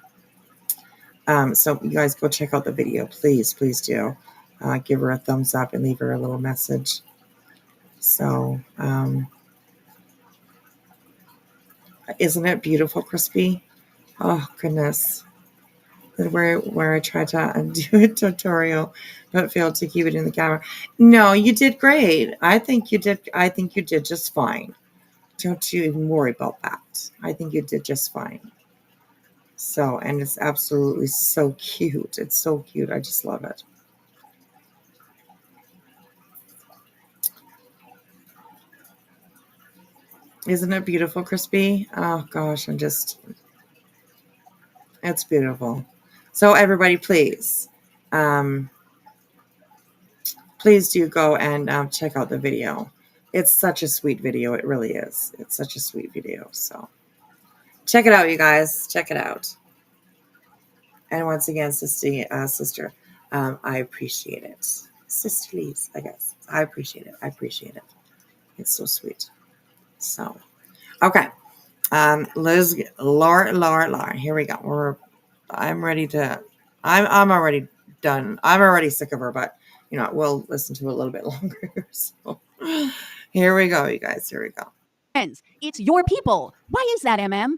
So you guys go check out the video. Please do. Give her a thumbs up and leave her a little message. So, isn't it beautiful, Crispy? Oh, goodness. Where I tried to do a tutorial, but failed to keep it in the camera. No, you did great. I think you did just fine. Don't you even worry about that. I think you did just fine. So, and it's absolutely so cute. It's so cute. I just love it. Isn't it beautiful, Crispy? Oh, gosh, it's beautiful. So, everybody, please, please do go and check out the video. It's such a sweet video. It really is. It's such a sweet video. So check it out, you guys. Check it out. And once again, sister, I appreciate it. Sisterlies, I guess. I appreciate it. I appreciate it. It's so sweet. So, okay. Liz, Laura. Here we go. I'm ready to. I'm already done. I'm already sick of her, but you know we'll listen to it a little bit longer. So, here we go, you guys. Here we go. Friends, it's your people. Why is that, MM?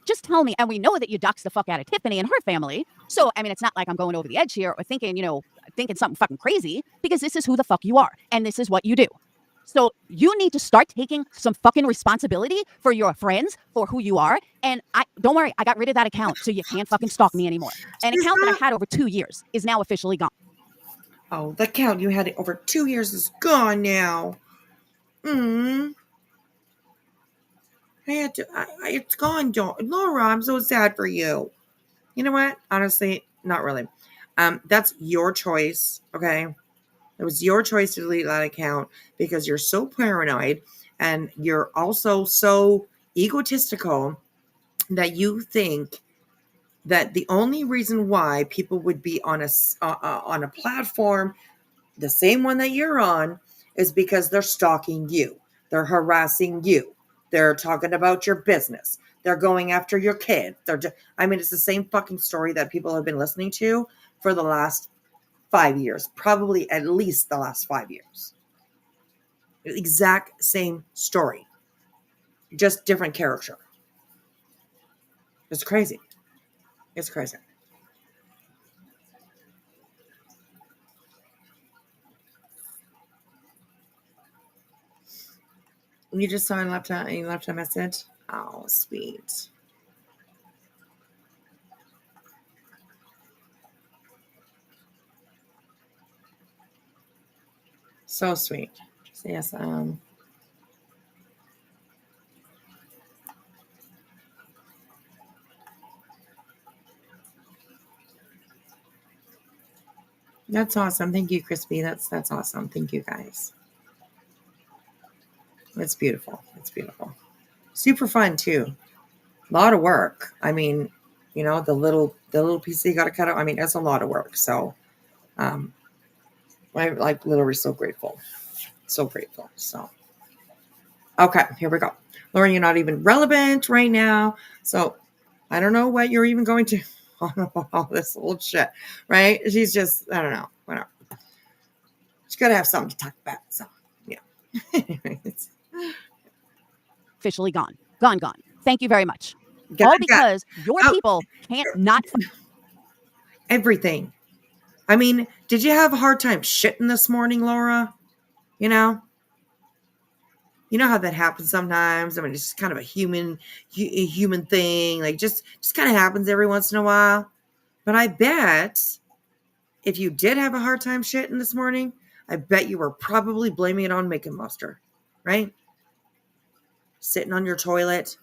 Just tell me. And we know that you doxed the fuck out of Tiffany and her family. So, I mean, it's not like I'm going over the edge here or thinking, thinking something fucking crazy, because this is who the fuck you are and this is what you do. So you need to start taking some fucking responsibility for your friends, for who you are. And don't worry, I got rid of that account, so you can't fucking stalk me anymore. An account that I had over 2 years is now officially gone. Oh, the account you had over 2 years is gone now. It's gone, Laura. I'm so sad for you. You know what? Honestly, not really. That's your choice. Okay. It was your choice to delete that account because you're so paranoid and you're also so egotistical that you think that the only reason why people would be on a platform, the same one that you're on, is because they're stalking you, they're harassing you, they're talking about your business, they're going after your kid. It's the same fucking story that people have been listening to for the last 5 years, probably at least the last 5 years. Exact same story, just different character. It's crazy. It's crazy. You just saw and left a message. Oh, sweet. So sweet. So yes. That's awesome. Thank you, Crispy. That's awesome. Thank you, guys. It's beautiful. It's beautiful. Super fun too. A lot of work. I mean, the little piece you got to cut out. I mean, that's a lot of work. So, I'm like literally so grateful. So grateful. So, okay, here we go. Lauren, you're not even relevant right now. So, I don't know what you're even going to on all this old shit, right? She's just, I don't know, whatever. She's got to have something to talk about. So, yeah. Anyways. Officially gone. Gone. Thank you very much. All because your people can't not. Everything. I mean, did you have a hard time shitting this morning, Laura? You know how that happens sometimes. I mean, it's just kind of a human thing. Like just kind of happens every once in a while. But I bet if you did have a hard time shitting this morning, I bet you were probably blaming it on Makeup Monster, right? Sitting on your toilet,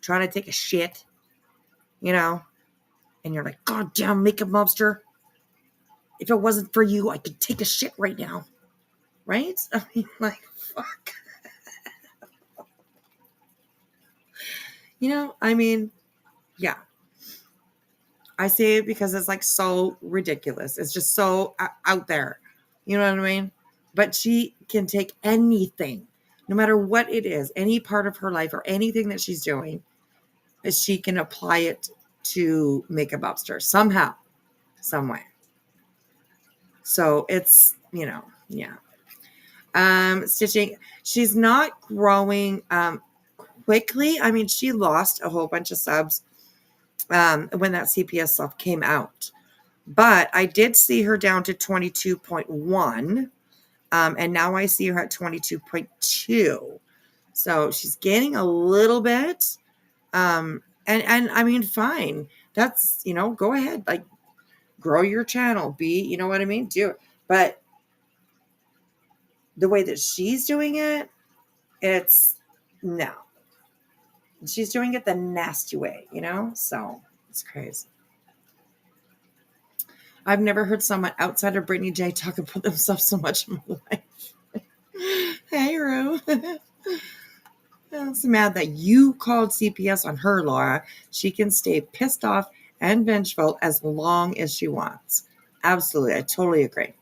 trying to take a shit, and you're like, God damn, Makeup Monster. If it wasn't for you, I could take a shit right now, right? I mean, like, fuck. Yeah. I say it because it's like so ridiculous. It's just so out there. You know what I mean? But she can take anything, no matter what it is, any part of her life or anything that she's doing, she can apply it to Makeup Monster somehow, some way. So it's, yeah. Stitching. She's not growing quickly. I mean, she lost a whole bunch of subs when that CPS stuff came out. But I did see her down to 22.1. And now I see her at 22.2. So she's gaining a little bit. And I mean, fine. That's, go ahead. Like, grow your channel. You know what I mean? Do it. But the way that she's doing it, it's no. She's doing it the nasty way, So it's crazy. I've never heard someone outside of Brittany J talk about themselves so much in my life. Hey, Rue. I'm so mad that you called CPS on her, Laura. She can stay pissed off and vengeful as long as she wants. Absolutely. I totally agree.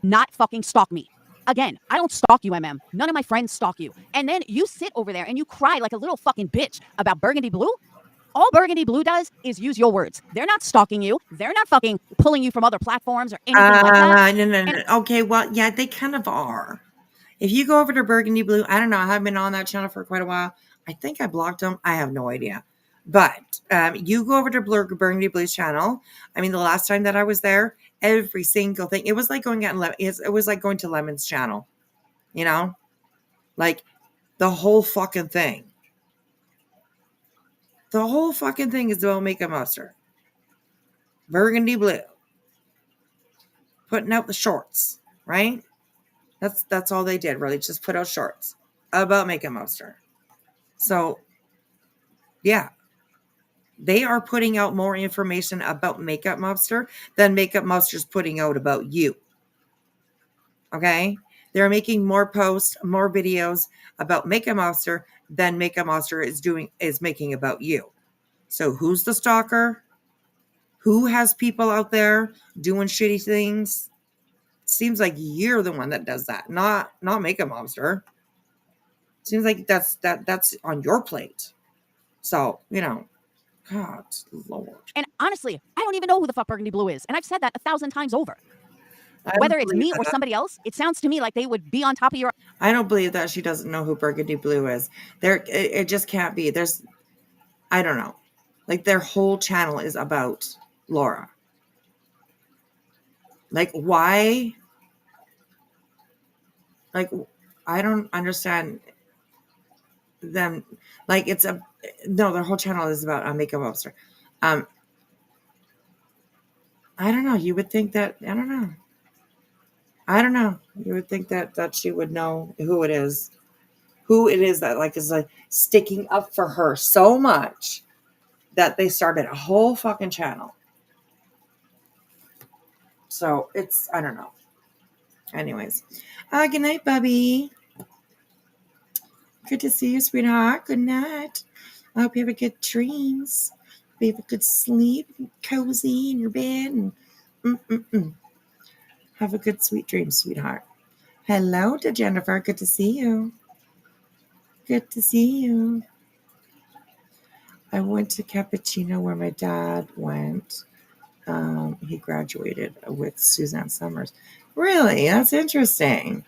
Not fucking stalk me. Again, I don't stalk you, MM. None of my friends stalk you. And then you sit over there and you cry like a little fucking bitch about Burgundy Blue. All Burgundy Blue does is use your words. They're not stalking you. They're not fucking pulling you from other platforms or anything like that. No. Okay, well, yeah, they kind of are. If you go over to Burgundy Blue, I don't know. I haven't been on that channel for quite a while. I think I blocked them. I have no idea. But you go over to Burgundy Blue's channel. I mean, the last time that I was there, every single thing, it was like going it was like going to Lemon's channel. You know, like the whole fucking thing. The whole fucking thing is about Makeup Monster. Burgundy Blue. Putting out the shorts, right? That's all they did, really. Just put out shorts about Makeup Monster. So, yeah. They are putting out more information about Makeup Monster than Makeup Monster's putting out about you. Okay? They're making more posts, more videos about Makeup Monster than Makeup Monster is making about you. So who's the stalker? Who has people out there doing shitty things? Seems like you're the one that does that, not Makeup Monster. Seems like that's on your plate. So, God, Lord. And honestly, I don't even know who the fuck Burgundy Blue is. And I've said that 1,000 times over. Whether it's me or somebody else, it sounds to me like they would be on top of your... I don't believe that she doesn't know who Burgundy Blue is. It just can't be. I don't know. Like, their whole channel is about Laura. Like, why? Like, I don't understand them. Like, their whole channel is about Makeup Monster. I don't know. You would think that, I don't know. You would think that she would know who it is that is like sticking up for her so much that they started a whole fucking channel. So I don't know. Anyways, good night, Bubby. Good to see you, sweetheart. Good night. I hope you have a good dreams. Hope you have a good sleep, cozy in your bed, and have a good sweet dream, sweetheart. Hello to Jennifer. Good to see you. Good to see you. I went to Cappuccino where my dad went. He graduated with Suzanne Summers. Really? That's interesting.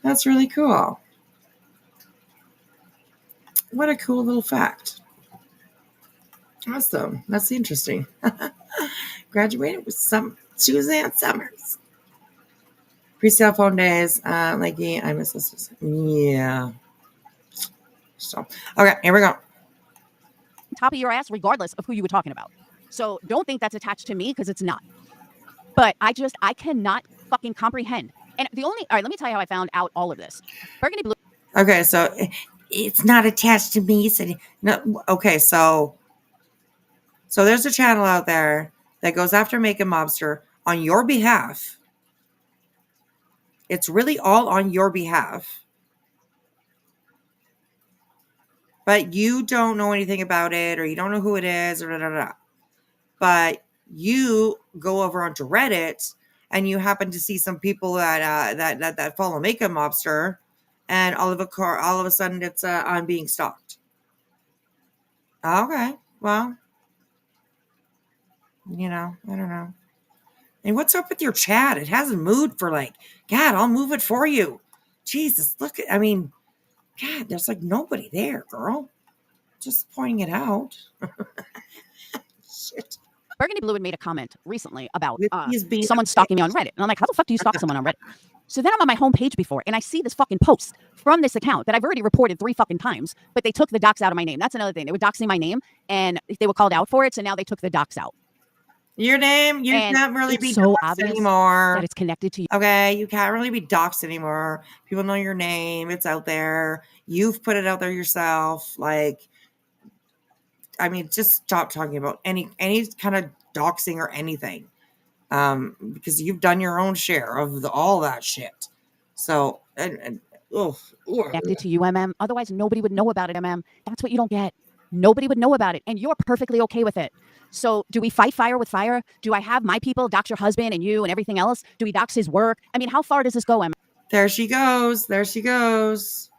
That's really cool. What a cool little fact. Awesome. That's interesting. Graduated with Suzanne Summers. Pre-cell phone days. Leggy, I miss this. Yeah. So, okay, here we go. Top of your ass, regardless of who you were talking about. So don't think that's attached to me, because it's not. But I cannot fucking comprehend. And all right, let me tell you how I found out all of this. Burgundy Blue. Okay, so it's not attached to me. So no, okay, so there's a channel out there that goes after Makeup Monster on your behalf. It's really all on your behalf. But you don't know anything about it, or you don't know who it is, or da, da, da. But you go over onto Reddit and you happen to see some people that follow Makeup Monster, and all of a sudden it's I'm being stalked. Okay, well, I don't know. And what's up with your chat? It hasn't moved for God, I'll move it for you. Jesus, God, there's nobody there, girl. Just pointing it out. Shit. Burgundy Blue had made a comment recently about He's being someone stalking me on Reddit. And I'm like, how the fuck do you stalk someone on Reddit? So then I'm on my homepage before, and I see this fucking post from this account that I've already reported 3 fucking times, but they took the docs out of my name. That's another thing. They were doxing my name, and they were called out for it, so now they took the docs out. Your name, you can't really be so doxed anymore. That it's connected to you. Okay, you can't really be doxed anymore. People know your name. It's out there. You've put it out there yourself. just stop talking about any kind of doxing or anything, because you've done your own share of all that shit. So, connected to you, Otherwise, nobody would know about it, That's what you don't get. Nobody would know about it, and you're perfectly okay with it. So, do we fight fire with fire? Do I have my people dox your husband and you and everything else? Do we dox his work? I mean, how far does this go, There she goes. There she goes.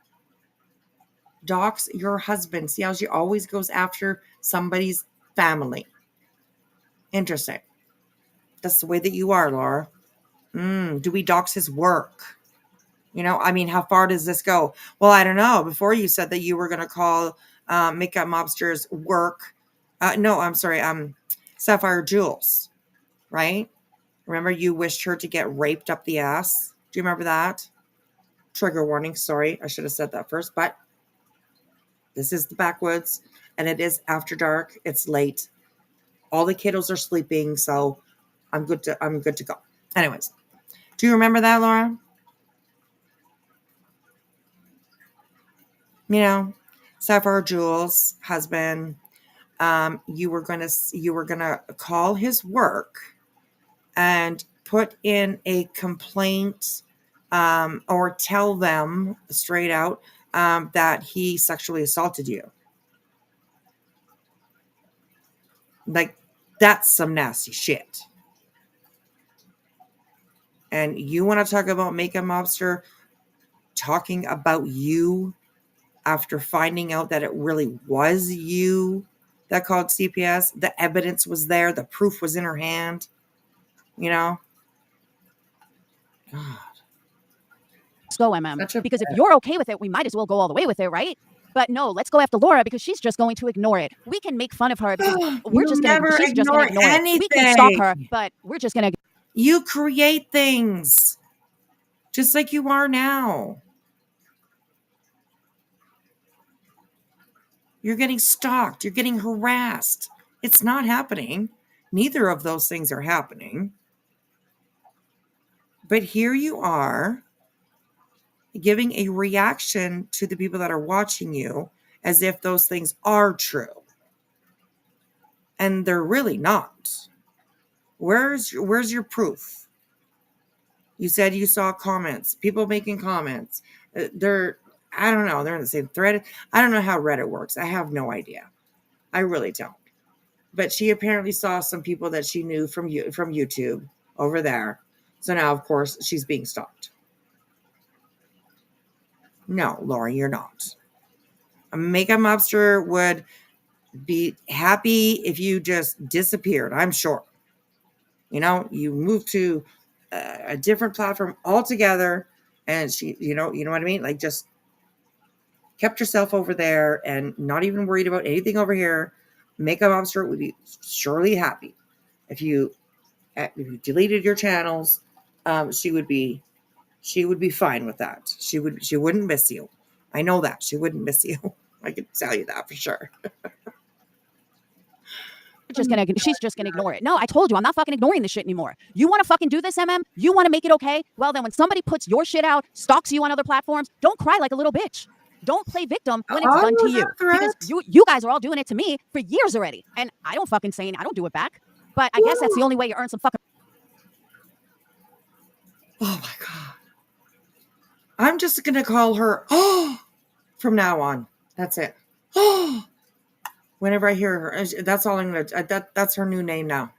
Dox your husband. See how she always goes after somebody's family. Interesting. That's the way that you are, Laura. Do we dox his work? How far does this go? Well, I don't know. Before you said that you were going to call Makeup Mobster's work. No, I'm sorry. Sapphire Jewels, right? Remember you wished her to get raped up the ass? Do you remember that? Trigger warning. Sorry, I should have said that first. But this is the backwoods, and it is after dark. It's late. All the kiddos are sleeping, so I'm good to go. Anyways, do you remember that, Laura? Sapphire Jewels' husband. You were gonna call his work and put in a complaint, or tell them straight out that he sexually assaulted you. Like, that's some nasty shit. And you want to talk about Makeup Mobster talking about you after finding out that it really was you that called CPS? The evidence was there. The proof was in her hand. God. Let's go, Because if you're okay with it, we might as well go all the way with it, right? But no, let's go after Laura because she's just going to ignore it. We can make fun of her because she's just going to ignore it. We can stop her, but we're just going to. You create things just like you are now. You're getting stalked. You're getting harassed. It's not happening. Neither of those things are happening. But here you are giving a reaction to the people that are watching you as if those things are true. And they're really not. Where's your proof? You said you saw comments, people making comments. I don't know, they're in the same thread. I don't know how Reddit works. I have no idea. I really don't. But she apparently saw some people that she knew from YouTube over there. So now, of course, she's being stalked. No, Laura, you're not. A Makeup Mobster would be happy if you just disappeared, I'm sure. You moved to a different platform altogether, and she, you know what I mean? Like, just kept yourself over there and not even worried about anything over here. Makeup Mobster would be surely happy if you deleted your channels. She would be fine with that. She wouldn't miss you. I know that she wouldn't miss you. I can tell you that for sure. She's just gonna ignore it. No, I told you, I'm not fucking ignoring this shit anymore. You want to fucking do this, You want to make it okay? Well, then when somebody puts your shit out, stalks you on other platforms, don't cry like a little bitch. Don't play victim when it's done to you. Because you guys are all doing it to me for years already. And I don't fucking say I don't do it back. But I guess that's the only way you earn some fucking. Oh my God. I'm just going to call her from now on. That's it. Whenever I hear her, that's all I'm going to, that's her new name now.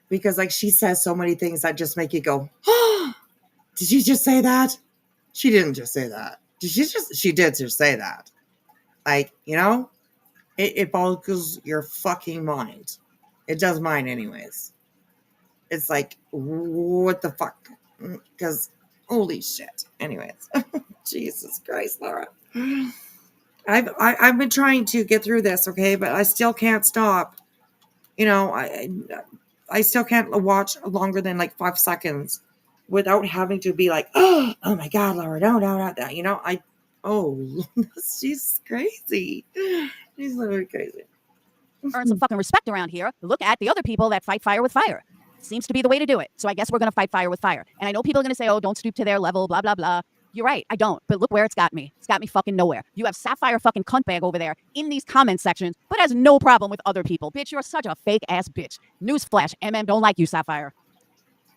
Because like she says so many things that just make you go, did she just say that? She didn't just say that. She did just say that. Like, it boggles your fucking mind. It does mine anyways. It's like, what the fuck? Because holy shit. Anyways, Jesus Christ, Laura. I've been trying to get through this, okay, but I still can't stop. I still can't watch longer than like 5 seconds without having to be like, oh my God, Laura, no. She's crazy. She's literally crazy. Earn some fucking respect around here. Look at the other people that fight fire with fire. Seems to be the way to do it. So I guess we're going to fight fire with fire. And I know people are going to say, oh, don't stoop to their level, blah, blah, blah. You're right, I don't. But look where it's got me. It's got me fucking nowhere. You have Sapphire fucking cuntbag over there in these comment sections, but has no problem with other people. Bitch, you're such a fake ass bitch. Newsflash, don't like you, Sapphire.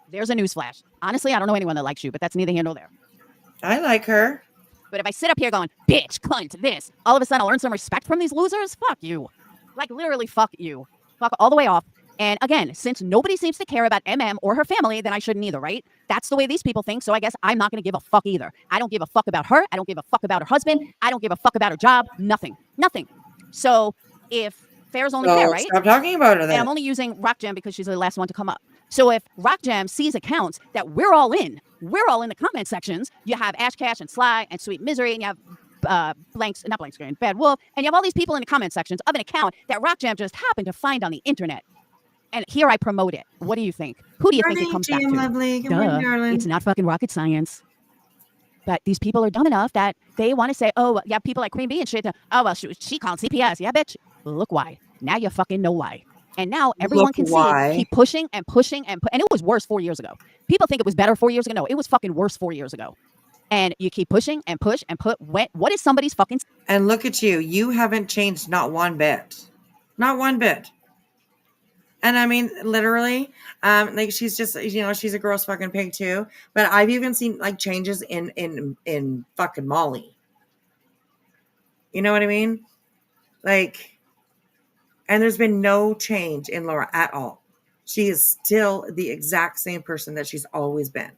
There's a newsflash. Honestly, I don't know anyone that likes you, but that's neither here nor there. I like her. But if I sit up here going, bitch, cunt, this, all of a sudden I'll earn some respect from these losers? Fuck you. Like, literally, fuck you. Fuck all the way off. And again, since nobody seems to care about or her family, then I shouldn't either, right? That's the way these people think, so I guess I'm not going to give a fuck either. I don't give a fuck about her. I don't give a fuck about her husband. I don't give a fuck about her job. Nothing. Nothing. So if fair is only fair, right? Stop talking about her then. And I'm only using Rock Jam because she's the last one to come up. So if Rock Jam sees accounts that we're all in the comment sections, you have Ash Cash and Sly and Sweet Misery, and you have not blank screen, Bad Wolf, and you have all these people in the comment sections of an account that Rock Jam just happened to find on the internet. And here I promote it. What do you think? Who do you think it comes back to? Lovely. Good morning, darling. It's not fucking rocket science. But these people are dumb enough that they want to say, oh, yeah, people like Queen Bee and shit. Oh, well, she called CPS. Yeah, bitch. Look why. Now you fucking know why. And now everyone can see keep pushing and pushing and it was worse 4 years ago. People think it was better 4 years ago. No, it was fucking worse 4 years ago. And you keep pushing and push and put what is somebody's fucking... And look at you. You haven't changed not one bit. Not one bit. And I mean, literally, like she's just, she's a gross fucking pig too. But I've even seen like changes in fucking Molly. You know what I mean? Like, and there's been no change in Laura at all. She is still the exact same person that she's always been.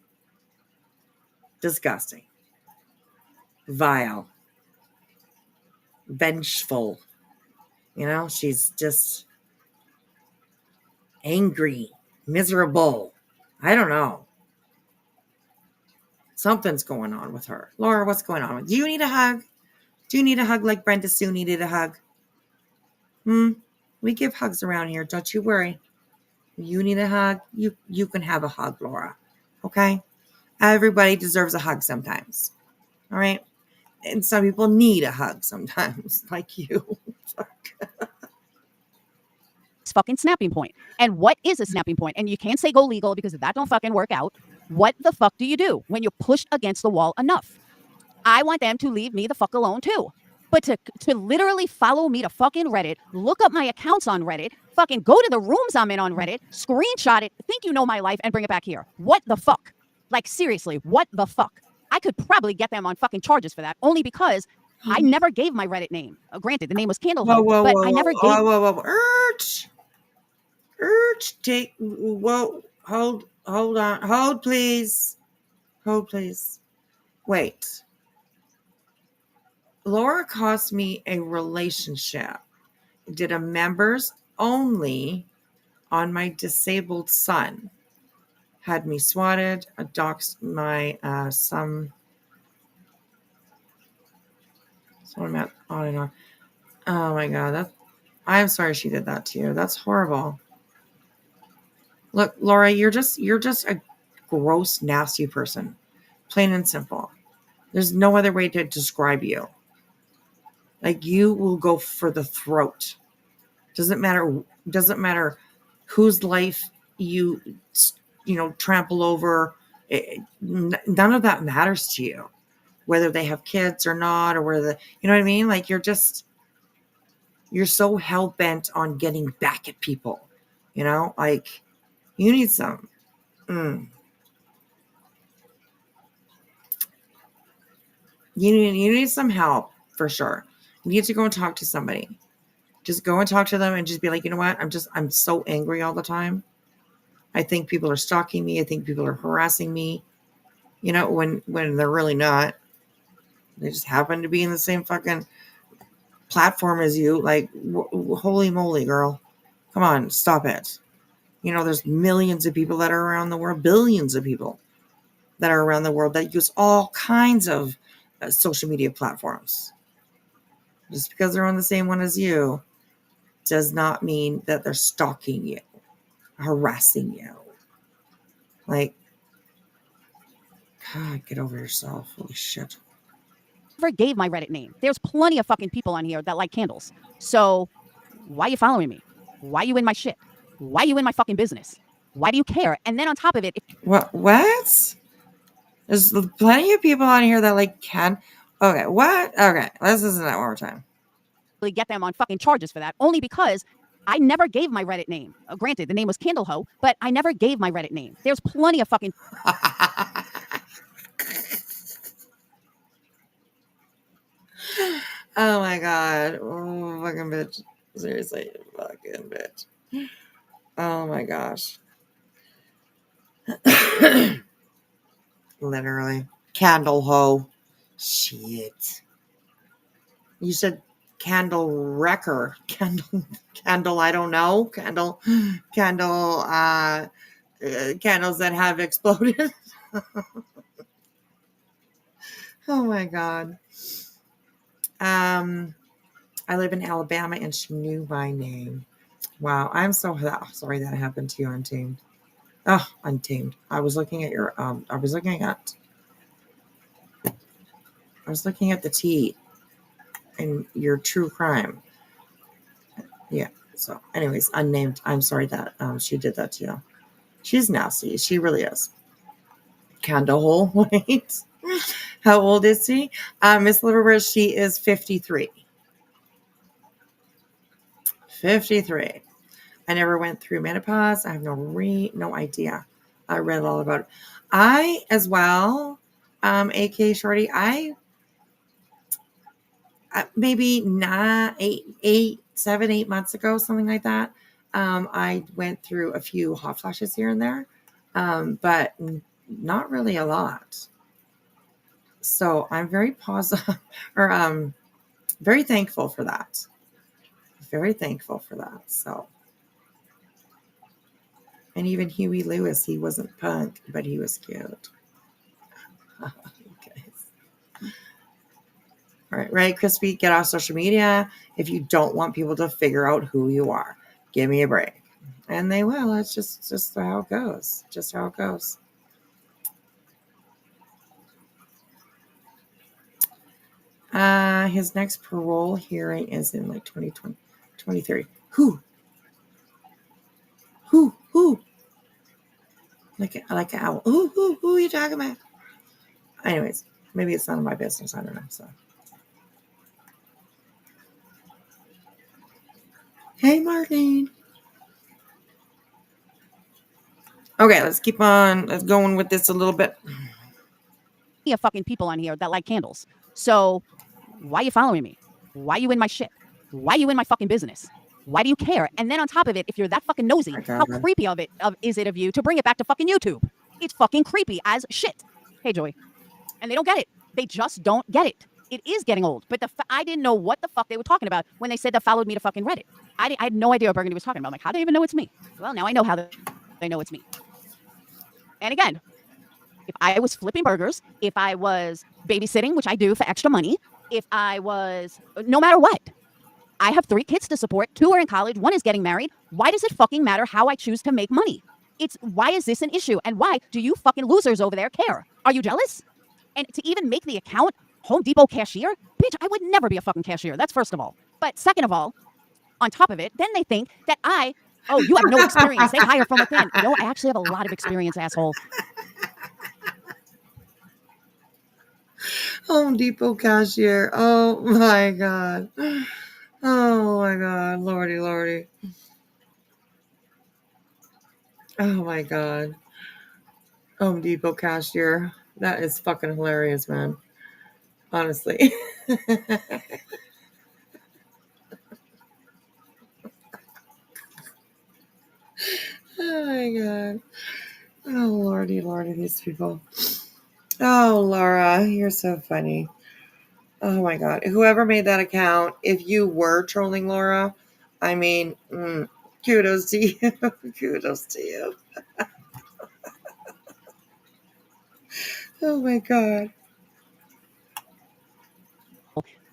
Disgusting. Vile. Vengeful. She's just angry, miserable. I don't know. Something's going on with her. Laura, what's going on? Do you need a hug? Do you need a hug like Brenda Sue needed a hug? We give hugs around here. Don't you worry. You need a hug? You can have a hug, Laura. Okay? Everybody deserves a hug sometimes. All right? And some people need a hug sometimes, like you. Fucking snapping point. And what is a snapping point? And you can't say go legal because that don't fucking work out. What the fuck do you do when you're pushed against the wall enough? I want them to leave me the fuck alone too. But to literally follow me to fucking Reddit, look up my accounts on Reddit, fucking go to the rooms I'm in on Reddit, screenshot it, think you know my life, and bring it back here. What the fuck? Like, seriously, what the fuck? I could probably get them on fucking charges for that, only because I never gave my Reddit name. Granted, the name was Candlehood, but I never gave... Hold on. Hold, please. Wait. Laura cost me a relationship. Did a members only on my disabled son. Had me swatted, doxed my some. So I'm at on and on. Oh my God, I'm sorry she did that to you. That's horrible. Look, Laura, you're just a gross, nasty person. Plain and simple. There's no other way to describe you. Like, you will go for the throat. Doesn't matter whose life you trample over. None of that matters to you. Whether they have kids or not, or whether, you know what I mean? Like, you're so hell-bent on getting back at people. Like, you need some. You need some help, for sure. You need to go and talk to somebody. Just go and talk to them and just be like, you know what? I'm so angry all the time. I think people are stalking me. I think people are harassing me. When they're really not. They just happen to be in the same fucking platform as you. Like, holy moly, girl. Come on, stop it. There's millions of people that are around the world, billions of people that are around the world that use all kinds of social media platforms. Just because they're on the same one as you does not mean that they're stalking you, harassing you. Like, God, get over yourself. Holy shit. Never gave my Reddit name. There's plenty of fucking people on here that like candles. So why are you following me? Why are you in my shit? Why are you in my fucking business? Why do you care? And then on top of it... What? There's plenty of people on here that like can. Okay, what? Okay, let's listen to that one more time. Get them on fucking charges for that, only because I never gave my Reddit name. Granted, the name was Candleho, but I never gave my Reddit name. There's plenty of fucking Oh my god. Oh, fucking bitch. Seriously, fucking bitch. Oh my gosh. Literally. Candle hoe. Shit. You said candle wrecker. Candle, I don't know. Candles that have exploded. Oh my god. I live in Alabama and she knew my name. Wow, I'm so sorry that happened to you, Untamed. Oh, Untamed. I was looking at the T in your true crime. Yeah. So, anyways, unnamed. I'm sorry that she did that to you. She's nasty. She really is. Candle hole. Wait. How old is she? Miss Littlebird, she is 53. 53. I never went through menopause. I have no idea. I read all about it. I as well, AK Shorty, I maybe not 7, 8 months ago, something like that. I went through a few hot flashes here and there, but not really a lot. So I'm very positive, or very thankful for that. Very thankful for that. So, and even Huey Lewis, he wasn't punk, but he was cute. Okay. All right, right, Crispy, get off social media if you don't want people to figure out who you are. Give me a break. And they will. It's just how it goes. Just how it goes. His next parole hearing is in like 2020, 2030. Who? Like an owl. Who are you talking about? Anyways, maybe it's none of my business. I don't know. So, hey, Martine. Okay, let's keep on. Let's going with this a little bit. of fucking people on here that like candles. So why are you following me? Why are you in my shit? Why are you in my fucking business? Why do you care? And then on top of it, if you're that fucking nosy, how creepy is it of you to bring it back to fucking YouTube? It's fucking creepy as shit. Hey, Joey. And they don't get it. They just don't get it. It is getting old. But I didn't know what the fuck they were talking about when they said they followed me to fucking Reddit. I had no idea what Burgundy was talking about. I'm like, how do they even know it's me? Well, now I know how they know it's me. And again, if I was flipping burgers, if I was babysitting, which I do for extra money, if I was, no matter what, I have 3 kids to support. 2 are in college. 1 is getting married. Why does it fucking matter how I choose to make money? Why is this an issue? And why do you fucking losers over there care? Are you jealous? And to even make the account Home Depot cashier, bitch, I would never be a fucking cashier. That's first of all. But second of all, on top of it, then they think that you have no experience. They hire from within. No, I actually have a lot of experience, asshole. Home Depot cashier. Oh my god. Oh my god. Lordy. Oh my god. Home Depot cashier. That is fucking hilarious, man. Honestly. Oh my god. Oh lordy, these people. Oh, Laura, you're so funny. Oh my god. Whoever made that account, if you were trolling Laura, I mean, kudos to you. Kudos to you. Oh my god.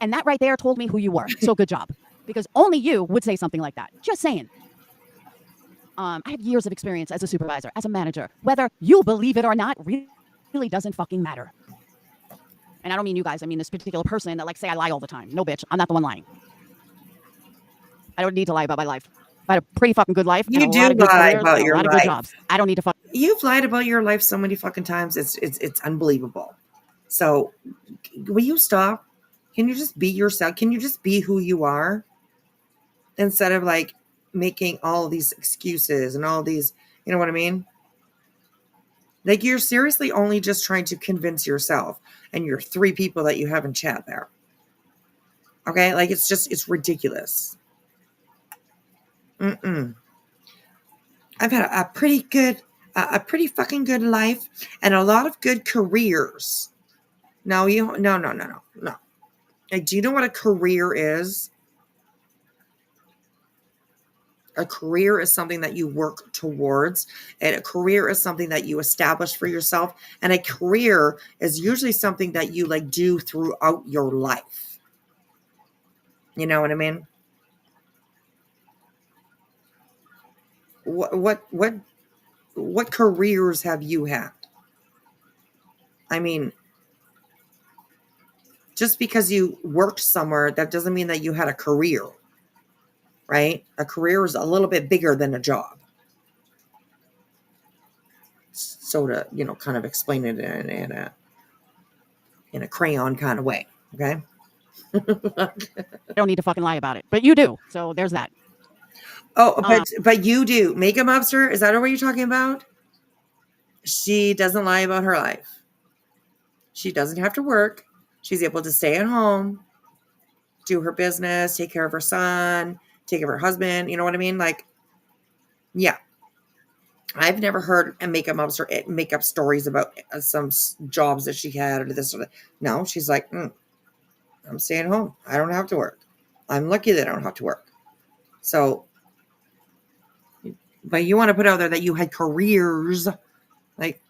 And that right there told me who you were. So good job. Because only you would say something like that. Just saying. I have years of experience as a supervisor, as a manager. Whether you believe it or not really doesn't fucking matter. And I don't mean you guys. I mean this particular person that say I lie all the time. No, bitch. I'm not the one lying. I don't need to lie about my life. I had a pretty fucking good life and You a do lot of good lie careers about and a your lot of good life. jobs. I don't need to fuck. You've lied about your life so many fucking times. It's unbelievable. So will you stop? Can you just be yourself? Can you just be who you are? Instead of like making all these excuses and all these, you know what I mean? Like you're seriously only just trying to convince yourself and your 3 people that you have in chat there. Okay? Like it's ridiculous. Mm-mm. I've had a pretty good, a pretty fucking good life and a lot of good careers. No. Like, do you know what a career is? A career is something that you work towards, and a career is something that you establish for yourself. And a career is usually something that you like do throughout your life. You know what I mean? What careers have you had? I mean, just because you worked somewhere, that doesn't mean that you had a career, right? A career is a little bit bigger than a job. So to, kind of explain it in a crayon kind of way, okay? I don't need to fucking lie about it, but you do. So there's that. Oh, but you do. Makeup Mobster, is that what you're talking about? She doesn't lie about her life. She doesn't have to work. She's able to stay at home, do her business, take care of her son, take care of her husband. You know what I mean? Like, yeah. I've never heard a Makeup Mobster make up stories about some jobs that she had or this or that. No, she's like, I'm staying home. I don't have to work. I'm lucky that I don't have to work. So, but you want to put out there that you had careers. Like,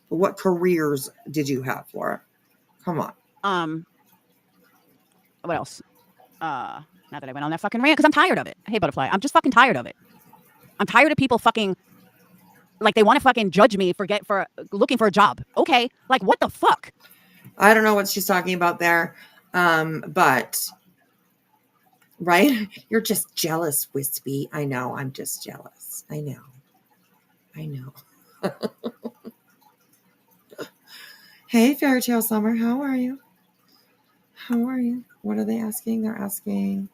what careers did you have, Laura? Come on. What else? Not that I went on that fucking rant because I'm tired of it. Hey, Butterfly, I'm just fucking tired of it. I'm tired of people fucking, like, they want to fucking judge me for looking for a job. Okay, like, what the fuck? I don't know what she's talking about there, but right? You're just jealous, Wispy. I know. I'm just jealous. I know. Hey, Fairy Tale Summer. How are you? What are they asking? They're asking,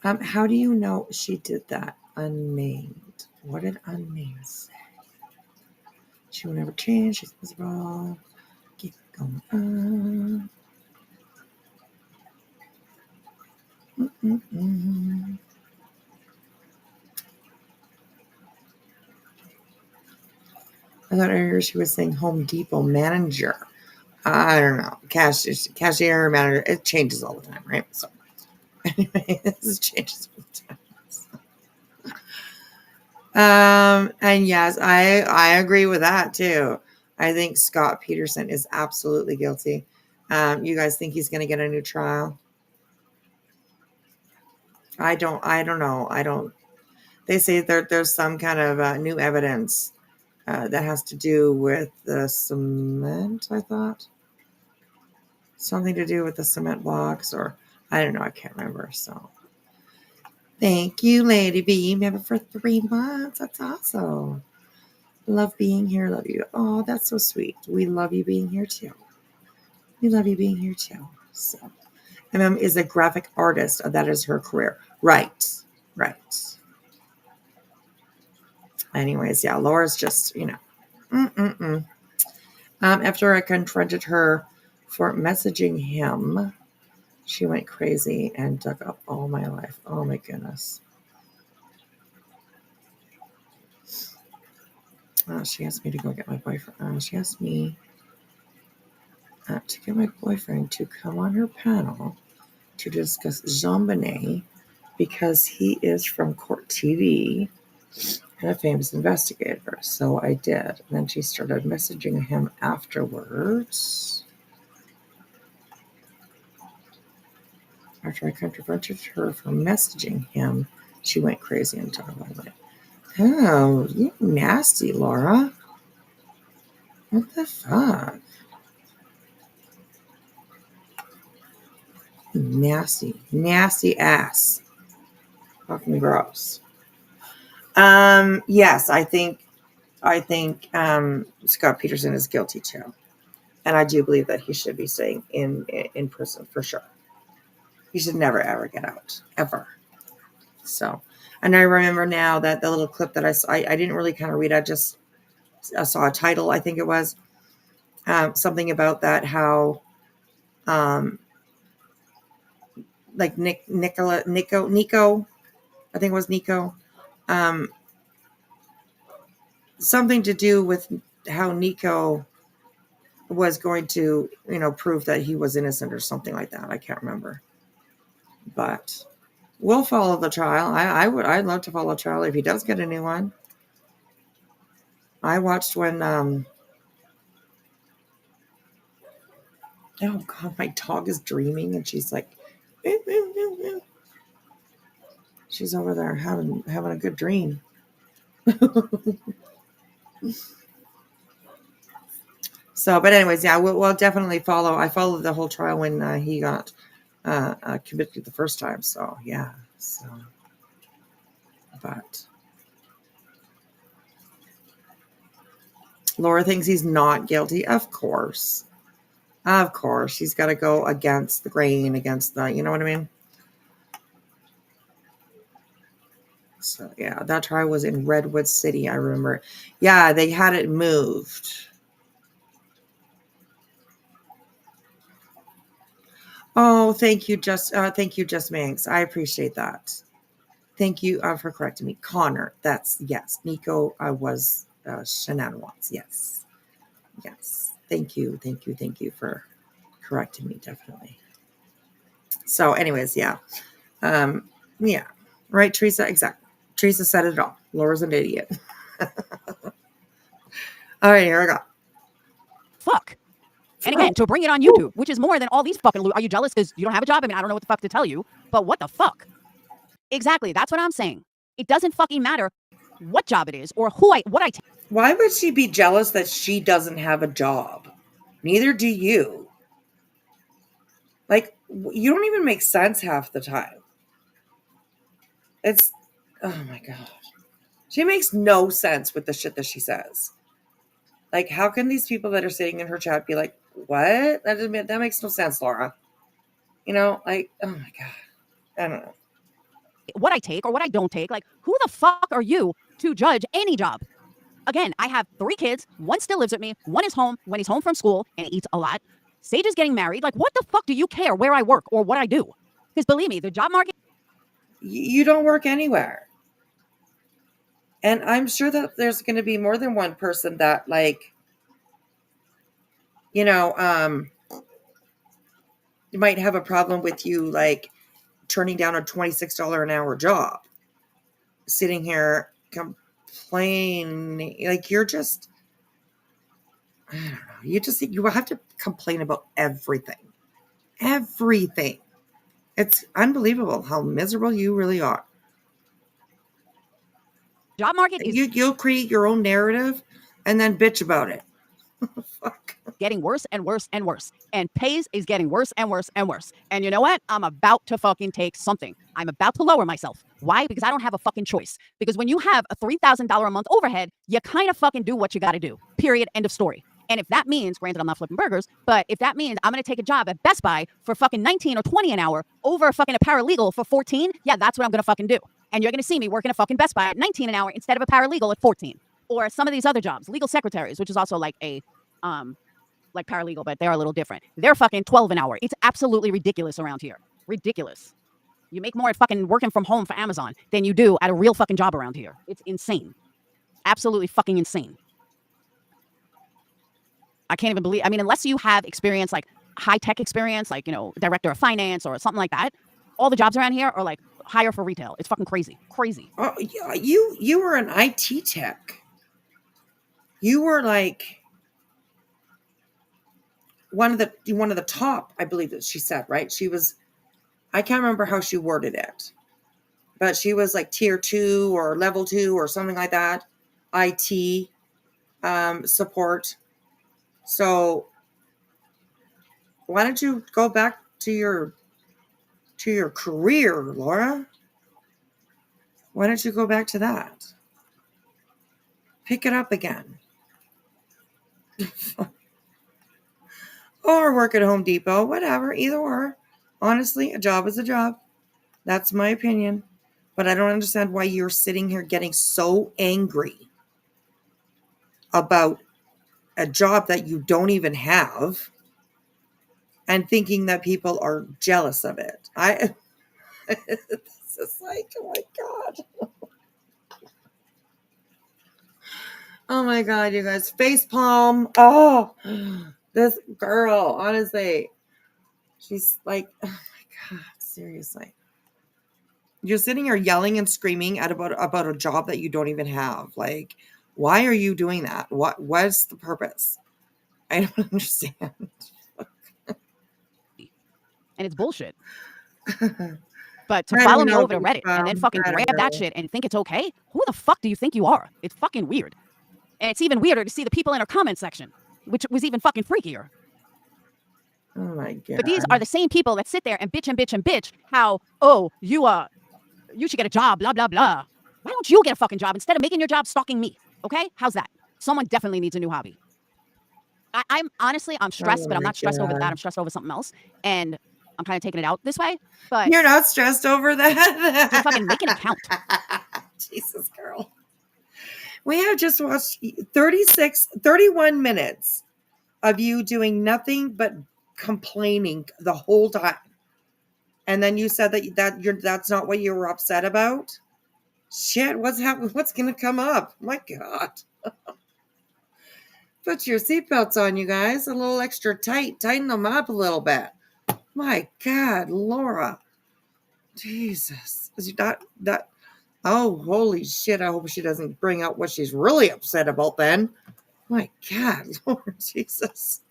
how do you know she did that? Unnamed. What did unnamed say? She will never change. She's miserable. Keep going on. I thought earlier she was saying Home Depot manager. I don't know. Cashier, manager. It changes all the time, right? So, anyway, this changes all the time. And yes, I agree with that too. I think Scott Peterson is absolutely guilty. You guys think he's going to get a new trial? I don't know. They say there's some kind of new evidence that has to do with the cement, I thought. Something to do with the cement blocks, or I don't know. I can't remember. So thank you, Lady B. Member for 3 months. That's awesome. Love being here. Love you. Oh, that's so sweet. We love you being here too. So, MM is a graphic artist. That is her career. Right. Anyways, yeah, Laura's just, after I confronted her for messaging him, she went crazy and dug up all my life. Oh my goodness. She asked me to go get my boyfriend. She asked me to get my boyfriend to come on her panel to discuss JonBenet because he is from Court TV and a famous investigator. So I did. And then she started messaging him afterwards. After I confronted her for messaging him, she went crazy and talked about it. Oh, you nasty, Laura. What the fuck? Nasty ass. Fucking gross. Yes, I think Scott Peterson is guilty too, and I do believe that he should be staying in prison for sure. He should never ever get out ever. So, and I remember now that the little clip that I saw, I didn't really kind of read. I saw a title. I think it was something about that how like Nico, I think it was Nico. Something to do with how Nico was going to, prove that he was innocent or something like that. I can't remember. But we'll follow the trial. I'd love to follow a trial if he does get a new one. I watched when oh god, my dog is dreaming and she's like she's over there having a good dream. So, but anyways, yeah, we'll definitely follow. I followed the whole trial when he got convicted the first time. So, yeah. So, but Laura thinks he's not guilty. Of course. Of course. He's got to go against the grain, against the, you know what I mean? So, yeah, that trial was in Redwood City, I remember. Yeah, they had it moved. Oh, thank you, Just Manx. I appreciate that. Thank you for correcting me. Connor, that's, yes. Nico was shenanigans. Yes. Yes. Thank you for correcting me, definitely. So, anyways, yeah. Yeah. Right, Teresa? Exactly. Teresa said it all. Laura's an idiot. All right, here we go. Fuck. And again, to bring it on YouTube, which is more than all these fucking... Are you jealous because you don't have a job? I mean, I don't know what the fuck to tell you, but what the fuck? Exactly. That's what I'm saying. It doesn't fucking matter what job it is or what I take. Why would she be jealous that she doesn't have a job? Neither do you. Like, you don't even make sense half the time. It's, oh my God. She makes no sense with the shit that she says. Like, how can these people that are sitting in her chat be like, what? That makes no sense, Laura. Like, oh my God. I don't know. What I take or what I don't take. Like, who the fuck are you to judge any job? Again, I have 3 kids. One still lives with me. One is home when he's home from school and eats a lot. Sage is getting married. Like, what the fuck do you care where I work or what I do? Because believe me, the job market... You don't work anywhere. And I'm sure that there's going to be more than one person that, like, you might have a problem with you, like, turning down a $26 an hour job. Sitting here complaining. Like, you're just... I don't know. You have to complain about everything. Everything. It's unbelievable how miserable you really are. Job market is... You'll create your own narrative and then bitch about it. Fuck. Getting worse and worse and worse. And pays is getting worse and worse and worse. And you know what? I'm about to fucking take something. I'm about to lower myself. Why? Because I don't have a fucking choice. Because when you have a $3,000 a month overhead, you kind of fucking do what you got to do. Period. End of story. And if that means, granted, I'm not flipping burgers, but if that means I'm going to take a job at Best Buy for fucking 19 or 20 an hour over fucking a paralegal for 14, yeah, that's what I'm going to fucking do. And you're going to see me working at fucking Best Buy at 19 an hour instead of a paralegal at 14. Or some of these other jobs, legal secretaries, which is also like a, like paralegal, but they're a little different. They're fucking 12 an hour. It's absolutely ridiculous around here. Ridiculous. You make more at fucking working from home for Amazon than you do at a real fucking job around here. It's insane. Absolutely fucking insane. I can't even believe, I mean, unless you have experience, like high-tech experience, like, director of finance or something like that, all the jobs around here are like hire for retail. It's fucking crazy. Crazy. Oh, you were an IT tech. You were like one of the top, I believe that she said, right? She was, I can't remember how she worded it, but she was like tier 2 or level 2 or something like that. IT support. So why don't you go back to your career, Laura? Why don't you go back to that? Pick it up again. Or work at Home Depot, whatever, either or. Honestly, a job is a job. That's my opinion. But I don't understand why you're sitting here getting so angry about a job that you don't even have and thinking that people are jealous of it. It's just like, oh my God. Oh my God, you guys. Face palm. Oh, this girl, honestly. She's like, oh my God, seriously. You're sitting here yelling and screaming about a job that you don't even have. Like, why are you doing that? What's the purpose? I don't understand. And it's bullshit. But to I don't follow even me know over to Reddit and then fucking I don't grab that know. shit and think it's okay, who the fuck do you think you are? It's fucking weird. And it's even weirder to see the people in her comment section, which was even fucking freakier. Oh my God. But these are the same people that sit there and bitch and bitch and bitch how, oh, you should get a job, blah, blah, blah. Why don't you get a fucking job instead of making your job stalking me? Okay? How's that? Someone definitely needs a new hobby. I'm honestly, I'm stressed, Oh but I'm my not stressed over that. God. I'm stressed over something else. And I'm kind of taking it out this way. But You're not stressed over that? to fucking make an account. Jesus, girl. We have just watched 31 minutes of you doing nothing but complaining the whole time. And then you said that's not what you were upset about? Shit, what's happening? What's going to come up? My God. Put your seatbelts on, you guys. A little extra tight. Tighten them up a little bit. My God, Laura. Jesus. Is that oh, holy shit. I hope she doesn't bring out what she's really upset about then. My God, Lord Jesus.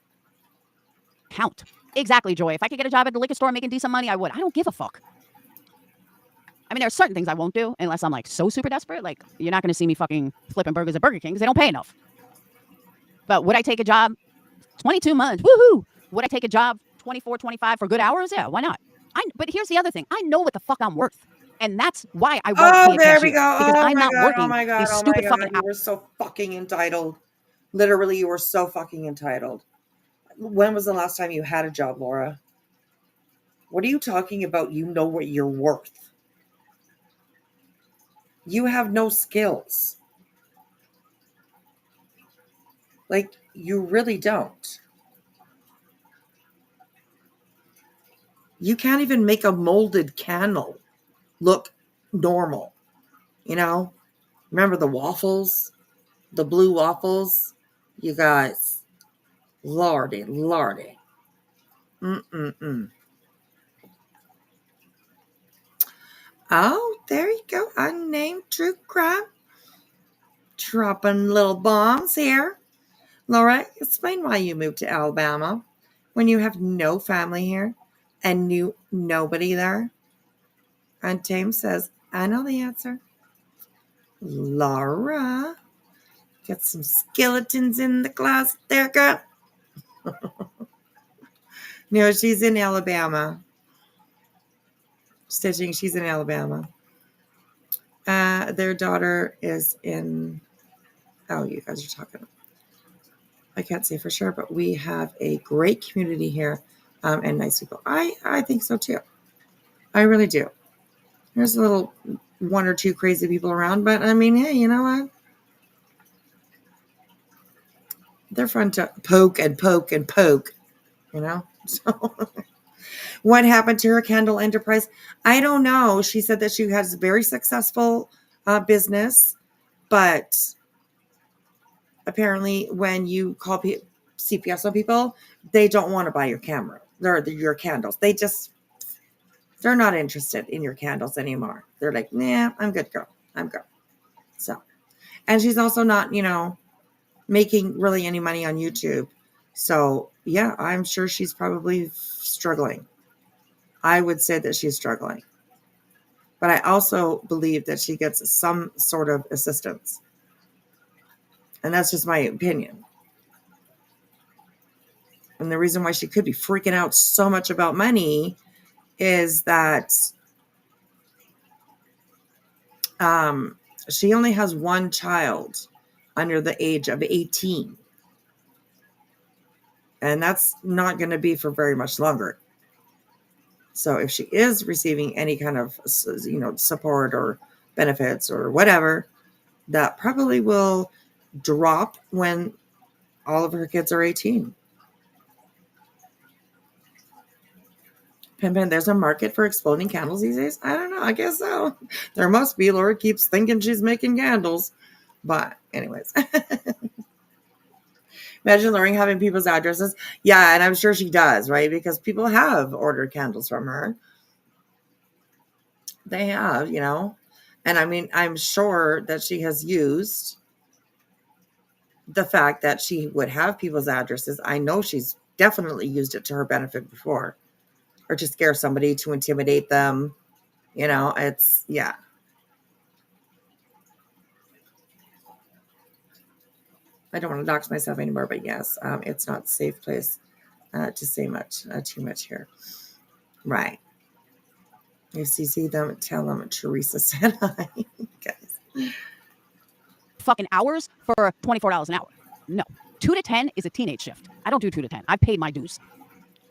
Count. Exactly, Joy. If I could get a job at the liquor store making decent money, I would. I don't give a fuck. I mean, there are certain things I won't do unless I'm like so super desperate. Like, you're not going to see me fucking flipping burgers at Burger King because they don't pay enough. But would I take a job 22 months? Woohoo! Would I take a job 24, 25 for good hours? Yeah, why not? But here's the other thing. I know what the fuck I'm worth. And that's why I won't Oh, be a there we cashier. go. Because Oh I'm my not God. Oh working my God. these Oh my stupid God. fucking You were so fucking entitled. Literally, you were so fucking entitled. When was the last time you had a job, Laura? What are you talking about? You know what you're worth. You have no skills. Like, you really don't. You can't even make a molded candle look normal. You know? Remember the waffles? The blue waffles? You guys. Lordy, lordy. Mm-mm-mm. Oh, there you go. Unnamed true crime. Dropping little bombs here. Laura, explain why you moved to Alabama when you have no family here and knew nobody there. And James says, I know the answer. Laura, got some skeletons in the closet there, girl. No, she's in Alabama. Stitching, she's in Alabama. Their daughter is in, oh, you guys are talking. I can't say for sure, but we have a great community here and nice people. I think so too. I really do. There's a little one or two crazy people around, but I mean, hey, you know what? They're fun to poke and poke and poke, you know? So, what happened to her candle enterprise? I don't know. She said that she has a very successful business, but apparently when you call CPS on people, they don't want to buy your camera or your candles. They're not interested in your candles anymore. They're like, nah, I'm good, girl. I'm good. So, and she's also not, making really any money on YouTube. So, yeah, I'm sure she's probably struggling. I would say that she's struggling. But I also believe that she gets some sort of assistance. And that's just my opinion. And the reason why she could be freaking out so much about money is that She only has one child under the age of 18. And that's not going to be for very much longer. So if she is receiving any kind of, support or benefits or whatever, that probably will drop when all of her kids are 18. Pimpin', there's a market for exploding candles these days? I don't know. I guess so. There must be. Laura keeps thinking she's making candles. But anyways. Imagine Lori having people's addresses. Yeah, and I'm sure she does, right? Because people have ordered candles from her. They have, And I mean, I'm sure that she has used the fact that she would have people's addresses. I know she's definitely used it to her benefit before, or to scare somebody, to intimidate them. It's, yeah. I don't want to dox myself anymore, but yes, it's not a safe place to say too much here. Right. If you see them, tell them Teresa said hi. Guys. Fucking hours for $24 an hour. No. 2 to 10 is a teenage shift. I don't do 2 to 10. I paid my dues.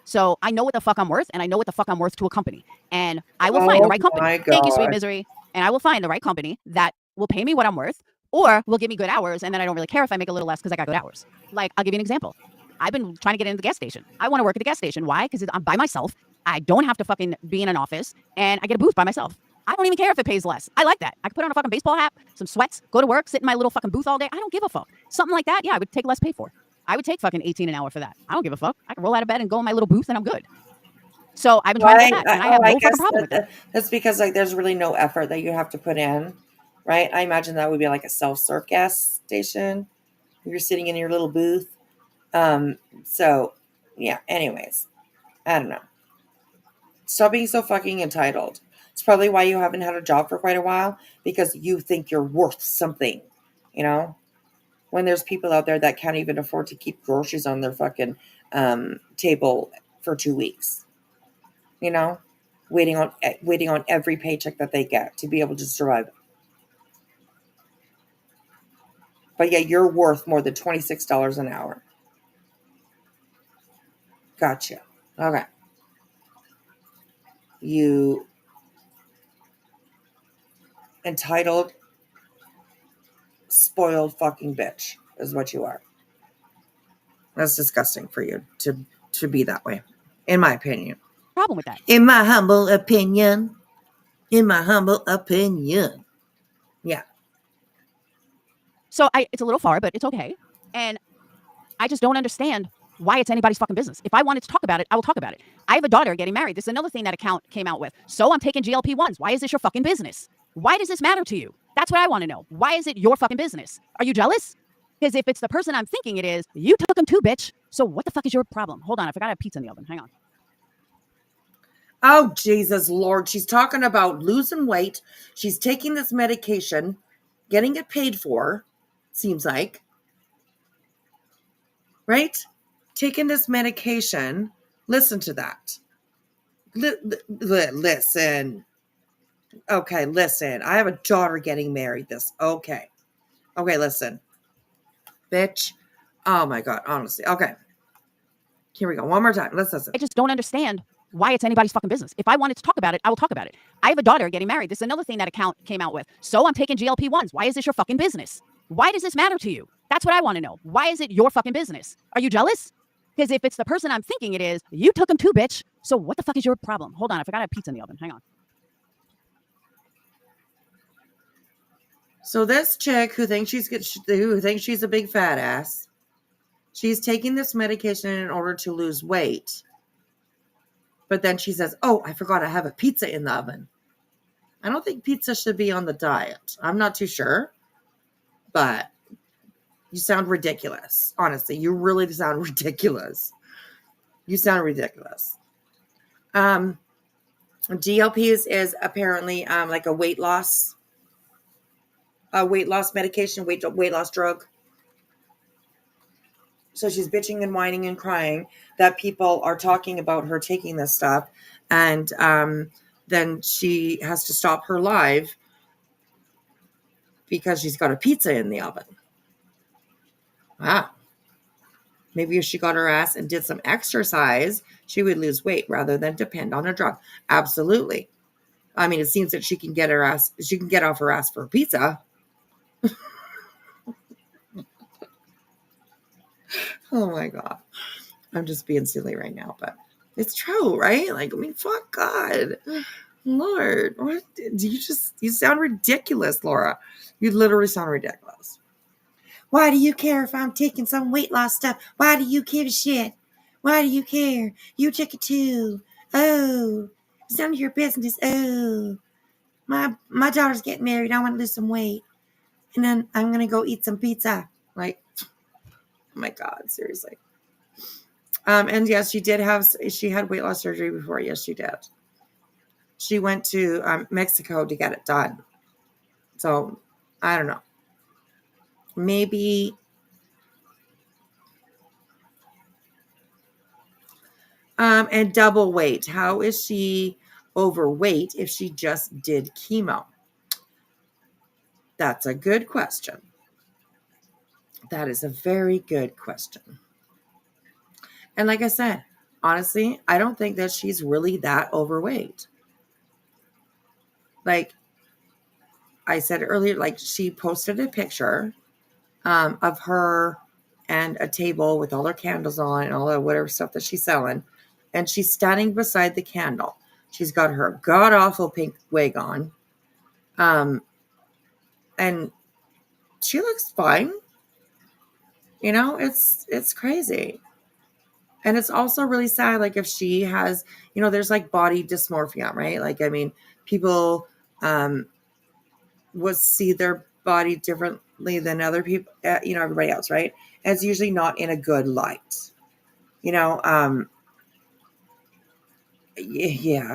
So I know what the fuck I'm worth, and I know what the fuck I'm worth to a company. And I will find the right company. Thank you, sweet misery. And I will find the right company that will pay me what I'm worth, or will give me good hours, and then I don't really care if I make a little less because I got good hours. Like, I'll give you an example. I've been trying to get into the gas station. I want to work at the gas station. Why? Because I'm by myself. I don't have to fucking be in an office, and I get a booth by myself. I don't even care if it pays less. I like that. I can put on a fucking baseball hat, some sweats, go to work, sit in my little fucking booth all day. I don't give a fuck. Something like that, yeah, I would take less pay for. I would take fucking 18 an hour for that. I don't give a fuck. I can roll out of bed and go in my little booth and I'm good. So I've been trying to get that, and I have no fucking problem with that. That's because there's really no effort that you have to put in, right? I imagine that would be like a self-serve gas station. You're sitting in your little booth. So yeah, anyways, I don't know. Stop being so fucking entitled. It's probably why you haven't had a job for quite a while, because you think you're worth something, when there's people out there that can't even afford to keep groceries on their fucking table for 2 weeks, waiting on every paycheck that they get to be able to survive. But yeah, you're worth more than $26 an hour. Gotcha. Okay. You entitled, spoiled fucking bitch is what you are. That's disgusting for you to be that way, in my opinion. Problem with that. In my humble opinion. Yeah. So it's a little far, but it's okay. And I just don't understand why it's anybody's fucking business. If I wanted to talk about it, I will talk about it. I have a daughter getting married. This is another thing that account came out with. So I'm taking GLP-1s. Why is this your fucking business? Why does this matter to you? That's what I want to know. Why is it your fucking business? Are you jealous? Because if it's the person I'm thinking it is, you took them too, bitch. So what the fuck is your problem? Hold on, I forgot I have pizza in the oven. Hang on. Oh, Jesus Lord. She's talking about losing weight. She's taking this medication, getting it paid for, seems like. Right? Taking this medication. Listen to that. Listen. Okay, listen. I have a daughter getting married. Okay, listen. Bitch. Oh my God, honestly. Okay. Here we go. One more time. Let's listen. I just don't understand why it's anybody's fucking business. If I wanted to talk about it, I will talk about it. I have a daughter getting married. This is another thing that account came out with. So I'm taking GLP-1s. Why is this your fucking business? Why does this matter to you? That's what I want to know. Why is it your fucking business? Are you jealous? Because if it's the person I'm thinking it is, you took them too, bitch. So what the fuck is your problem? Hold on, I forgot I have pizza in the oven. Hang on. So this chick who thinks she's a big fat ass, she's taking this medication in order to lose weight. But then she says, "Oh, I forgot I have a pizza in the oven." I don't think pizza should be on the diet. I'm not too sure. But you sound ridiculous. Honestly, you really sound ridiculous. You sound ridiculous. GLPs is apparently like a weight loss medication, weight loss drug. So she's bitching and whining and crying that people are talking about her taking this stuff. And then she has to stop her live because she's got a pizza in the oven. Wow. Maybe if she got her ass and did some exercise, she would lose weight rather than depend on a drug. Absolutely. I mean, it seems that she can get off her ass for a pizza. Oh my God. I'm just being silly right now, but it's true, right? Like, I mean, fuck God. Lord, what? You sound ridiculous, Laura. You literally sound ridiculous. Why do you care if I'm taking some weight loss stuff? Why do you give a shit? Why do you care? You took it too. Oh, it's none of your business. Oh, my daughter's getting married. I want to lose some weight. And then I'm going to go eat some pizza. Like, oh my God, seriously. And yes, she had weight loss surgery before. Yes, she did. She went to Mexico to get it done. So, I don't know. Maybe and double weight. How is she overweight if she just did chemo? That's a good question. That is a very good question. And like I said, honestly, I don't think that she's really that overweight. Like I said earlier, like she posted a picture of her and a table with all her candles on and all the whatever stuff that she's selling. And she's standing beside the candle. She's got her god-awful pink wig on. And she looks fine. You know, it's crazy. And it's also really sad, like if she has, there's like body dysmorphia, right? Like, I mean, people would see their body differently than other people, everybody else, right? And it's usually not in a good light. Yeah,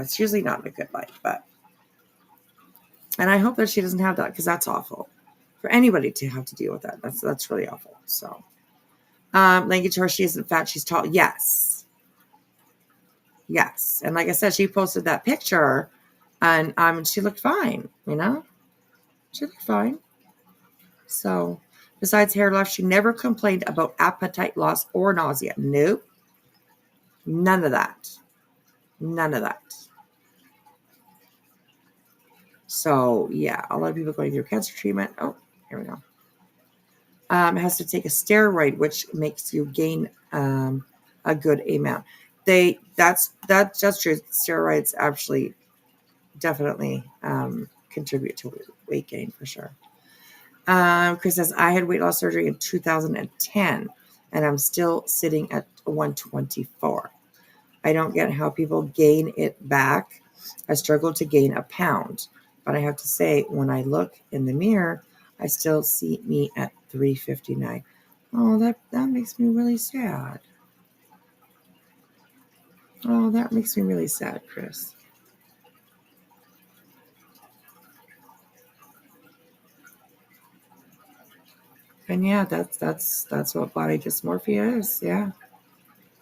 it's usually not in a good light, and I hope that she doesn't have that because that's awful for anybody to have to deal with that. That's really awful. So, making sure she isn't fat, she's tall. Yes. And like I said, she posted that picture and she looked fine, she looked fine. So besides hair loss, she never complained about appetite loss or nausea. Nope. None of that. So yeah, a lot of people going through cancer treatment. Oh, here we go. Has to take a steroid, which makes you gain a good amount. That's true. Steroids actually definitely contribute to weight gain for sure. Chris says, I had weight loss surgery in 2010 and I'm still sitting at 124. I don't get how people gain it back. I struggle to gain a pound, but I have to say, when I look in the mirror, I still see me at 359. Oh, that makes me really sad. Oh, that makes me really sad, Chris. And yeah, that's what body dysmorphia is. Yeah.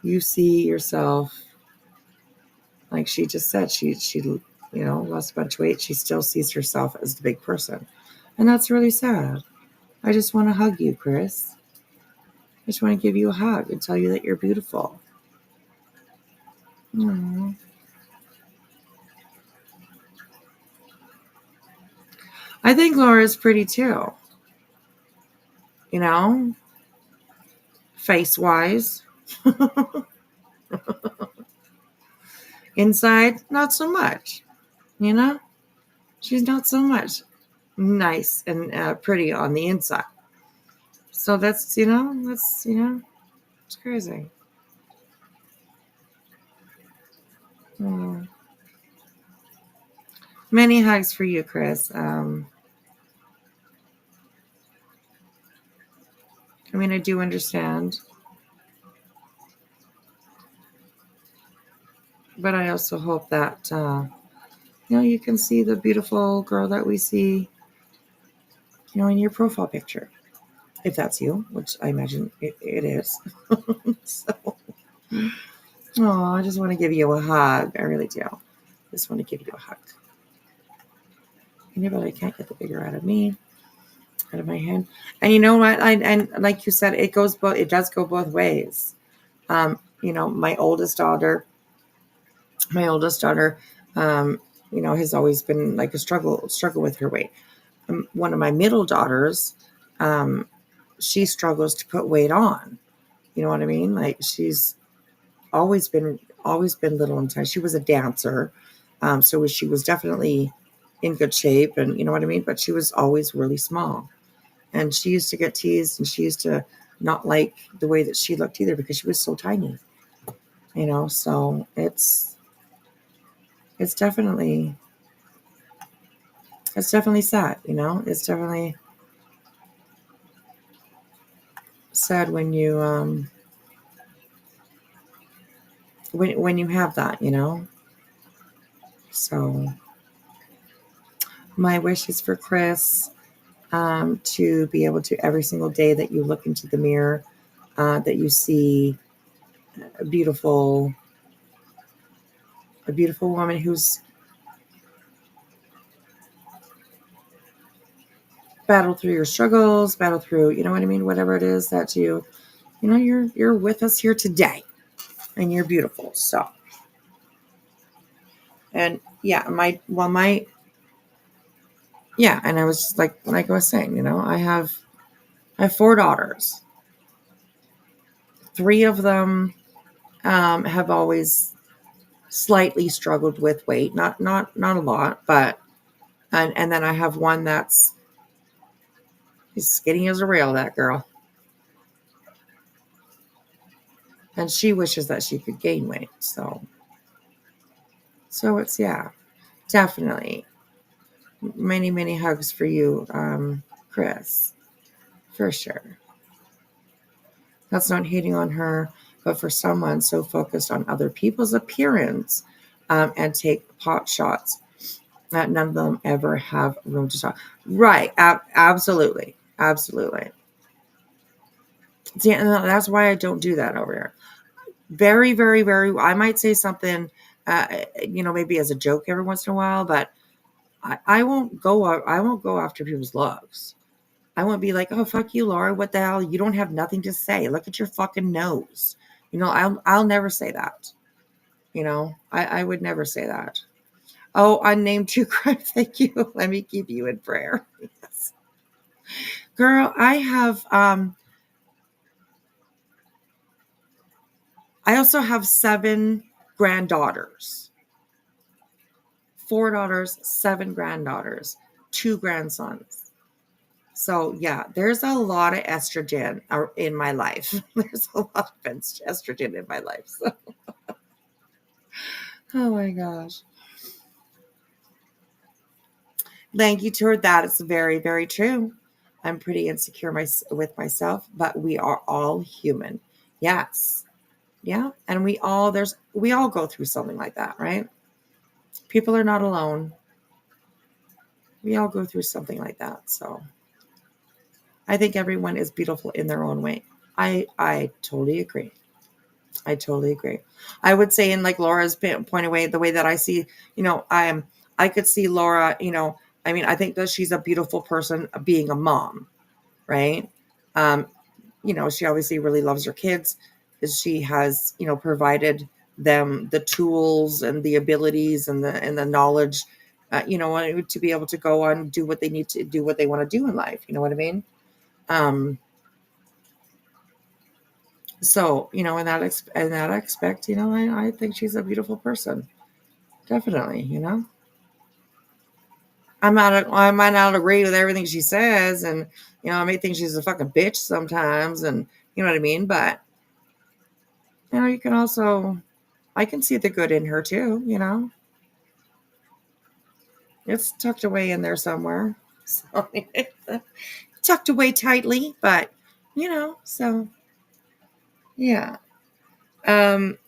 You see yourself, like she just said, she lost a bunch of weight. She still sees herself as the big person. And that's really sad. I just want to hug you, Chris. I just want to give you a hug and tell you that you're beautiful. Aww. I think Laura's pretty too. Face-wise. Inside, not so much. She's not so much nice and pretty on the inside. So that's, it's crazy. Many hugs for you, Chris. I do understand. But I also hope that, you can see the beautiful girl that we see, in your profile picture. If that's you, which I imagine it is. So, I just want to give you a hug. I really do. Just want to give you a hug. But I can't get the bigger out of me. out of my head. And you know what? And like you said, it does go both ways. You know, my oldest daughter, you know, has always been like a struggle with her weight. One of my middle daughters, she struggles to put weight on. You know what I mean? Like she's always been little and tiny. She was a dancer, so she was definitely in good shape, and you know what I mean. But she was always really small, and she used to get teased, and she used to not like the way that she looked either because she was so tiny. You know, so it's definitely sad. You know, it's definitely sad when you when you have that. You know, so my wish is for Chris to be able to every single day that you look into the mirror, that you see a beautiful woman who's battled through your struggles, battled through, you know what I mean, whatever it is that you know, you're with us here today, and you're beautiful. So, and yeah, yeah, and I was like I was saying, you know, I have 4 daughters. 3 of them have always slightly struggled with weight, not a lot, but and then I have one that's skinny as a rail, that girl, and she wishes that she could gain weight. So it's, yeah, definitely many hugs for you, Chris, for sure. That's not hating on her, but for someone so focused on other people's appearance, and take pot shots, that none of them ever have room to talk. Right. Absolutely. See, and that's why I don't do that over here. Very, very, very, I might say something, you know, maybe as a joke every once in a while, but I won't go after people's looks. I won't be like, oh, fuck you, Laura. What the hell? You don't have nothing to say. Look at your fucking nose. You know, I'll never say that. You know, I would never say that. Oh, unnamed true crime. Thank you. Let me keep you in prayer. Yes. Girl, I also have 7 granddaughters. 4 daughters, 7 granddaughters, 2 grandsons. So yeah, there's a lot of estrogen in my life. There's a lot of estrogen in my life. So. Oh my gosh. Thank you, Tour. That is very, very true. I'm pretty insecure with myself, but we are all human. Yes. Yeah. And we all go through something like that, right? People are not alone. We all go through something like that. So I think everyone is beautiful in their own way. I totally agree. I would say, in like Laura's point away, the way that I see, you know, I could see Laura, you know, I mean, I think that she's a beautiful person being a mom, right? Um, you know, she obviously really loves her kids. She has, you know, provided them the tools and the abilities and the knowledge, you know, to be able to go on, do what they need to do, what they want to do in life. You know what I mean? So, you know, in that aspect, you know, I think she's a beautiful person. Definitely, you know. I might not agree with everything she says, and you know, I may think she's a fucking bitch sometimes, and you know what I mean. But you know, I can see the good in her too. You know, it's tucked away in there somewhere, so, tucked away tightly, but you know, so yeah. Um,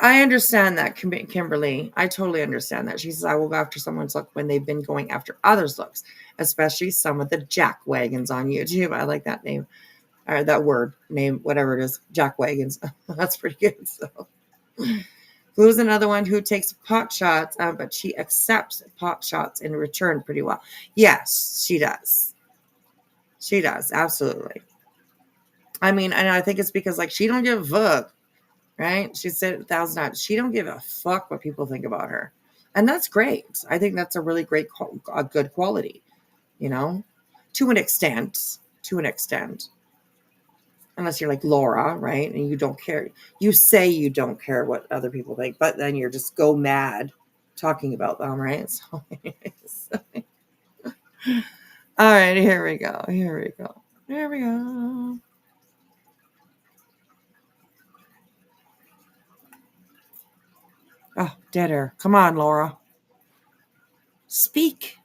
I understand that, Kimberly. I totally understand that. She says, I will go after someone's look when they've been going after others' looks, especially some of the jack wagons on YouTube. I like that name, or that word name, whatever it is, jack wagons. That's pretty good. So, Who's another one who takes pot shots, but she accepts pot shots in return pretty well? Yes, she does. She does, absolutely. I mean, and I think it's because like she don't give a fuck, right? She said it 1,000 times. She don't give a fuck what people think about her, and that's great. I think that's a really great, a good quality, you know, to an extent. To an extent. Unless you're like Laura, right? And you don't care. You say you don't care what other people think, but then you're just go mad talking about them, right? So, anyways. All right, here we go. Here we go. Here we go. Oh, dead air. Come on, Laura. Speak.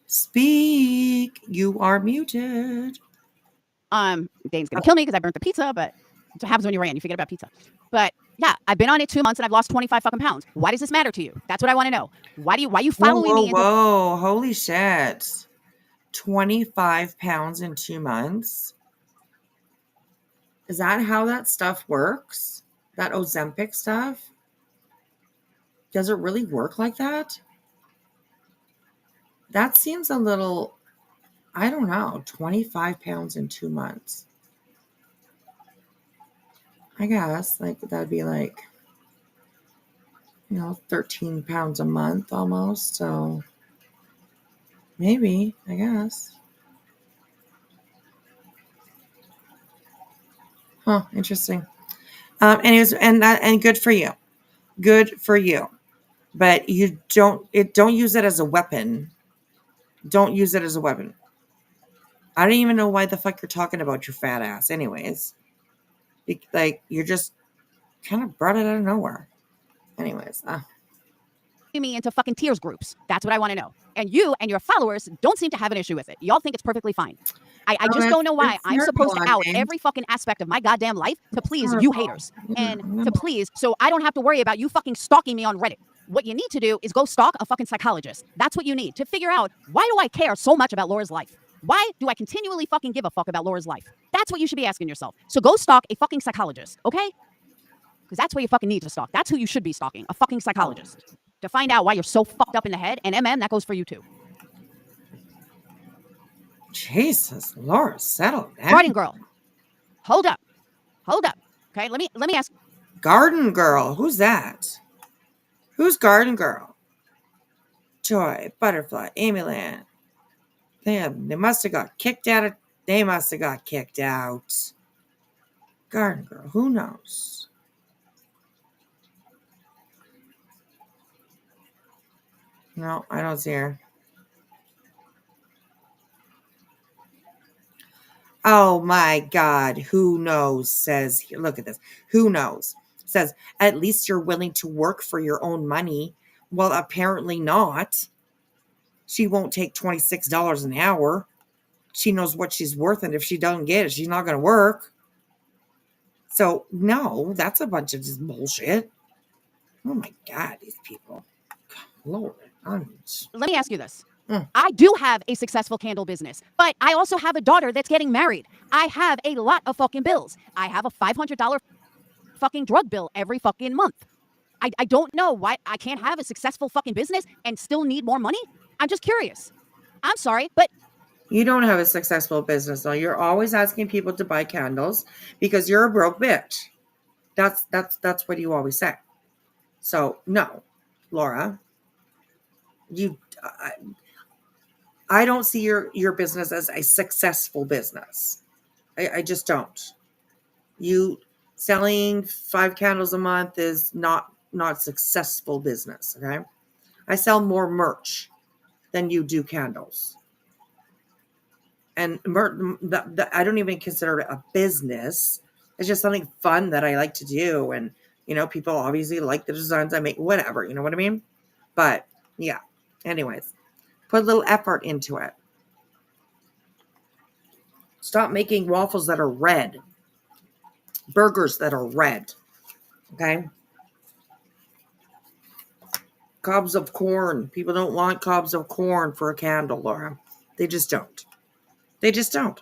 Speak. You are muted. Dane's gonna kill me because I burnt the pizza, but it's what happens when you ran. You forget about pizza. But yeah, I've been on it 2 months and I've lost 25 fucking pounds. Why does this matter to you? That's what I want to know. Why you following me? Whoa, holy shit. 25 pounds in 2 months. Is that how that stuff works? That Ozempic stuff? Does it really work like that? That seems a little, I don't know, 25 pounds in 2 months. I guess, like, that'd be like, 13 pounds a month almost. So maybe, I guess. Huh, interesting. Anyways, and good for you. Good for you. But you don't use it as a weapon. Don't use it as a weapon. I don't even know why the fuck you're talking about your fat ass anyways. Like, you're just kind of brought it out of nowhere. Anyways. Me into fucking tears groups. That's what I want to know. And you and your followers don't seem to have an issue with it. Y'all think it's perfectly fine. I just don't know why I'm supposed to out every fucking aspect of my goddamn life to please you haters. And to please, so I don't have to worry about you fucking stalking me on Reddit. What you need to do is go stalk a fucking psychologist. That's what you need to figure out, why do I care so much about Laura's life? Why do I continually fucking give a fuck about Laura's life? That's what you should be asking yourself. So go stalk a fucking psychologist, okay? Because that's what you fucking need to stalk. That's who you should be stalking, a fucking psychologist. To find out why you're so fucked up in the head. And that goes for you too. Jesus, Laura, settle down. Garden girl. Hold up. Okay, let me ask. Garden girl, who's that? Who's Garden girl? Joy, Butterfly, Amy Land. They must have got kicked out. They must have got kicked out. Garden girl, who knows? No, I don't see her. Oh my God, who knows? Says, look at this. Who knows? Says, at least you're willing to work for your own money. Well, apparently not. She won't take $26 an hour. She knows what she's worth, and if she doesn't get it, she's not going to work. So, no, that's a bunch of just bullshit. Oh my God, these people. Lord. Let me ask you this. I do have a successful candle business, but I also have a daughter that's getting married. I have a lot of fucking bills. I have a $500 fucking drug bill every fucking month. I don't know why I can't have a successful fucking business and still need more money. I'm just curious. I'm sorry, but you don't have a successful business, though. You're always asking people to buy candles because you're a broke bitch. That's what you always say. So no, Laura, I don't see your business as a successful business. I just don't. You selling 5 candles a month is not successful business. Okay, I sell more merch than you do candles. And I don't even consider it a business. It's just something fun that I like to do. And, people obviously like the designs I make, whatever, you know what I mean? But yeah, anyways, put a little effort into it. Stop making waffles that are red. Burgers that are red. Okay? Cobs of corn. People don't want cobs of corn for a candle, Laura. They just don't. They just don't.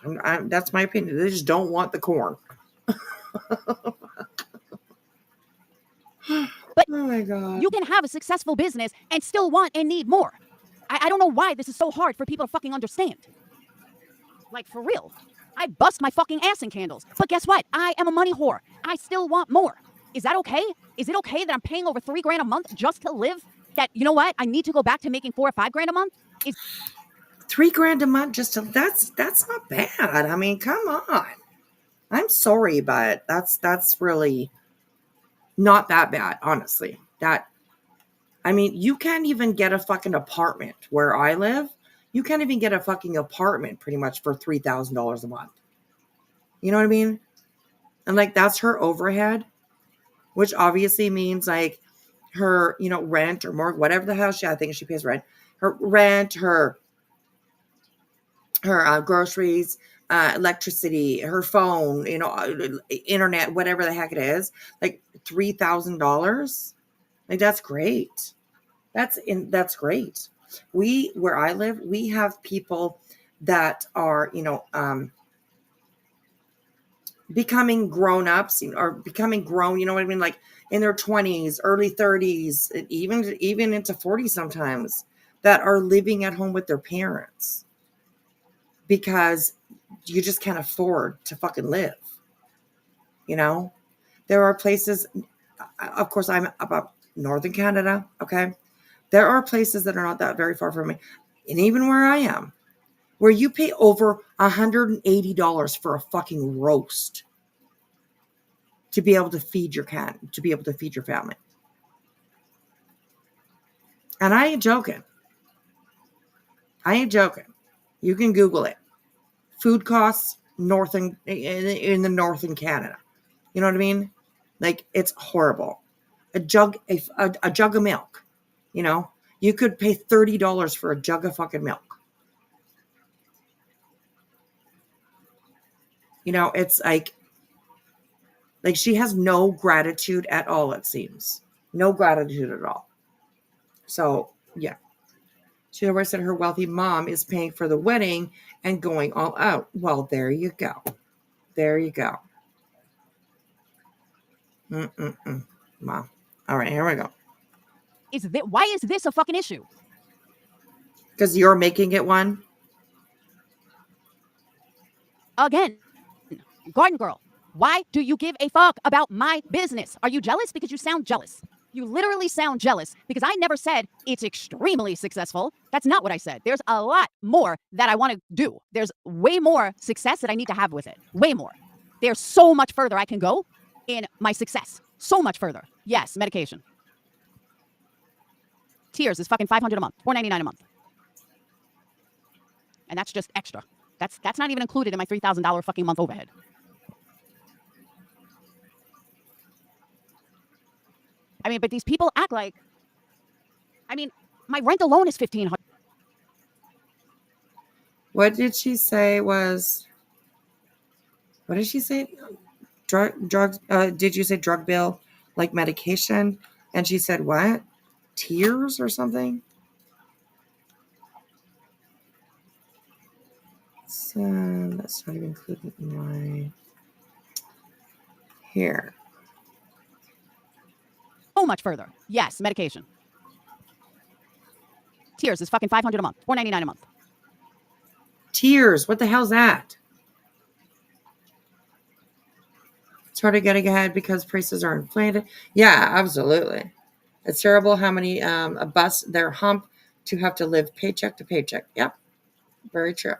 That's my opinion. They just don't want the corn. But Oh my God. you can have a successful business and still want and need more. I don't know why this is so hard for people to fucking understand. Like, for real. I bust my fucking ass in candles. But guess what? I am a money whore. I still want more. Is that okay? Is it okay that I'm paying over $3,000 a month just to live? That, you know what? I need to go back to making $4,000 or $5,000 a month? Is $3,000 a month just to that's not bad. I mean, come on. I'm sorry, but that's really not that bad, honestly. I mean, you can't even get a fucking apartment where I live. You can't even get a fucking apartment pretty much for $3,000 a month. You know what I mean? And like that's her overhead, which obviously means like her, rent or mortgage, whatever the hell I think she pays rent. Her rent, her groceries, electricity, her phone, internet, whatever the heck it is, like $3,000. Like that's great. That's great. Where I live, we have people that are, becoming grown ups or becoming grown, you know what I mean? Like in their 20s, early 30s, even into 40 sometimes, that are living at home with their parents because you just can't afford to fucking live. There are places, of course, I'm about Northern Canada. Okay. There are places that are not that very far from me. And even where I am, where you pay over $180 for a fucking roast to be able to feed your family. And I ain't joking. You can Google it. Food costs in the northern Canada. You know what I mean? Like it's horrible. A jug of milk. You could pay $30 for a jug of fucking milk. It's like she has no gratitude at all, it seems. No gratitude at all. So, yeah. She always said her wealthy mom is paying for the wedding and going all out. Well, there you go. There you go. Mom. All right, here we go. Why is this a fucking issue? Because you're making it one? Again, Garden Girl, why do you give a fuck about my business? Are you jealous? Because you sound jealous. You literally sound jealous because I never said it's extremely successful. That's not what I said. There's a lot more that I want to do. There's way more success that I need to have with it. Way more. There's so much further I can go in my success. So much further. Yes, medication. Tears is fucking $500 a month, $499 a month. And that's just extra. That's not even included in my $3,000 fucking month overhead. I mean, but these people act like, my rent alone is $1,500. What did she say was, what did she say? Drugs, did you say drug bill, like medication? And she said what? Tears or something? So that's not even included in my, here. So much further. Yes, medication. Tears is fucking $500 a month, $499 a month. Tears, what the hell's that? It's hard to get ahead because prices are inflated. Yeah, absolutely. It's terrible how many a bus their hump to have to live paycheck to paycheck. Yep, very true.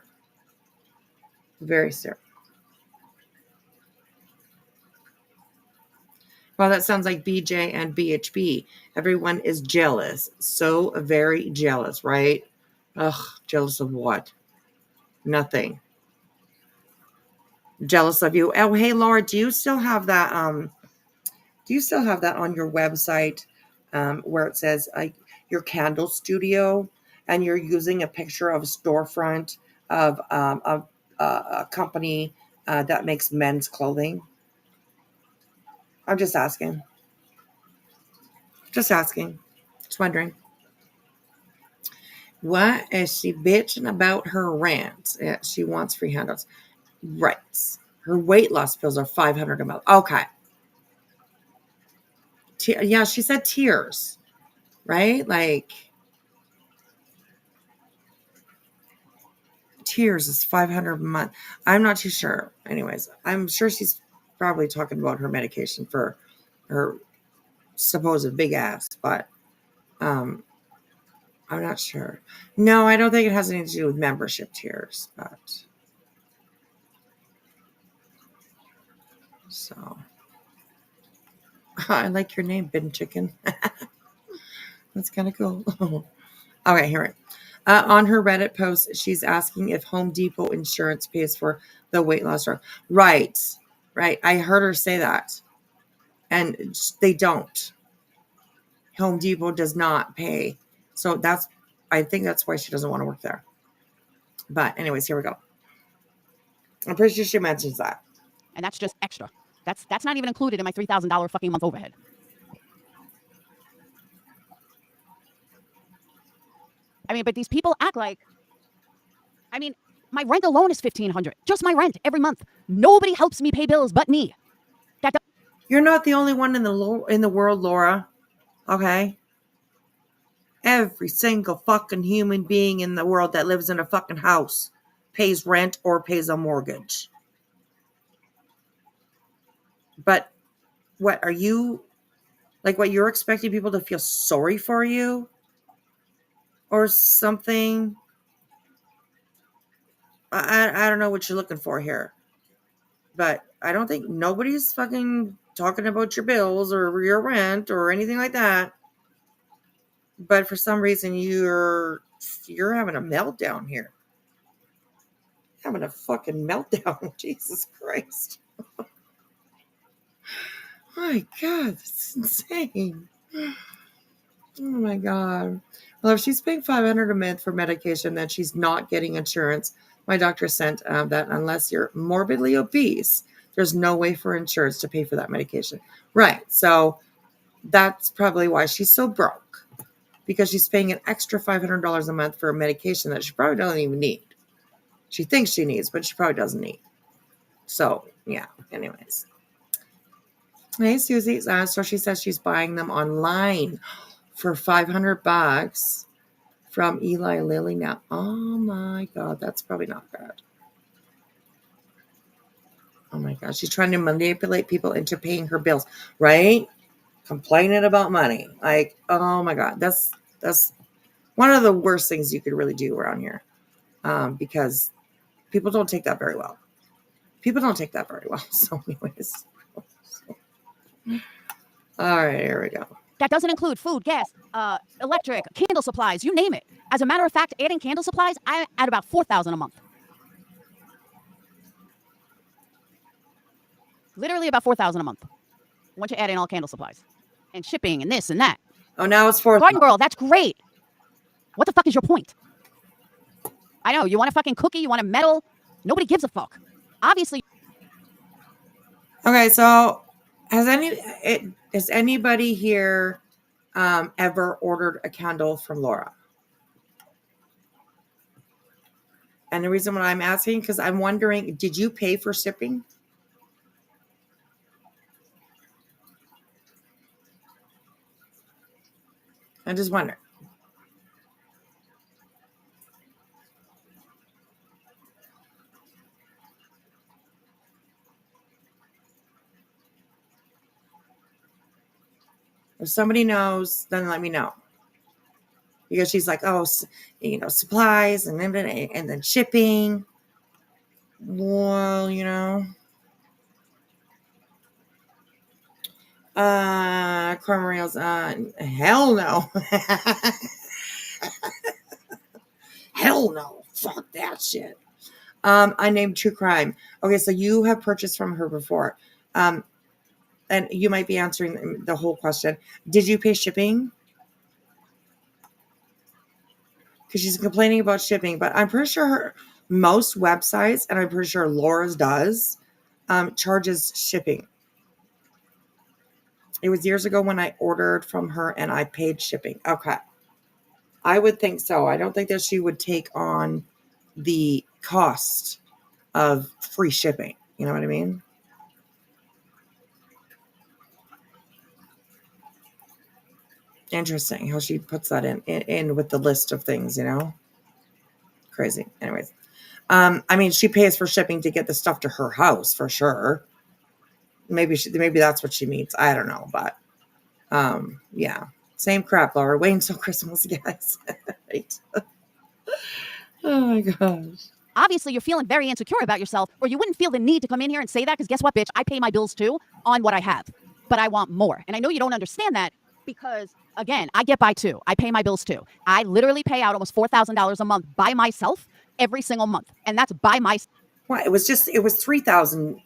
Very true. Well, that sounds like BJ and BHB. Everyone is jealous. So very jealous, right? Ugh, jealous of what? Nothing. Jealous of you. Oh, hey, Laura, do you still have that? Do you still have that on your website where it says your candle studio, and you're using a picture of a storefront of a company that makes men's clothing? I'm just asking. Just asking. Just wondering. What is she bitching about her rent? Yeah, she wants free handouts. Right. Her weight loss pills are $500 a month. Okay. Yeah, she said tears, right? Like, tears is $500 a month. I'm not too sure. Anyways, I'm sure she's probably talking about her medication for her supposed big ass, but I'm not sure. No, I don't think it has anything to do with membership tiers, but so I like your name, Bin Chicken. That's kind of cool. Okay, here it. On her Reddit post, she's asking if Home Depot insurance pays for the weight loss drug. Right. I heard her say that, and they don't. Home Depot does not pay, so I think that's why she doesn't want to work there. But anyways, here we go. I'm pretty sure she mentions that. And that's just extra. That's not even included in my $3,000 fucking month overhead. I mean, but these people act like, I mean, my rent alone is $1,500. Just my rent every month. Nobody helps me pay bills but me. You're not the only one in the world, Laura. Okay? Every single fucking human being in the world that lives in a fucking house pays rent or pays a mortgage. But what are you, like, what you're expecting people to feel sorry for you or something? I don't know what you're looking for here, but I don't think nobody's fucking talking about your bills or your rent or anything like that. But for some reason you're having a meltdown here. Having a fucking meltdown. Jesus Christ. My God, that's insane. Oh my God. Well, if she's paying $500 a month for medication, then she's not getting insurance. My doctor sent that unless you're morbidly obese, there's no way for insurance to pay for that medication. Right. So that's probably why she's so broke, because she's paying an extra $500 a month for a medication that she probably doesn't even need. She thinks she needs, but she probably doesn't need. So, yeah. Anyways. Hey, Susie. So she says she's buying them online for $500 from Eli Lilly now. Oh my God, that's probably not bad. Oh my God, she's trying to manipulate people into paying her bills, right? Complaining about money. Like, oh my God, that's one of the worst things you could really do around here, because people don't take that very well. So anyways. All right, here we go. That doesn't include food, gas, electric, candle supplies, you name it. As a matter of fact, adding candle supplies, I add about $4,000 a month. Literally about $4,000 a month. Once you add in all candle supplies and shipping and this and that. Oh, now it's $4,000. Garden Girl, that's great. What the fuck is your point? I know, you want a fucking cookie, you want a medal. Nobody gives a fuck. Obviously. Okay, so has anybody here ever ordered a candle from Laura? And the reason why I'm asking, because I'm wondering, did you pay for shipping? I just wonder. If somebody knows, then let me know. Because she's like, oh, supplies and then shipping. Well, Cornreals, hell no. Hell no. Fuck that shit. I named True Crime. Okay, so you have purchased from her before. And you might be answering the whole question. Did you pay shipping? Because she's complaining about shipping, but I'm pretty sure most websites, and I'm pretty sure Laura's does, charges shipping. It was years ago when I ordered from her and I paid shipping. Okay. I would think so. I don't think that she would take on the cost of free shipping, You know what I mean? Interesting how she puts that in with the list of things, you know? Crazy. Anyways. I mean, she pays for shipping to get the stuff to her house for sure. Maybe that's what she means. I don't know, but yeah. Same crap, Laura. Wait until Christmas, guys. Right? Oh my gosh. Obviously, you're feeling very insecure about yourself, or you wouldn't feel the need to come in here and say that, because guess what, bitch? I pay my bills too on what I have, but I want more. And I know you don't understand that because, again, I get by too. I pay my bills too. I literally pay out almost $4,000 a month by myself every single month. And that's by myself. Well, it was 3,000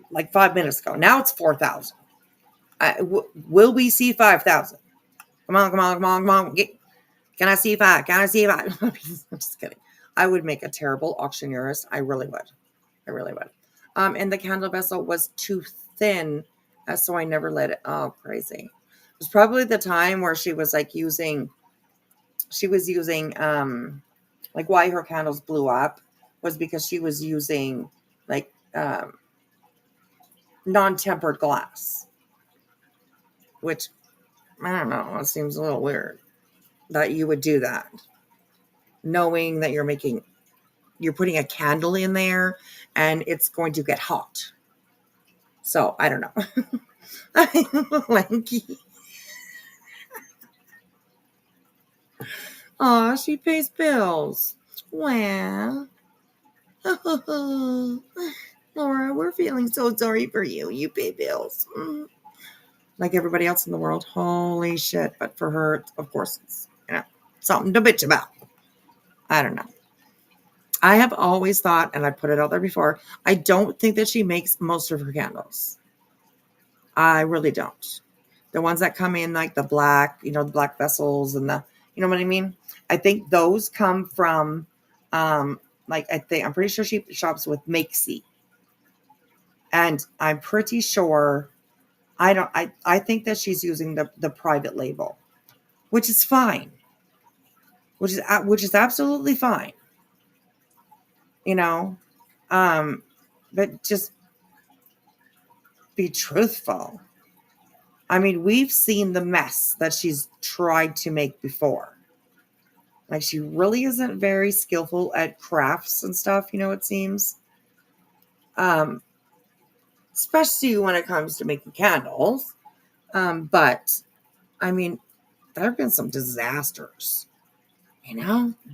like 5 minutes ago. Now it's 4,000. Will we see 5,000? Come on. Can I see 5? Can I see 5? I'm just kidding. I would make a terrible auctioneerist. I really would. And the candle vessel was too thin, so I never let it. Oh, crazy. It was probably the time where she was using, like, why her candles blew up was because she was using, like, non-tempered glass, which, I don't know, it seems a little weird that you would do that, knowing that you're putting a candle in there and it's going to get hot. So I don't know. Lanky. Aw, she pays bills. Wow. Laura, we're feeling so sorry for you. You pay bills. Like everybody else in the world. Holy shit. But for her, of course, it's, something to bitch about. I don't know. I have always thought, and I put it out there before, I don't think that she makes most of her candles. I really don't. The ones that come in like the black, the black vessels and you know what I mean? I think those come from, I'm pretty sure she shops with Makesy. And I'm pretty sure, I think that she's using the private label, which is fine. Which is absolutely fine. But just be truthful. I mean, we've seen the mess that she's tried to make before. Like, she really isn't very skillful at crafts and stuff, it seems. Especially when it comes to making candles. But, I mean, there have been some disasters.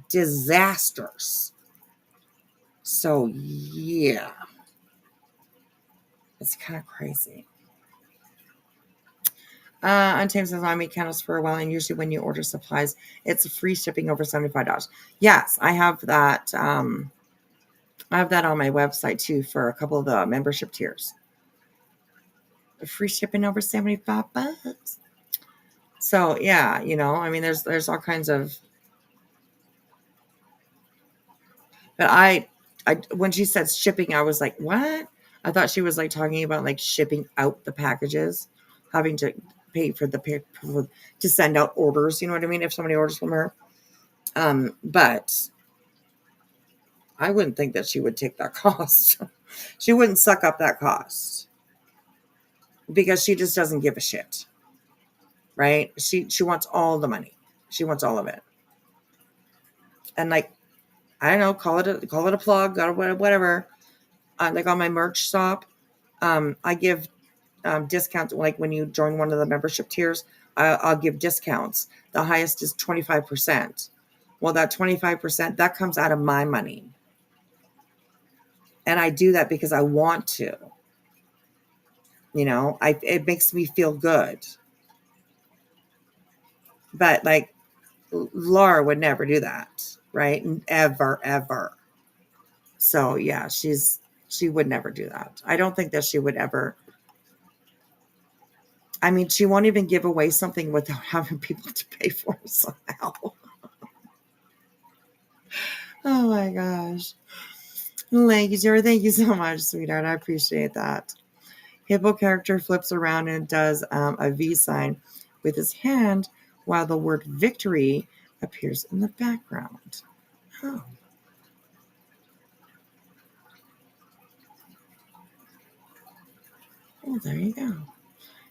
Disasters. So, yeah. It's kind of crazy. Untamed says, I make candles for a while, and usually when you order supplies, it's free shipping over $75. Yes, I have that. I have that on my website too for a couple of the membership tiers. Free shipping over $75. So yeah, I mean, there's all kinds of. But I when she said shipping, I was like, what? I thought she was like talking about like shipping out the packages, having to pay for to send out orders. You know what I mean? If somebody orders from her. But I wouldn't think that she would take that cost. She wouldn't suck up that cost because she just doesn't give a shit. Right? She wants all the money. She wants all of it. And like, I don't know, call it a plug or whatever. Like on my merch shop, I give discounts. Like when you join one of the membership tiers, I'll give discounts. The highest is 25%. Well, that 25%, that comes out of my money. And I do that because I want to. It makes me feel good. But like, Laura would never do that, right? Ever. So yeah, she would never do that. I don't think that she would ever. I mean, she won't even give away something without having people to pay for it somehow. Oh my gosh. Thank you so much, sweetheart. I appreciate that. Hippo character flips around and does a V sign with his hand while the word victory appears in the background. Oh. Oh, there you go.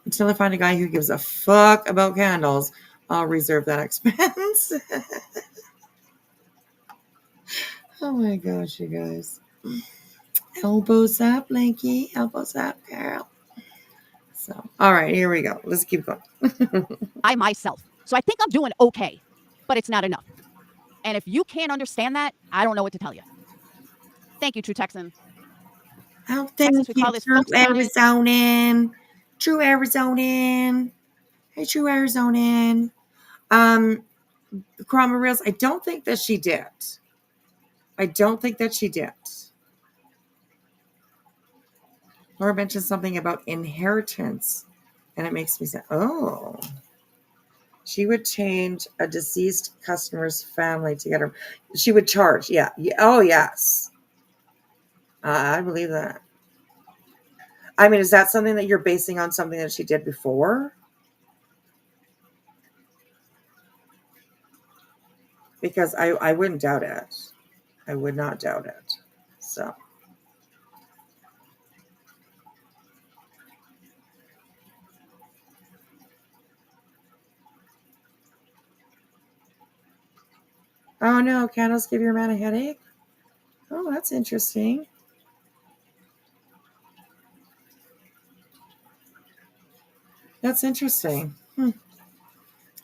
Until I find a guy who gives a fuck about candles, I'll reserve that expense. Oh my gosh, you guys. Elbows up, Lanky. Elbows up, girl. So, all right, here we go. Let's keep going. I myself. So I think I'm doing okay, but it's not enough. And if you can't understand that, I don't know what to tell you. Thank you, True Texan. Oh, thank Texas, we you, call this True folks counting. Arizonan. True Arizonan. Hey, True Arizonan. Krama Reels, I don't think that she did. I don't think that she did. Laura mentioned something about inheritance, and it makes me say, oh, she would change a deceased customer's family to get her. She would charge. Yeah. Oh, yes. I believe that. I mean, is that something that you're basing on something that she did before? Because I wouldn't doubt it. I would not doubt it. So. Oh, no. Candles give your man a headache? Oh, that's interesting. That's interesting. I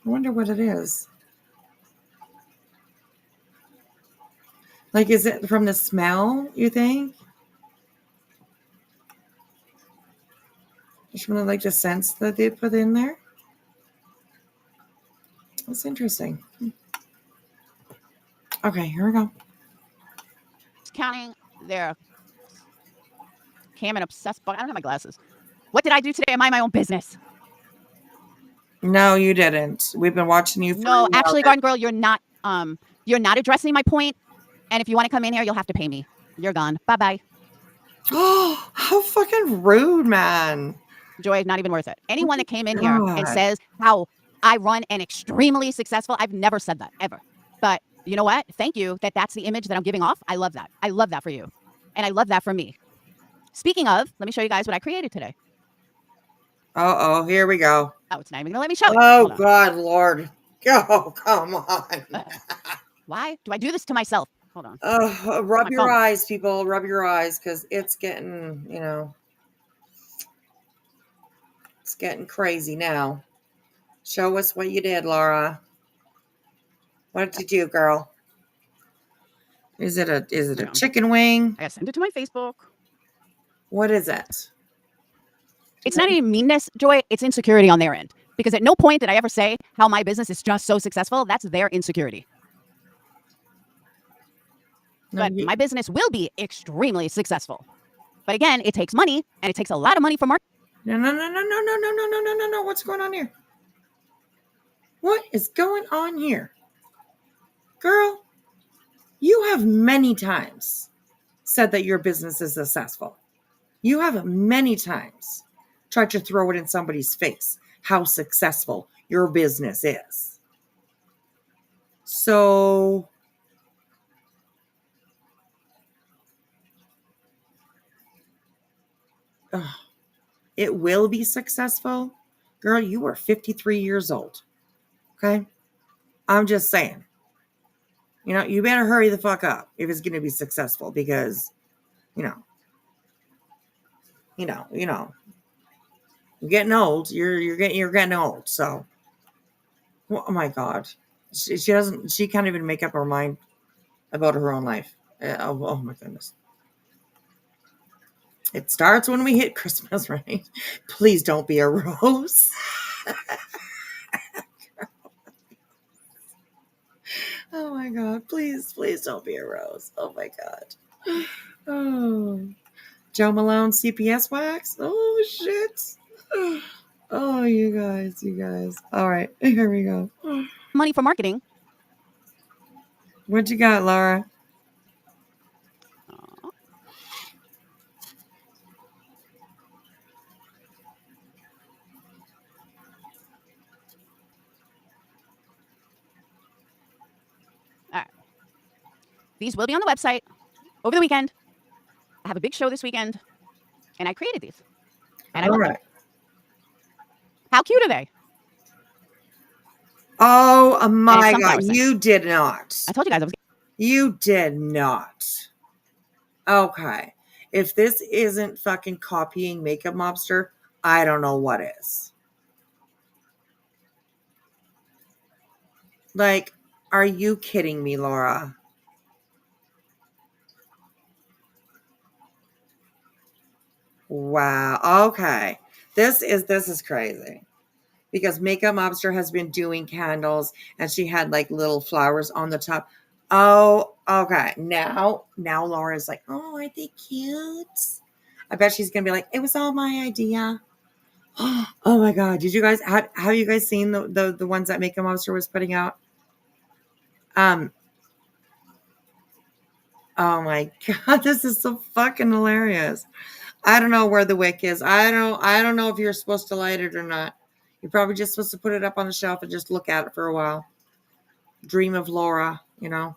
wonder what it is. Like, is it from the smell, you think? Just from the, like, the scents that they put in there? That's interesting. Okay, here we go. Counting their cam and obsessed. But I don't have my glasses. What did I do today? Am I my own business? No, you didn't. We've been watching you for No, a actually, while. Garden Girl, you're not addressing my point. And if you want to come in here, you'll have to pay me. You're gone. Bye-bye. Oh, how fucking rude, man. Joy, not even worth it. Anyone that came in here and God. says how I run an extremely successful, I've never said that, ever. But you know what? Thank you that that's the image that I'm giving off. I love that. I love that for you. And I love that for me. Speaking of, let me show you guys what I created today. Uh-oh, here we go. Oh, it's not even going to let me show it. Oh, Hold on. God, Lord. Oh, come on. Why do I do this to myself? Hold on. Rub My your phone. eyes, people. Rub your eyes, because it's getting, it's getting crazy now. Show us what you did, Laura. What did you do, girl? Is it a chicken wing? I gotta send it to my Facebook. What is it? It's not even meanness, Joy. It's insecurity on their end. Because at no point did I ever say how my business is just so successful. That's their insecurity. No, But my business will be extremely successful. But again, it takes money, and it takes a lot of money for marketing. No. What's going on here? What is going on here? Girl, you have many times said that your business is successful. You have many times tried to throw it in somebody's face how successful your business is. So, it will be successful. Girl, you are 53 years old. Okay? I'm just saying. You better hurry the fuck up if it's going to be successful because, you're getting old. You're getting old. So, oh my God, she can't even make up her mind about her own life. Oh my goodness. It starts when we hit Christmas, right? Please don't be a rose. Oh my God, please don't be a rose. Oh my God. Oh, Joe Malone CPS wax. Oh shit. Oh, you guys. All right, here we go. Money for marketing. What you got, Laura? All right. These will be on the website over the weekend. I have a big show this weekend, and I created these. And I All love them. right. How cute are they? Oh my God. sunflower scent. You did not. I told you guys I was. You did not. Okay. If this isn't fucking copying Makeup Mobster, I don't know what is. Like, are you kidding me, Laura? Wow. Okay. This is crazy. Because Makeup Mobster has been doing candles and she had like little flowers on the top. Oh, okay. Now Laura's like, oh, aren't they cute? I bet she's gonna be like, it was all my idea. Oh my God. Did you guys have you guys seen the ones that Makeup Mobster was putting out? Oh my God, this is so fucking hilarious. I don't know where the wick is. I don't know if you're supposed to light it or not. You're probably just supposed to put it up on the shelf and just look at it for a while. Dream of Laura, you know.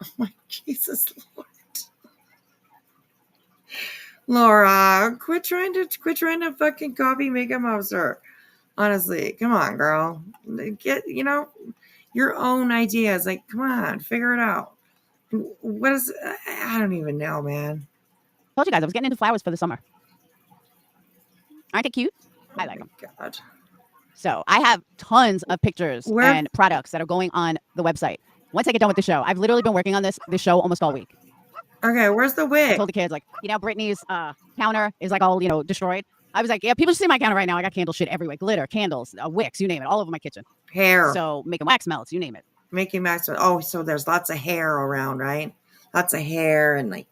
Oh my Jesus Lord. Laura, quit trying to fucking copy Makeup Mobster. Honestly, come on, girl. Get, your own ideas. Like, come on, figure it out. What is, I don't even know, man. I told you guys I was getting into flowers for the summer. Aren't they cute? I like them. God. So I have tons of pictures and products that are going on the website. Once I get done with the show, I've literally been working on this show almost all week. Okay, where's the wig? I told the kids, like, Brittany's counter is like all, destroyed. I was like, yeah, people should see my counter right now. I got candle shit everywhere. Glitter, candles, wicks, you name it, all over my kitchen. Hair. So making wax melts, you name it. Making wax. Oh, so there's lots of hair around, right? Lots of hair and like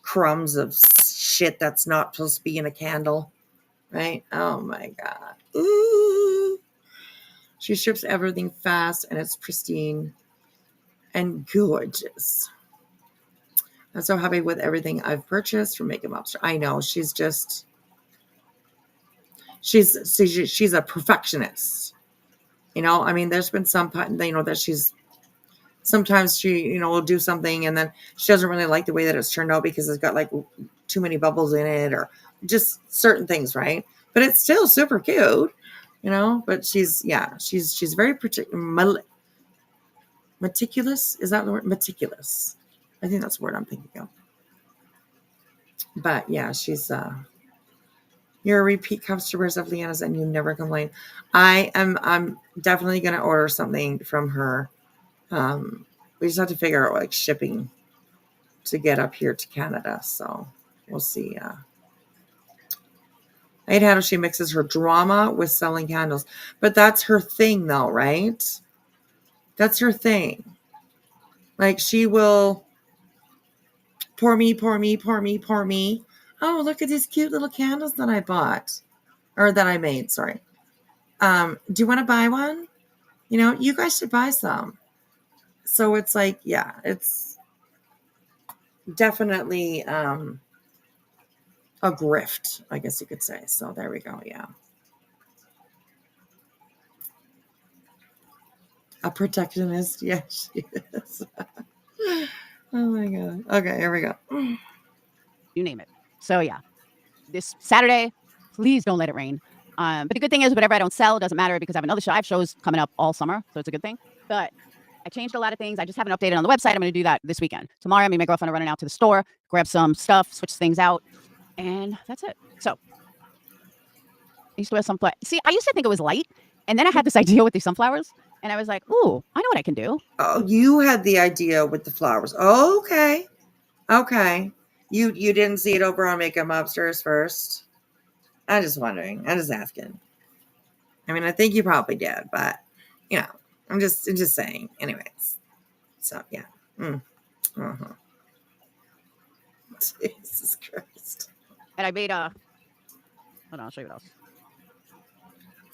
crumbs of shit that's not supposed to be in a candle, right? Oh my God. Ooh. She ships everything fast and it's pristine and gorgeous. I'm so happy with everything I've purchased from Makeup Mobster. I know she's a perfectionist. I mean, there's been some, that she's, sometimes she, will do something and then she doesn't really like the way that it's turned out because it's got like too many bubbles in it or just certain things, right? But it's still super cute, but she's very meticulous. Is that the word? Meticulous. I think that's the word I'm thinking of. But yeah, you're a repeat customers of Leanna's and you never complain. I'm definitely going to order something from her. We just have to figure out like shipping to get up here to Canada. So we'll see. I hate how she mixes her drama with selling candles, but that's her thing though, right? That's her thing. Like she will pour me. Oh, look at these cute little candles that I bought or that I made. Sorry. Do you want to buy one? You guys should buy some. So it's like, yeah, it's definitely a grift, I guess you could say. So there we go. Yeah. A protectionist. Yes, she is. Oh my God. Okay, here we go. You name it. So yeah, this Saturday, please don't let it rain. But the good thing is whatever I don't sell doesn't matter because I have another show. I have shows coming up all summer. So it's a good thing. But I changed a lot of things. I just haven't updated on the website. I'm going to do that this weekend. Tomorrow, me and my girlfriend are running out to the store, grab some stuff, switch things out. And that's it. So I used to wear sunflower. See, I used to think it was light. And then I had this idea with these sunflowers. And I was like, ooh, I know what I can do. Oh, you had the idea with the flowers. Oh, okay. Okay. You didn't see it over on Makeup Mobsters first? I'm just wondering. I'm just asking. I mean, I think you probably did, but, I'm just saying. Anyways. So, yeah. Uh-huh. Jesus Christ. And I made hold on, I'll show you what else.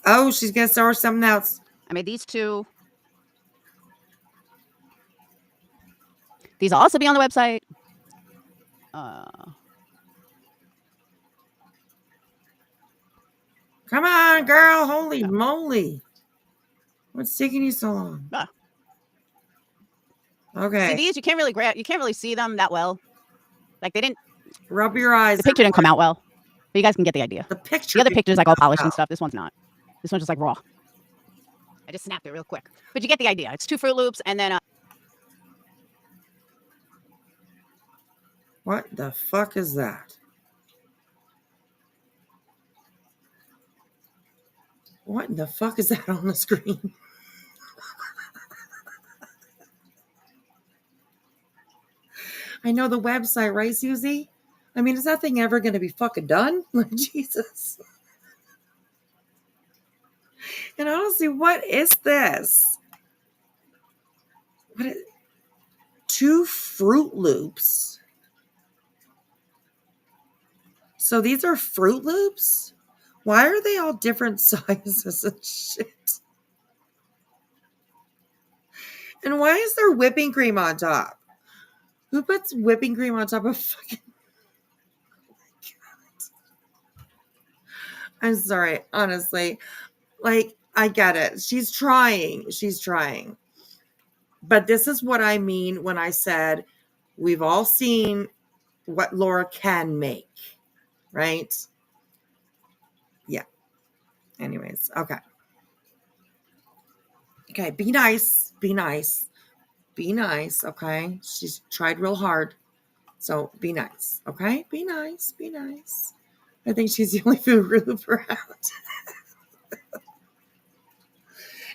Oh, she's going to start something else. I made these two. These will also be on the website. Come on, girl. Holy moly. What's taking you so long? Okay. See, these you can't really see them that well. Like they didn't. Rub your eyes. The picture didn't come out well. But you guys can get the idea. The picture. The other picture's like all polished and out. stuff. This one's not. This one's just like raw. I just snapped it real quick. But you get the idea. It's 2 Fruit Loops and then What the fuck is that? What in the fuck is that on the screen? I know the website, right, Susie? I mean, is that thing ever going to be fucking done? Like, Jesus. And honestly, what is this? What is 2 Fruit Loops? So these are Fruit Loops? Why are they all different sizes and shit? And why is there whipping cream on top? Who puts whipping cream on top of fucking... Oh my God. I'm sorry, honestly. Like, I get it. She's trying. But this is what I mean when I said we've all seen what Laura can make, right? Yeah. Anyways, okay. Okay, be nice, okay? She's tried real hard. So be nice, okay? Be nice. I think she's the only Fruit Loop around.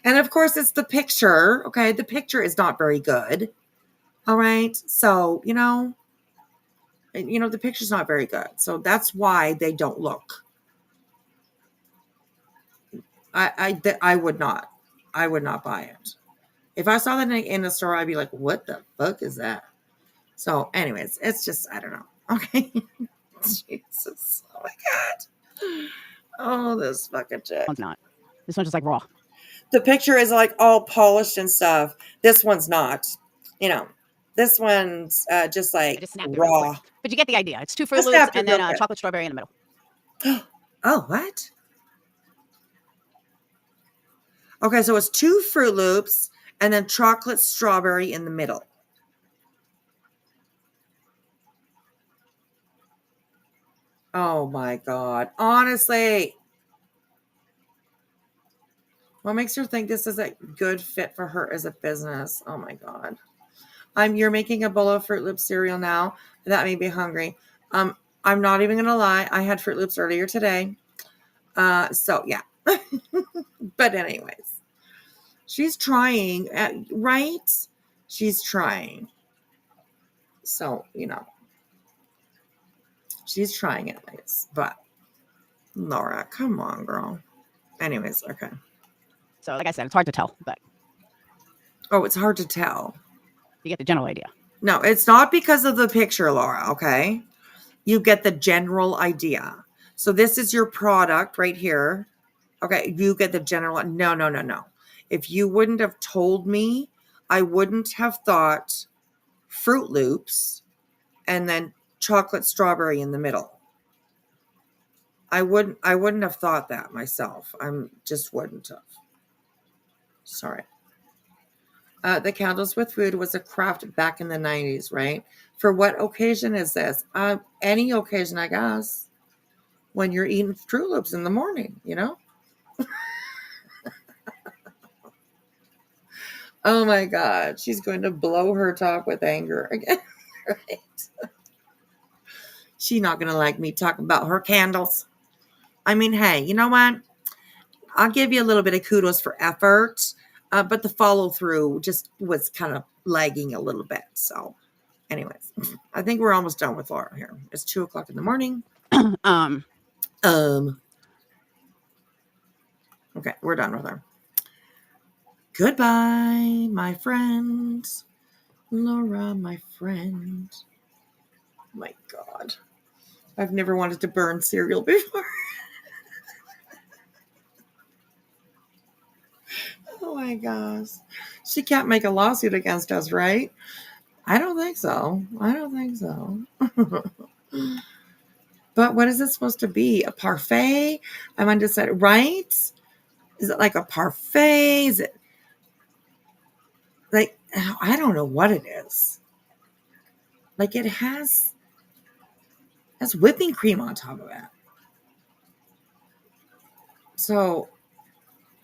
And of course, it's the picture, okay? The picture is not very good, all right? So, the picture's not very good. So that's why they don't look. I would not buy it. If I saw that in a store, I'd be like, what the fuck is that? So anyways, it's just, I don't know. Okay. Jesus. Oh my God. Oh, this fucking chick. one's not. This one's just like raw. The picture is like all polished and stuff. This one's not. This one's just like raw. But you get the idea. It's 2 Fruit Loops and then chocolate strawberry in the middle. Oh, what? Okay, so it's 2 Fruit Loops and then chocolate strawberry in the middle. Oh my God. Honestly. What makes her think this is a good fit for her as a business? Oh my God. You're making a bowl of Fruit Loops cereal now. That made me hungry. I'm not even gonna lie. I had Fruit Loops earlier today. So yeah. But anyways, she's trying, right? She's trying. So, she's trying at least. But Laura, come on, girl. Anyways, okay. So like I said, it's hard to tell, but Oh, it's hard to tell. you get the general idea. No, it's not because of the picture, Laura, okay? You get the general idea. So this is your product right here. Okay, you get the general. No. If you wouldn't have told me, I wouldn't have thought Fruit Loops and then chocolate strawberry in the middle. I wouldn't have thought that myself. Just wouldn't have. Sorry. The Candles with Food was a craft back in the 90s, right? For what occasion is this? Any occasion, I guess. When you're eating Fruit Loops in the morning, Oh my God. She's going to blow her top with anger again. Right? She's not going to like me talking about her candles. I mean, hey, you know what? I'll give you a little bit of kudos for effort. But the follow through just was kind of lagging a little bit. So anyways, I think we're almost done with Laura here. It's 2:00 in the morning. Okay, we're done with her. Goodbye, my friend. Laura, my friend. My God. I've never wanted to burn cereal before. Oh my gosh. She can't make a lawsuit against us, right? I don't think so. But what is it supposed to be? A parfait? I'm undecided, right? Is it like a parfait? Is it like, I don't know what it is. Like it has whipping cream on top of it. So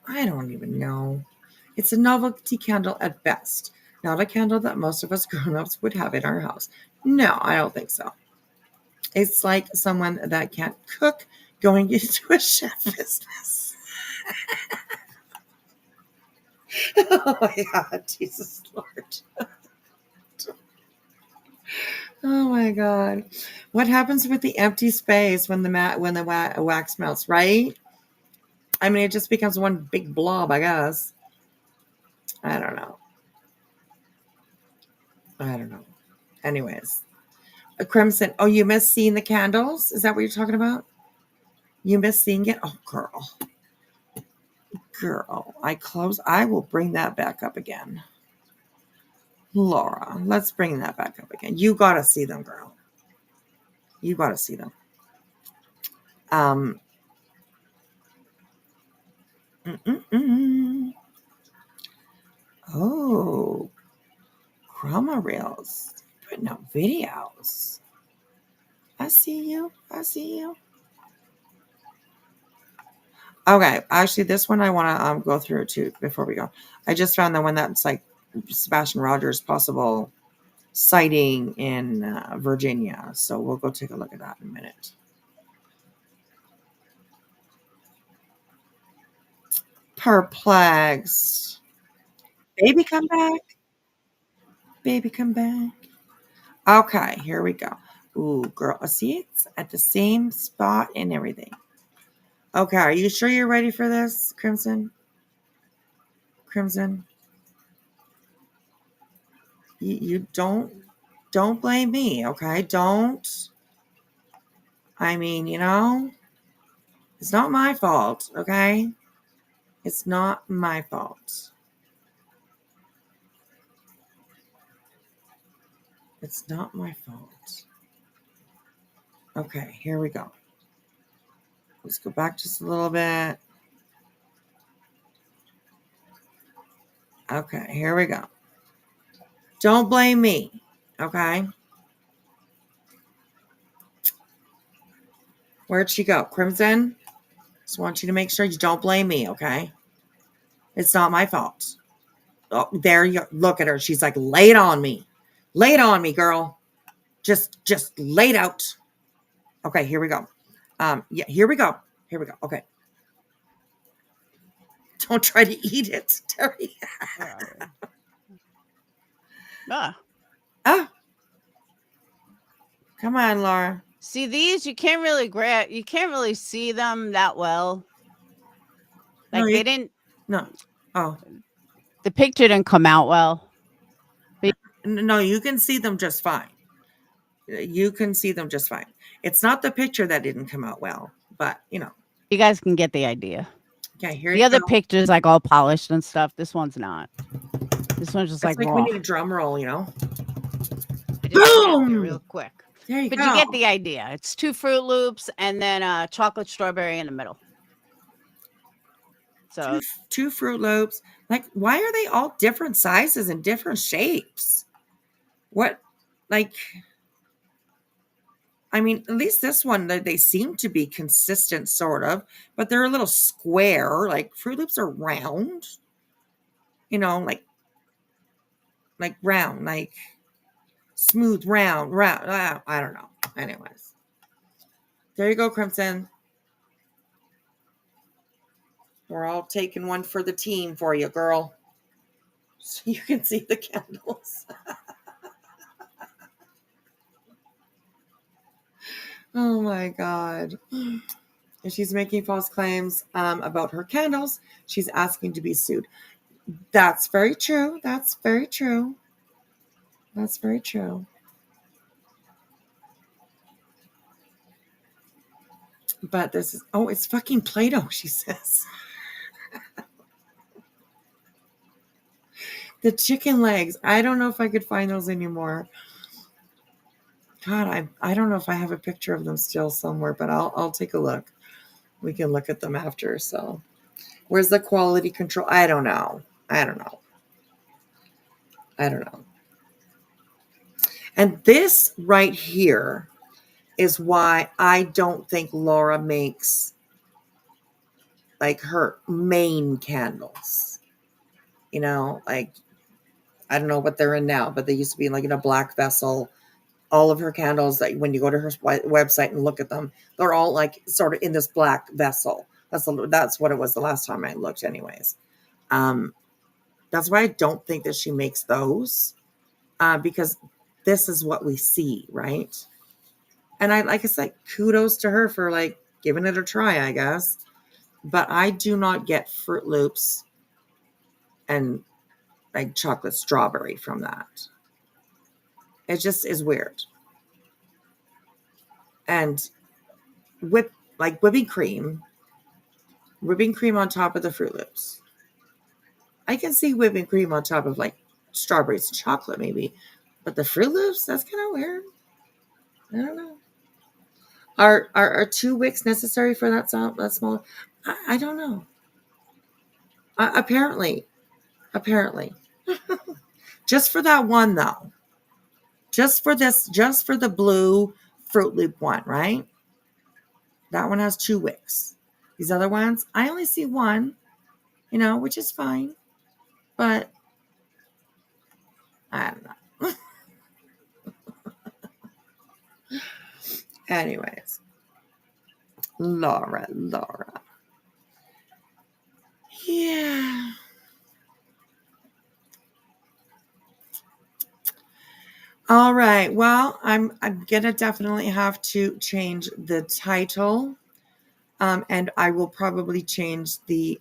I don't even know. It's a novelty candle at best, not a candle that most of us grown-ups would have in our house. No, I don't think so. It's like someone that can't cook going into a chef business. Oh my God, Jesus Lord. Oh my God. What happens with the empty space when the wax melts, right? I mean, it just becomes one big blob, I guess. I don't know. Anyways, a crimson. Oh, you missed seeing the candles? Is that what you're talking about? You missed seeing it? Oh, girl. I will bring that back up again. Laura, let's bring that back up again. You gotta see them, girl. You gotta see them. Um. Oh, chroma reels. Putting out videos. I see you. Okay, actually, this one I want to go through too before we go. I just found the one that's like Sebastian Rogers' possible sighting in Virginia. So we'll go take a look at that in a minute. Perplexed. Baby, come back. Baby, come back. Okay, here we go. Ooh, girl, see, it's at the same spot and everything. Okay, are you sure you're ready for this, Crimson? Crimson? You don't blame me, okay? Don't. I mean, it's not my fault, okay? It's not my fault. It's not my fault. Okay, here we go. Let's go back just a little bit. Okay, here we go. Don't blame me, okay? Where'd she go? Crimson? Just want you to make sure you don't blame me, okay? It's not my fault. Oh, there you look at her. She's like, lay it on me. Lay it on me, girl. Just lay it out. Okay, here we go. Yeah, here we go. Okay. Don't try to eat it, Terry. Ah. Oh. Come on, Laura. See, these you can't really you can't really see them that well. Like they didn't. No. Oh. The picture didn't come out well. No, you can see them just fine. You can see them just fine. It's not the picture that didn't come out well, but you guys can get the idea. Okay, here the other picture's like all polished and stuff. This one's not. This one's just like raw. We need a drum roll, Boom! Real quick. There you go. But you get the idea. It's 2 Fruit Loops and then chocolate strawberry in the middle. So two Fruit Loops. Like, why are they all different sizes and different shapes? What, like, I mean, at least this one, they seem to be consistent, sort of, but they're a little square. Like, Fruit Loops are round, like round, like smooth, round. I don't know. Anyways, there you go, Crimson. We're all taking one for the team for you, girl. So you can see the candles. Oh my God. If she's making false claims about her candles, she's asking to be sued. That's very true. That's very true. But this is, it's fucking Play-Doh, she says. The chicken legs. I don't know if I could find those anymore. God, I don't know if I have a picture of them still somewhere, but I'll take a look. We can look at them after. So, where's the quality control? I don't know. And this right here is why I don't think Laura makes like her main candles. You know, like I don't know what they're in now, but they used to be like in a black vessel. All of her candles, that when you go to her website and look at them, they're all like sort of in this black vessel. That's what it was the last time I looked, anyways. That's why I don't think that she makes those, because this is what we see, right? And I said, kudos to her for like giving it a try, I guess. But I do not get Fruit Loops and like chocolate strawberry from that. It just is weird. And whipping cream on top of the Fruit Loops. I can see whipping cream on top of like strawberries and chocolate maybe, but the Fruit Loops, that's kind of weird. I don't know. Are 2 wicks necessary for that small? I don't know. Apparently, just for that one though. Just for the blue Fruit Loop one, right? That one has 2 wicks. These other ones, I only see one, which is fine. But I don't know. Anyways, Laura. Yeah. All right. Well, I'm gonna definitely have to change the title, and I will probably change the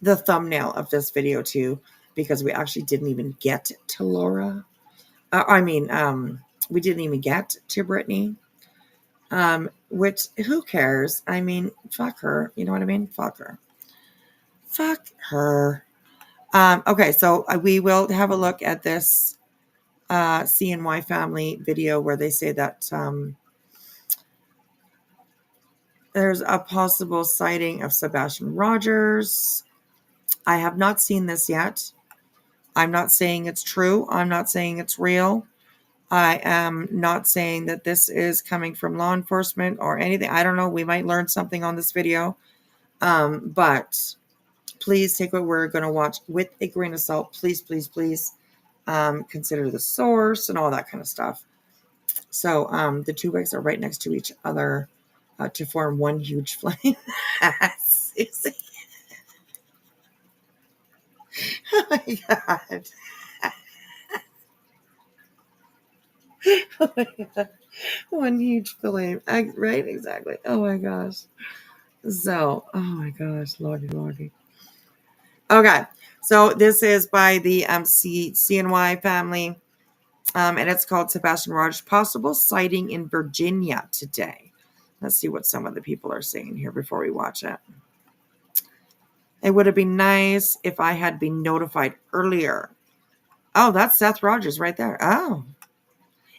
thumbnail of this video too, because we actually didn't even get to Laura. We didn't even get to Brittany. Which who cares? I mean, fuck her. You know what I mean? Fuck her. Fuck her. Okay, so we will have a look at this CNY family video where they say that there's a possible sighting of Sebastian Rogers. I have not seen this yet. I'm not saying it's true. I'm not saying it's real. I am not saying that this is coming from law enforcement or anything. I don't know. We might learn something on this video. But please take what we're going to watch with a grain of salt. Please, please, please consider the source and all that kind of stuff. So the 2 wicks are right next to each other to form one huge flame. Susie. Oh my God. Oh my God. One huge flame. Right? Exactly. Oh my gosh. So, oh my gosh. Lordy. Okay. So this is by the CNY family. And it's called Sebastian Rogers, possible sighting in Virginia today. Let's see what some of the people are saying here before we watch it. It would have been nice if I had been notified earlier. Oh, that's Seth Rogers right there. Oh.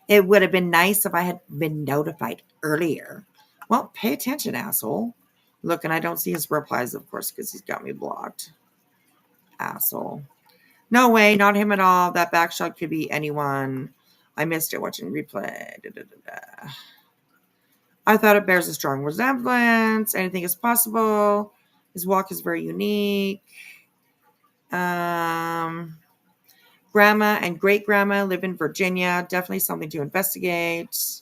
It would have been nice if I had been notified earlier. Well, pay attention, asshole. Look, and I don't see his replies, of course, because he's got me blocked. Asshole. No way, not him at all. That back shot could be anyone. I missed it watching replay. I thought it bears a strong resemblance. Anything is possible. His walk is very unique. Grandma and great-grandma live in Virginia. Definitely something to investigate.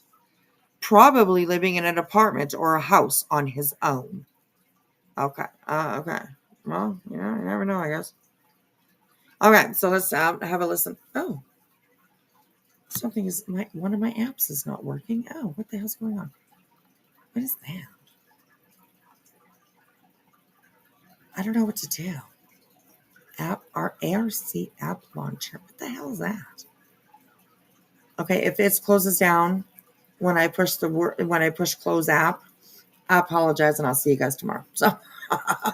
Probably living in an apartment or a house on his own. Okay. Okay. Well, you never know, I guess. Okay, so let's have a listen. Oh. One of my apps is not working. Oh, what the hell's going on? What is that? I don't know what to do. Our ARC app launcher. What the hell is that? Okay, if it closes down when I push close app, I apologize and I'll see you guys tomorrow. So I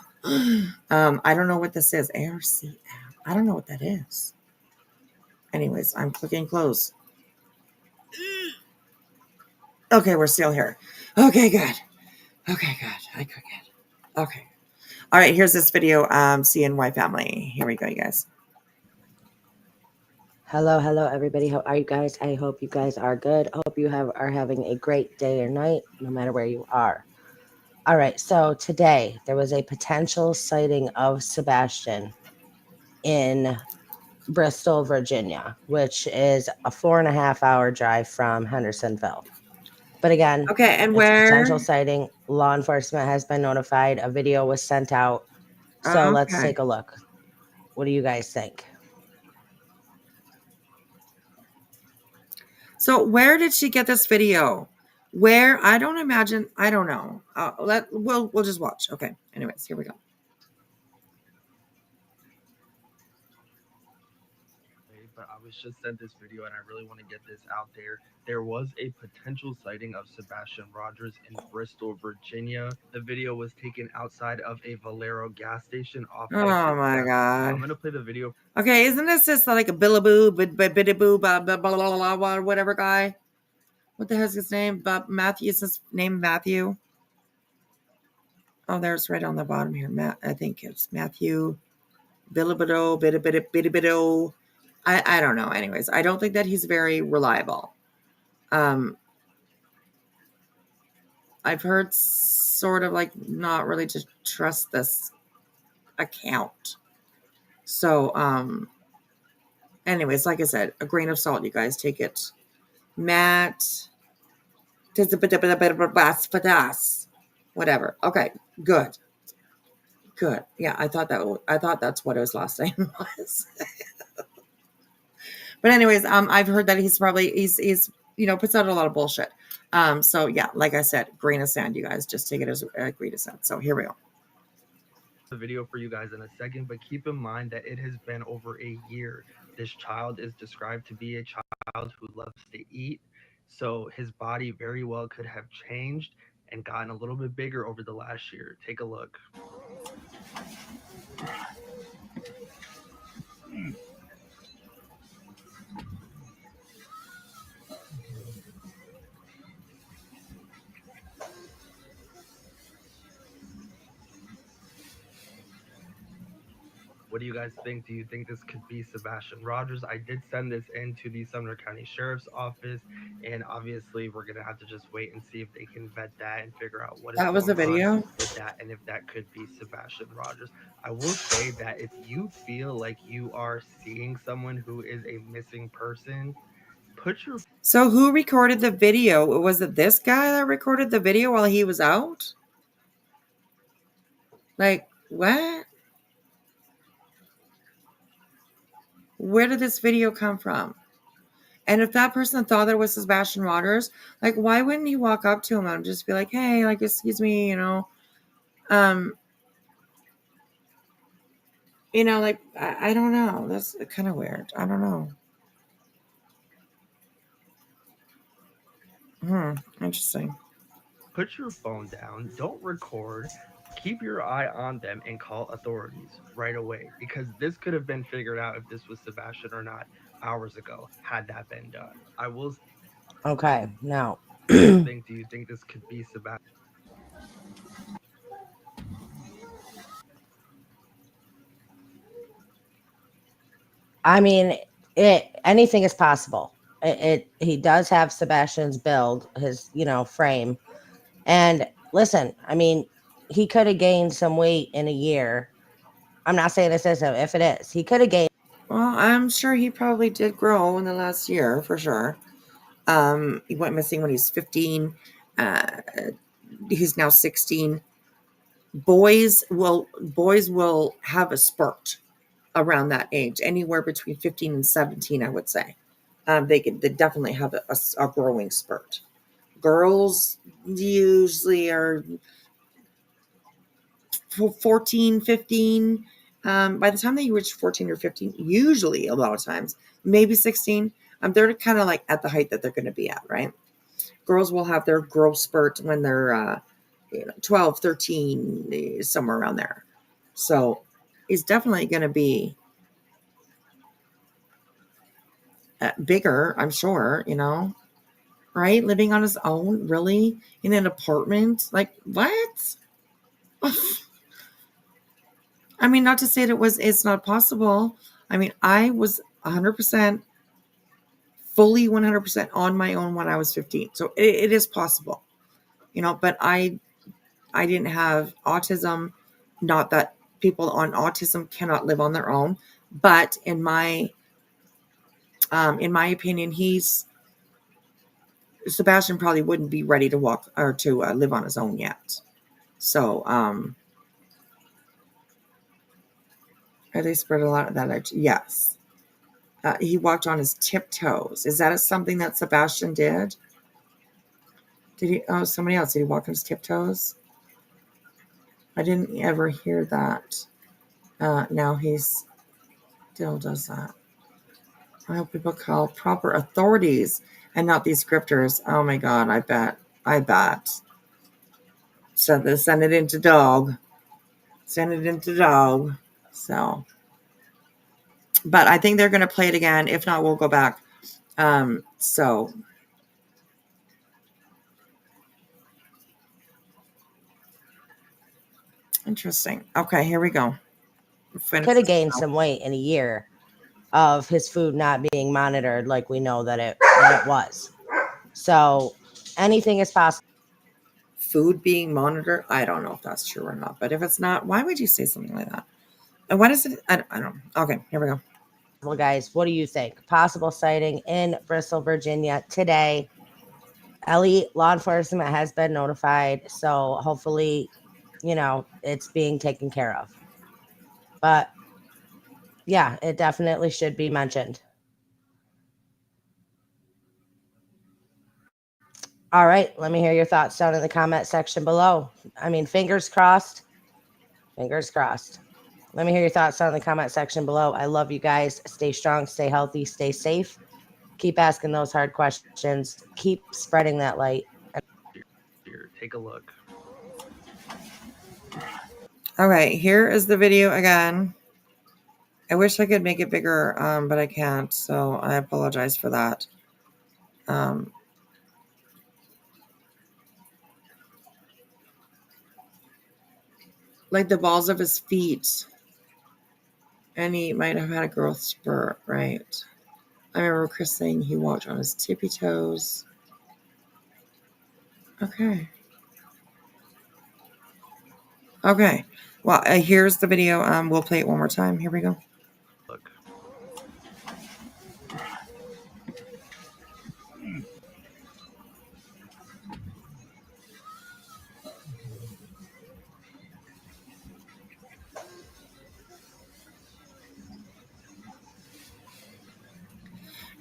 don't know what this is. ARC app. I don't know what that is. Anyways, I'm clicking close. Okay, we're still here. Okay, good. Okay, good. Okay. All right, here's this video, CNY family. Here we go, you guys. Hello, everybody. How are you guys? I hope you guys are good. I hope you are having a great day or night, no matter where you are. All right. So today there was a potential sighting of Sebastian in Bristol, Virginia, which is a 4.5 hour drive from Hendersonville. But again, Okay, and it's a potential where? sighting. Law enforcement has been notified. A video was sent out. So let's Okay. take a look. What do you guys think? So where did she get this video? Where? I don't imagine. I don't know. We'll just watch. Okay. Anyways, here we go. But I was just sent this video and I really want to get this out there. There was a potential sighting of Sebastian Rogers in Bristol, Virginia. The video was taken outside of a Valero gas station off Oh exit my 7. I'm god. going to play the video. Okay, isn't this just like a billaboo, bidaboo, blah blah blah blah blah whatever guy? What the heck's his name? Matthew. Is his name Matthew? Oh, there's right on the bottom here. Matt. I think it's Matthew. Billabido, bidabido. I don't know. Anyways, I don't think that he's very reliable. I've heard sort of like not really to trust this account. So, anyways, like I said, a grain of salt, you guys take it. Matt, whatever. Okay, good. Yeah, I thought that's what his last name was. But anyways, I've heard that he's puts out a lot of bullshit. So yeah, like I said, grain of sand, you guys just take it as a grain of sand. So here we go. The video for you guys in a second, but keep in mind that it has been over a year. This child is described to be a child who loves to eat, so his body very well could have changed and gotten a little bit bigger over the last year. Take a look. What do you guys think? Do you think this could be Sebastian Rogers? I did send this into the Sumner County Sheriff's Office, and obviously we're going to have to just wait and see if they can vet that and figure out what is That was going the video. on with that and if that could be Sebastian Rogers. I will say that if you feel like you are seeing someone who is a missing person, put your... So who recorded the video? Was it this guy that recorded the video while he was out? Like, what? Where did this video come from? And if that person thought that it was Sebastian Rogers, like, why wouldn't he walk up to him and just be like, hey, like, excuse me, like, I don't know. That's kind of weird. I don't know. Interesting. Put your phone down, don't record, keep your eye on them and call authorities right away, because this could have been figured out if this was Sebastian or not hours ago had that been done. I will... Okay, now. Do you think this could be Sebastian? I mean, anything is possible. He does have Sebastian's build, his frame, and listen. I mean, he could have gained some weight in a year. I'm not saying this isn't. If it is, he could have gained. Well, I'm sure he probably did grow in the last year for sure. He went missing when he was 15. He's now 16. Boys will have a spurt around that age, anywhere between 15 and 17, I would say. They definitely have a growing spurt. Girls usually are 14, 15. By the time they reach 14 or 15, usually a lot of times, maybe 16, they're kind of like at the height that they're going to be at, right? Girls will have their growth spurt when they're 12, 13, somewhere around there. So he's definitely going to be bigger, I'm sure, right? Living on his own, really? In an apartment? Like, what? I mean, not to say it's not possible. I mean, I was 100%, fully 100% on my own when I was 15. So it is possible, but I I didn't have autism. Not that people on autism cannot live on their own, but in my opinion, Sebastian probably wouldn't be ready to walk or to live on his own yet. So, they spread a lot of that. Yes. He walked on his tiptoes. Is that something that Sebastian did? Did he? Oh, somebody else. Did he walk on his tiptoes? I didn't ever hear that. Now he still does that. I hope people call proper authorities and not these scripters. Oh my God, I bet. So they send it into dog. So, but I think they're going to play it again. If not, we'll go back. So interesting. Okay, here we go. Could have gained some weight in a year of his food not being monitored like we know that it was. So anything is possible. Food being monitored. I don't know if that's true or not. But if it's not, why would you say something like that? And what is it? I don't know. Okay, here we go. Well, guys, what do you think? Possible sighting in Bristol, Virginia today. Ellie, law enforcement has been notified. So hopefully, it's being taken care of. But yeah, it definitely should be mentioned. All right, let me hear your thoughts down in the comment section below. I mean, fingers crossed. Fingers crossed. Let me hear your thoughts down in the comment section below. I love you guys. Stay strong, stay healthy, stay safe. Keep asking those hard questions. Keep spreading that light. Here, take a look. All right, here is the video again. I wish I could make it bigger, but I can't. So I apologize for that. Like the balls of his feet. And he might have had a growth spurt, right? I remember Chris saying he walked on his tippy toes. Okay. Okay. Well, here's the video. We'll play it one more time. Here we go. Look.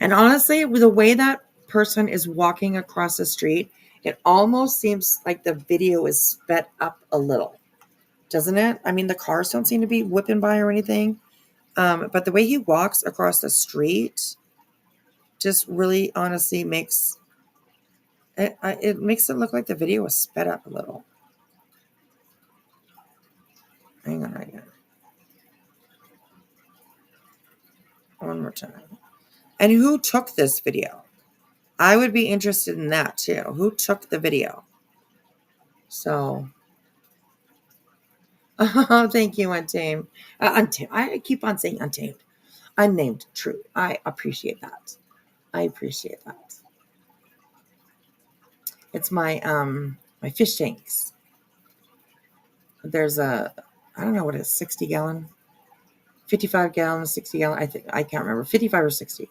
And honestly, with the way that person is walking across the street, it almost seems like the video is sped up a little, doesn't it? I mean, the cars don't seem to be whipping by or anything. But the way he walks across the street just really honestly makes it look like the video was sped up a little. Hang on right here. One more time. And who took this video? I would be interested in that too. Who took the video? So, thank you, Untamed. Untamed. I keep on saying Untamed. Unnamed Truth. I appreciate that. It's my my fish tanks. There's I don't know what it is, 60 gallon, 55 gallon, 60 gallon. I can't remember, 55 or 60.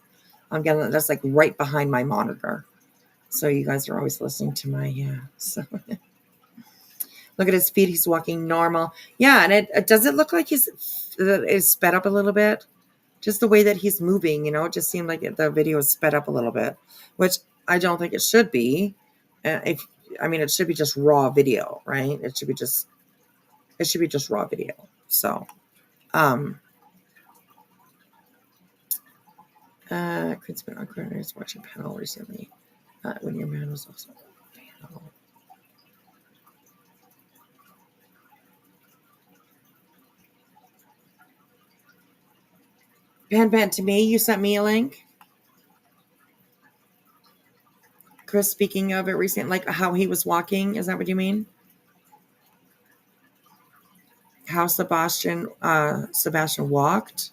I'm getting that's like right behind my monitor. So you guys are always listening to my So look at his feet. He's walking normal. Yeah, and it does it look like he's is sped up a little bit? Just the way that he's moving, it just seemed like the video is sped up a little bit, which I don't think it should be. It should be just raw video, right? It should be just raw video. So, Queen's been on coordinators watching panel recently. When your man was also on panel. Pan, to me, you sent me a link. Chris, speaking of it recently, like how he was walking, is that what you mean? How Sebastian walked?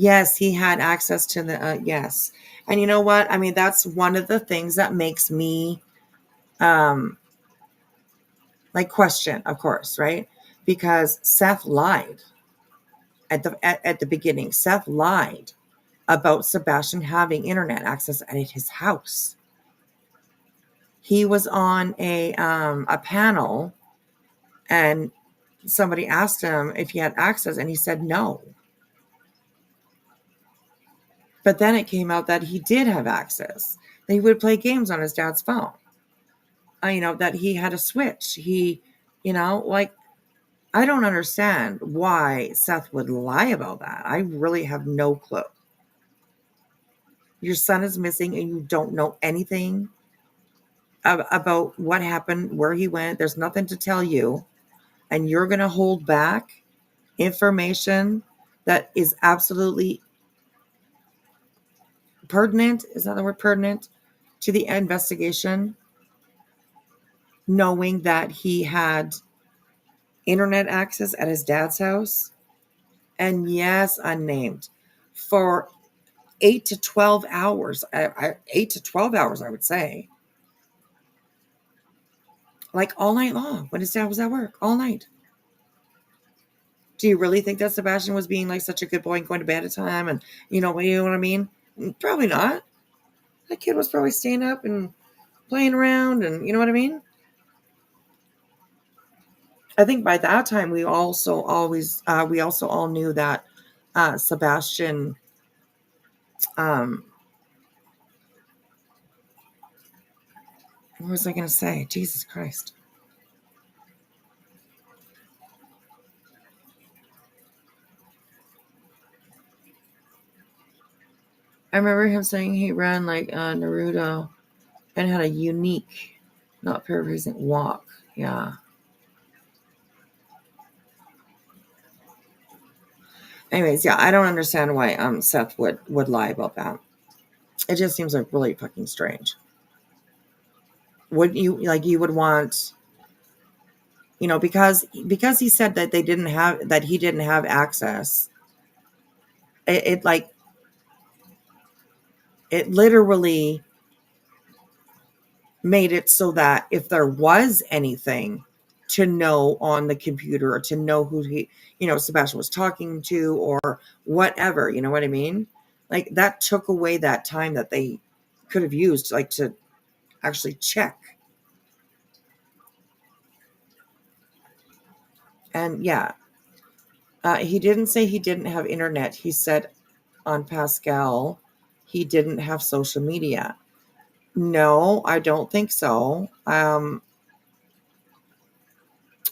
Yes, he had access to the, yes. And you know what? I mean, that's one of the things that makes me, like, question, of course, right? Because Seth lied at the beginning. Seth lied about Sebastian having internet access at his house. He was on a panel, and somebody asked him if he had access, and he said no. But then it came out that he did have access. That he would play games on his dad's phone. That he had a switch. Like, I don't understand why Seth would lie about that. I really have no clue. Your son is missing and you don't know anything about what happened, where he went. There's nothing to tell you. And you're going to hold back information that is absolutely pertinent. Is that the word, pertinent? To the investigation, knowing that he had internet access at his dad's house. And yes, unnamed, for 8 to 12 hours. 8 to 12 hours, I would say. Like, all night long when his dad was at work, all night. Do you really think that Sebastian was being like such a good boy and going to bed at time? And you know what I mean? Probably not. That kid was probably staying up and playing around, and you know what I mean? I think by that time we also all knew that Sebastian, what was I going to say? Jesus Christ. I remember him saying he ran like Naruto and had a unique, not paraphrasing, walk. Yeah. Anyways, yeah, I don't understand why Seth would lie about that. It just seems like really fucking strange. Would you you would want, because he said that he didn't have access. It literally made it so that if there was anything to know on the computer, or to know who Sebastian was talking to, or whatever, you know what I mean? Like, that took away that time that they could have used, like, to actually check. And yeah, he didn't say he didn't have internet. He said on Pascal he didn't have social media. No, I don't think so. I'll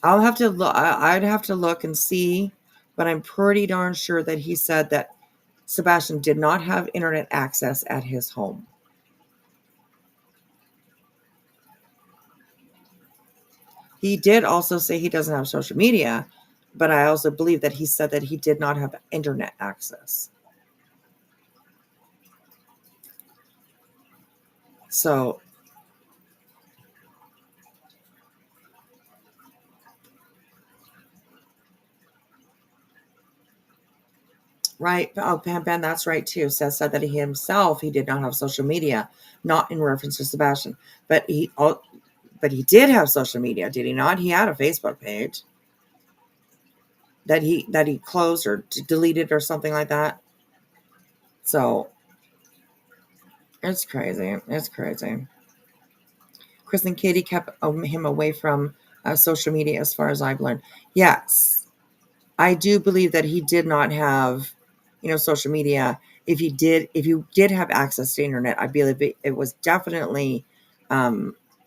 have to look. I'd have to look and see, but I'm pretty darn sure that he said that Sebastian did not have internet access at his home. He did also say he doesn't have social media, but I also believe that he said that he did not have internet access. So, right. Oh, Ben, that's right too. Seth said that he did not have social media, not in reference to Sebastian, but he did have social media, did he not? He had a Facebook page that he closed or deleted or something like that. So it's crazy. It's crazy. Chris and Katie kept him away from social media, as far as I've learned. Yes, I do believe that he did not have, social media. If you did have access to internet, I believe it was definitely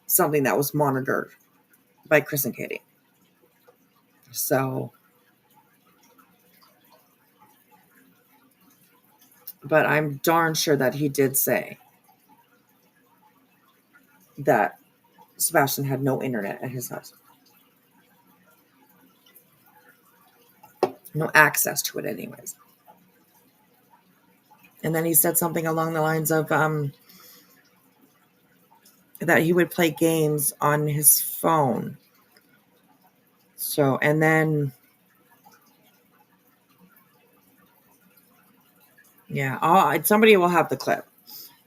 something that was monitored by Chris and Katie. So, but I'm darn sure that he did say that Sebastian had no internet at his house. No access to it anyways. And then he said something along the lines of that he would play games on his phone. So, and then Yeah. Oh, somebody will have the clip.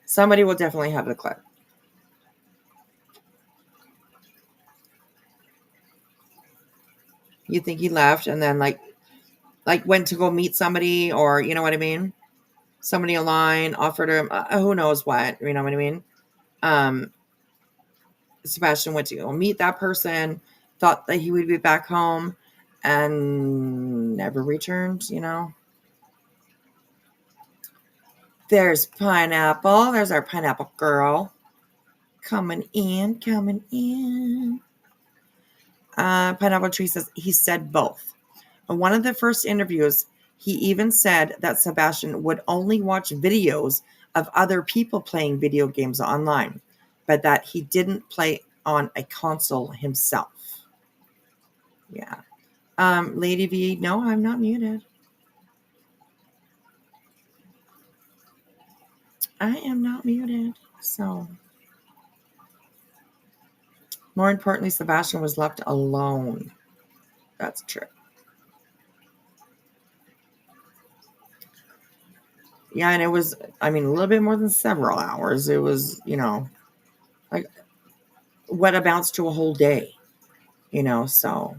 Somebody will definitely have the clip. You think he left and then like went to go meet somebody, or you know what I mean? Somebody online offered him who knows what, you know what I mean? Sebastian went to go meet that person, thought that he would be back home, and never returned, you know? There's Pineapple. There's our Pineapple Girl. Coming in, coming in. Pineapple Tree says he said both. In one of the first interviews, he even said that Sebastian would only watch videos of other people playing video games online, but that he didn't play on a console himself. Yeah. Lady V, no, I'm not muted. I am not muted. So, more importantly, Sebastian was left alone. That's true. Yeah, and it was, I mean, a little bit more than several hours. It was, you know, like what amounts to a whole day, you know, so.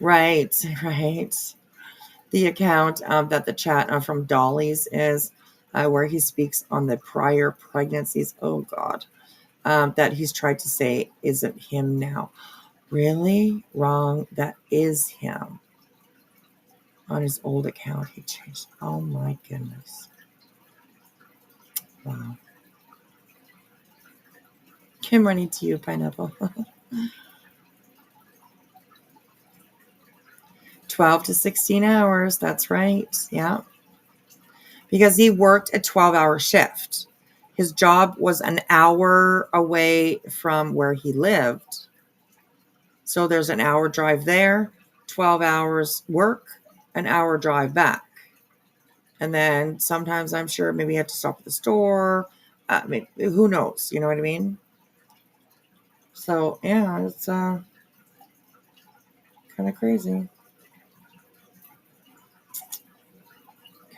Right, right. The account that the chat from Dolly's is where he speaks on the prior pregnancies. Oh, God. That he's tried to say isn't him now. Really? Wrong. That is him. On his old account, he changed. Oh, my goodness. Wow. Kim, running to you, Pineapple. 12 to 16 hours. That's right. Yeah. Because he worked a 12-hour shift. His job was an hour away from where he lived. So there's an hour drive there, 12 hours work, an hour drive back. And then sometimes I'm sure maybe you have to stop at the store. I mean, who knows? You know what I mean? So, yeah, it's kind of crazy.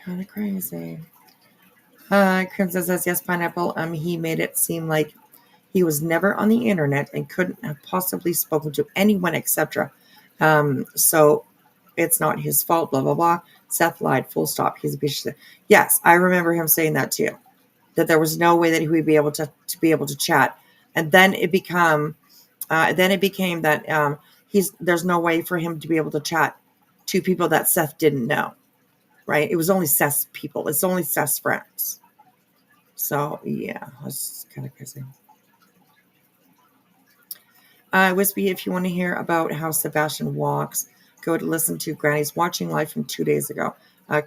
Kind of crazy. Crimson says, yes, Pineapple. He made it seem like he was never on the internet and couldn't have possibly spoken to anyone, etc. So it's not his fault, blah, blah, blah. Seth lied, full stop. He's a bitch. Yes, I remember him saying that too, that there was no way that he would be able to be able to chat. And then it became that there's no way for him to be able to chat to people that Seth didn't know, right? It was only Seth's people. It's only Seth's friends. So, yeah, it's kind of crazy. Wispy, if you want to hear about how Sebastian walks, go to listen to Granny's Watching Live from 2 days ago.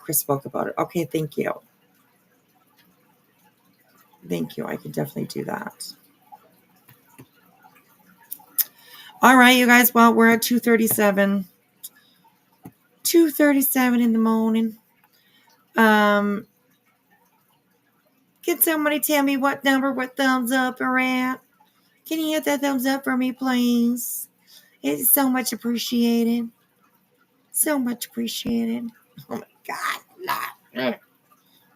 Chris spoke about it. Okay, thank you. Thank you. I can definitely do that. All right, you guys. Well, we're at 2:37. 2:37 in the morning. Can somebody tell me what number, what thumbs up are at? Can you hit that thumbs up for me, please? It's so much appreciated. So much appreciated. Oh my God.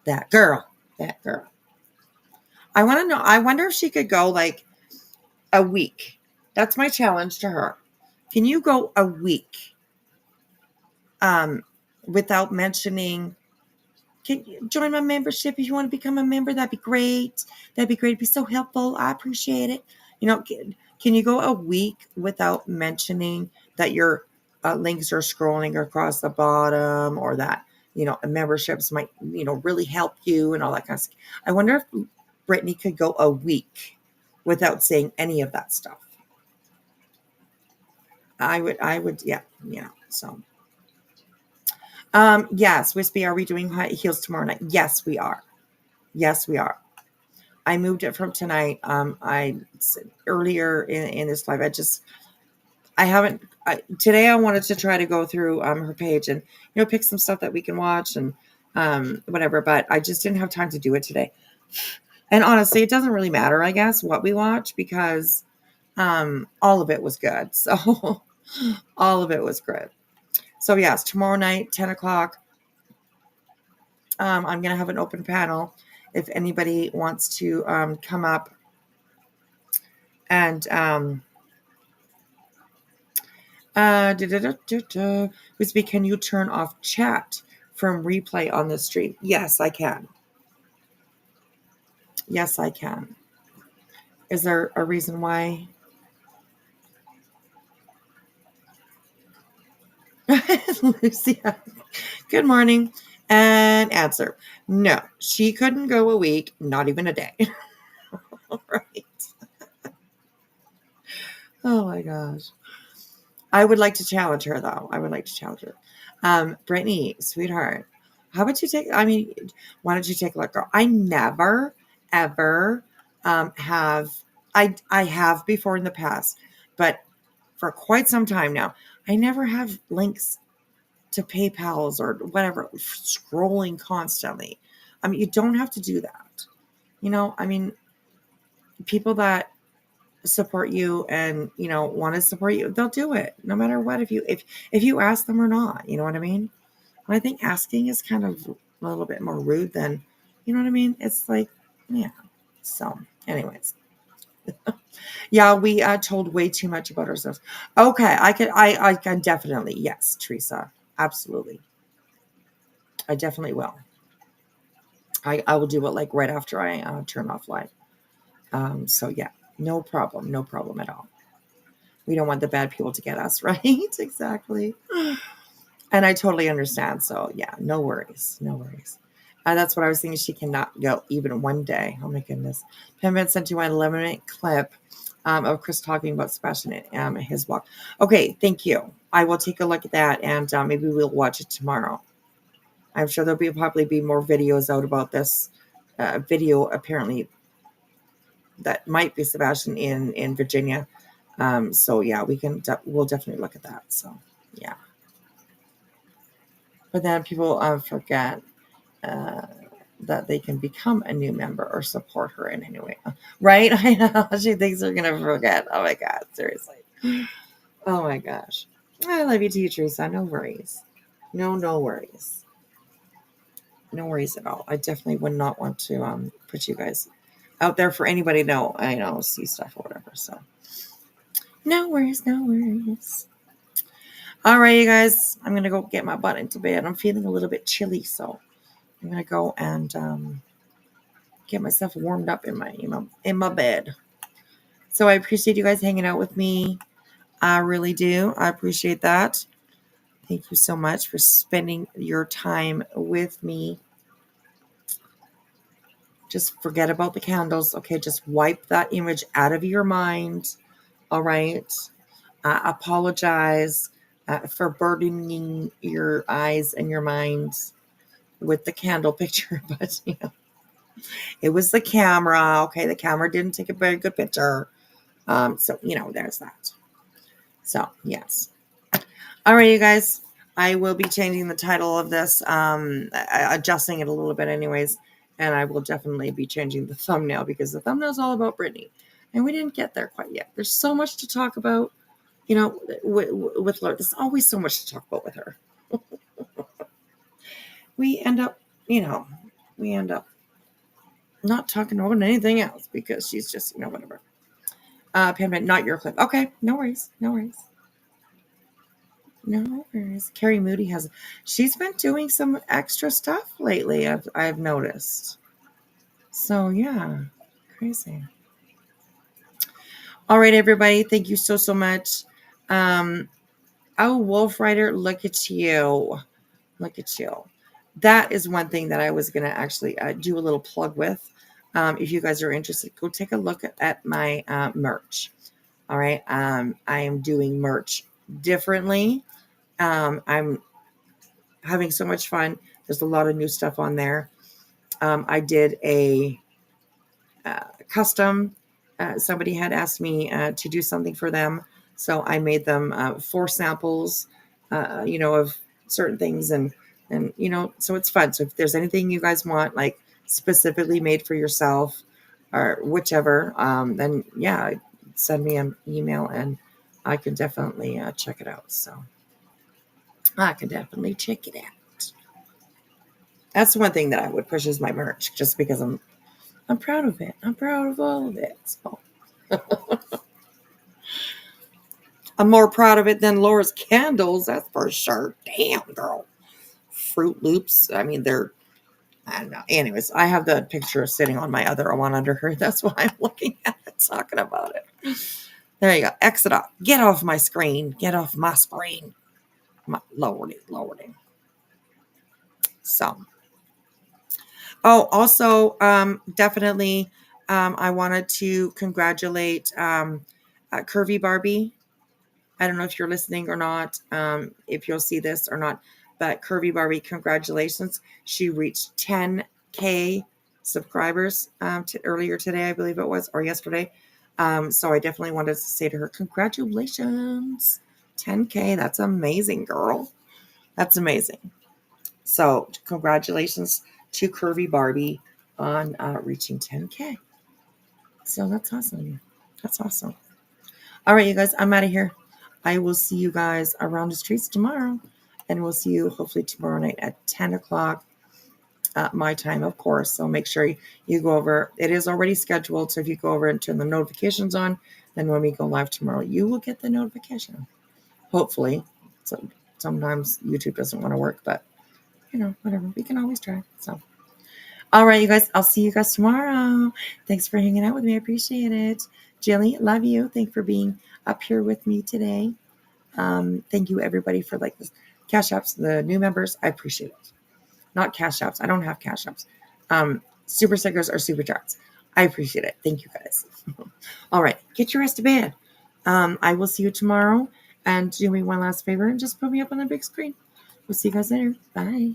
That girl. That girl. I want to know. I wonder if she could go like a week. That's my challenge to her. Can you go a week without mentioning, can you join my membership if you want to become a member? That'd be great. That'd be great. It'd be so helpful. I appreciate it. You know, can you go a week without mentioning that your links are scrolling across the bottom, or that, you know, memberships might, you know, really help you and all that kind of stuff? I wonder if Brittany could go a week without saying any of that stuff. I would, yeah. So, yes, Wispy, are we doing high heels tomorrow night? Yes, we are. Yes, we are. I moved it from tonight. Earlier in this live, today I wanted to try to go through her page and, you know, pick some stuff that we can watch and whatever, but I just didn't have time to do it today. And honestly, it doesn't really matter, I guess, what we watch, because all of it was good. So all of it was good. So yes, tomorrow night, 10 o'clock, I'm going to have an open panel. If anybody wants to come up and Whisby, can you turn off chat from replay on the stream? Yes, I can. Yes, I can. Is there a reason why? Lucia, good morning. And answer, no, she couldn't go a week, not even a day. All right. Oh my gosh. I would like to challenge her, though. I would like to challenge her. Brittany, sweetheart, how about you why don't you take a look, girl? I never, ever have, I have before in the past, but for quite some time now, I never have links to PayPal's or whatever, scrolling constantly. You don't have to do that. People that support you and want to support you, they'll do it no matter what, if you ask them or not. You know what I mean? And I think asking is kind of a little bit more rude than, you know what I mean? It's like, yeah. So anyways, yeah, we told way too much about ourselves. Okay, I can definitely, yes, Teresa, absolutely, I definitely will. I will do it like right after I turn off live. So yeah, no problem at all. We don't want the bad people to get us, right? Exactly. And I totally understand. So yeah, no worries. That's what I was thinking. She cannot go even one day. Oh my goodness. Pam sent you an 11-minute clip of Chris talking about Sebastian and his walk. Okay, thank you. I will take a look at that, and maybe we'll watch it tomorrow. I'm sure there'll probably be more videos out about this video, apparently, that might be Sebastian in Virginia. So yeah, we'll definitely look at that. So yeah. But then people forget that they can become a new member or support her in any way. Right? I know. She thinks they're going to forget. Oh my God. Seriously. Oh my gosh. I love you too, Teresa. No worries. No worries. No worries at all. I definitely would not want to put you guys out there for anybody to see stuff or whatever. So no worries. All right, you guys. I'm going to go get my butt into bed. I'm feeling a little bit chilly, so I'm going to go and get myself warmed up in my bed. So I appreciate you guys hanging out with me. I really do. I appreciate that. Thank you so much for spending your time with me. Just forget about the candles. Okay, just wipe that image out of your mind. All right. Apologize for burdening your eyes and your mind with the candle picture, but it was the camera. Okay, the camera didn't take a very good picture. So there's that. So yes. All right, you guys. I will be changing the title of this, adjusting it a little bit, anyways, and I will definitely be changing the thumbnail because the thumbnail is all about Brittany, and we didn't get there quite yet. There's so much to talk about, with Laura. There's always so much to talk about with her. we end up not talking about anything else because she's just, whatever. Pam, not your clip. Okay, no worries. Carrie Moody she's been doing some extra stuff lately, I've noticed. So yeah, crazy. All right, everybody. Thank you so much. Wolf Rider, look at you. That is one thing that I was going to actually do a little plug with. If you guys are interested, go take a look at my merch. All right. I am doing merch differently. I'm having so much fun. There's a lot of new stuff on there. I did a custom. Somebody had asked me to do something for them. So I made them 4 samples, of certain things. And so it's fun. So if there's anything you guys want, like specifically made for yourself or whichever, then yeah, send me an email and I can definitely check it out. So I can definitely check it out. That's one thing that I would push is my merch, just because I'm proud of it. I'm proud of all of it. So. I'm more proud of it than Laura's candles, that's for sure. Damn, girl. Fruit Loops. I mean, I don't know. Anyways, I have the picture sitting on my other one under her. That's why I'm looking at it, talking about it. There you go. Exit off. Get off my screen. Get off my screen. Lordy. So. Oh, also, definitely, I wanted to congratulate Curvy Barbie. I don't know if you're listening or not, if you'll see this or not, but Curvy Barbie, congratulations. She reached 10K subscribers earlier today, I believe it was, or yesterday. So I definitely wanted to say to her, congratulations. 10K, that's amazing, girl. That's amazing. So congratulations to Curvy Barbie on reaching 10K. So that's awesome. That's awesome. All right, you guys, I'm out of here. I will see you guys around the streets tomorrow. And we'll see you hopefully tomorrow night at 10 o'clock my time, of course. So make sure you go over. It is already scheduled. So if you go over and turn the notifications on, then when we go live tomorrow, you will get the notification. Hopefully. So sometimes YouTube doesn't want to work, but whatever. We can always try. So, all right, you guys. I'll see you guys tomorrow. Thanks for hanging out with me. I appreciate it. Jilly, love you. Thanks for being up here with me today. Thank you, everybody, for the cash apps, the new members. I appreciate it. Not cash apps. I don't have cash apps. Super stickers or super chats. I appreciate it. Thank you, guys. All right. Get your ass to bed. I will see you tomorrow. And do me one last favor and just put me up on the big screen. We'll see you guys later. Bye.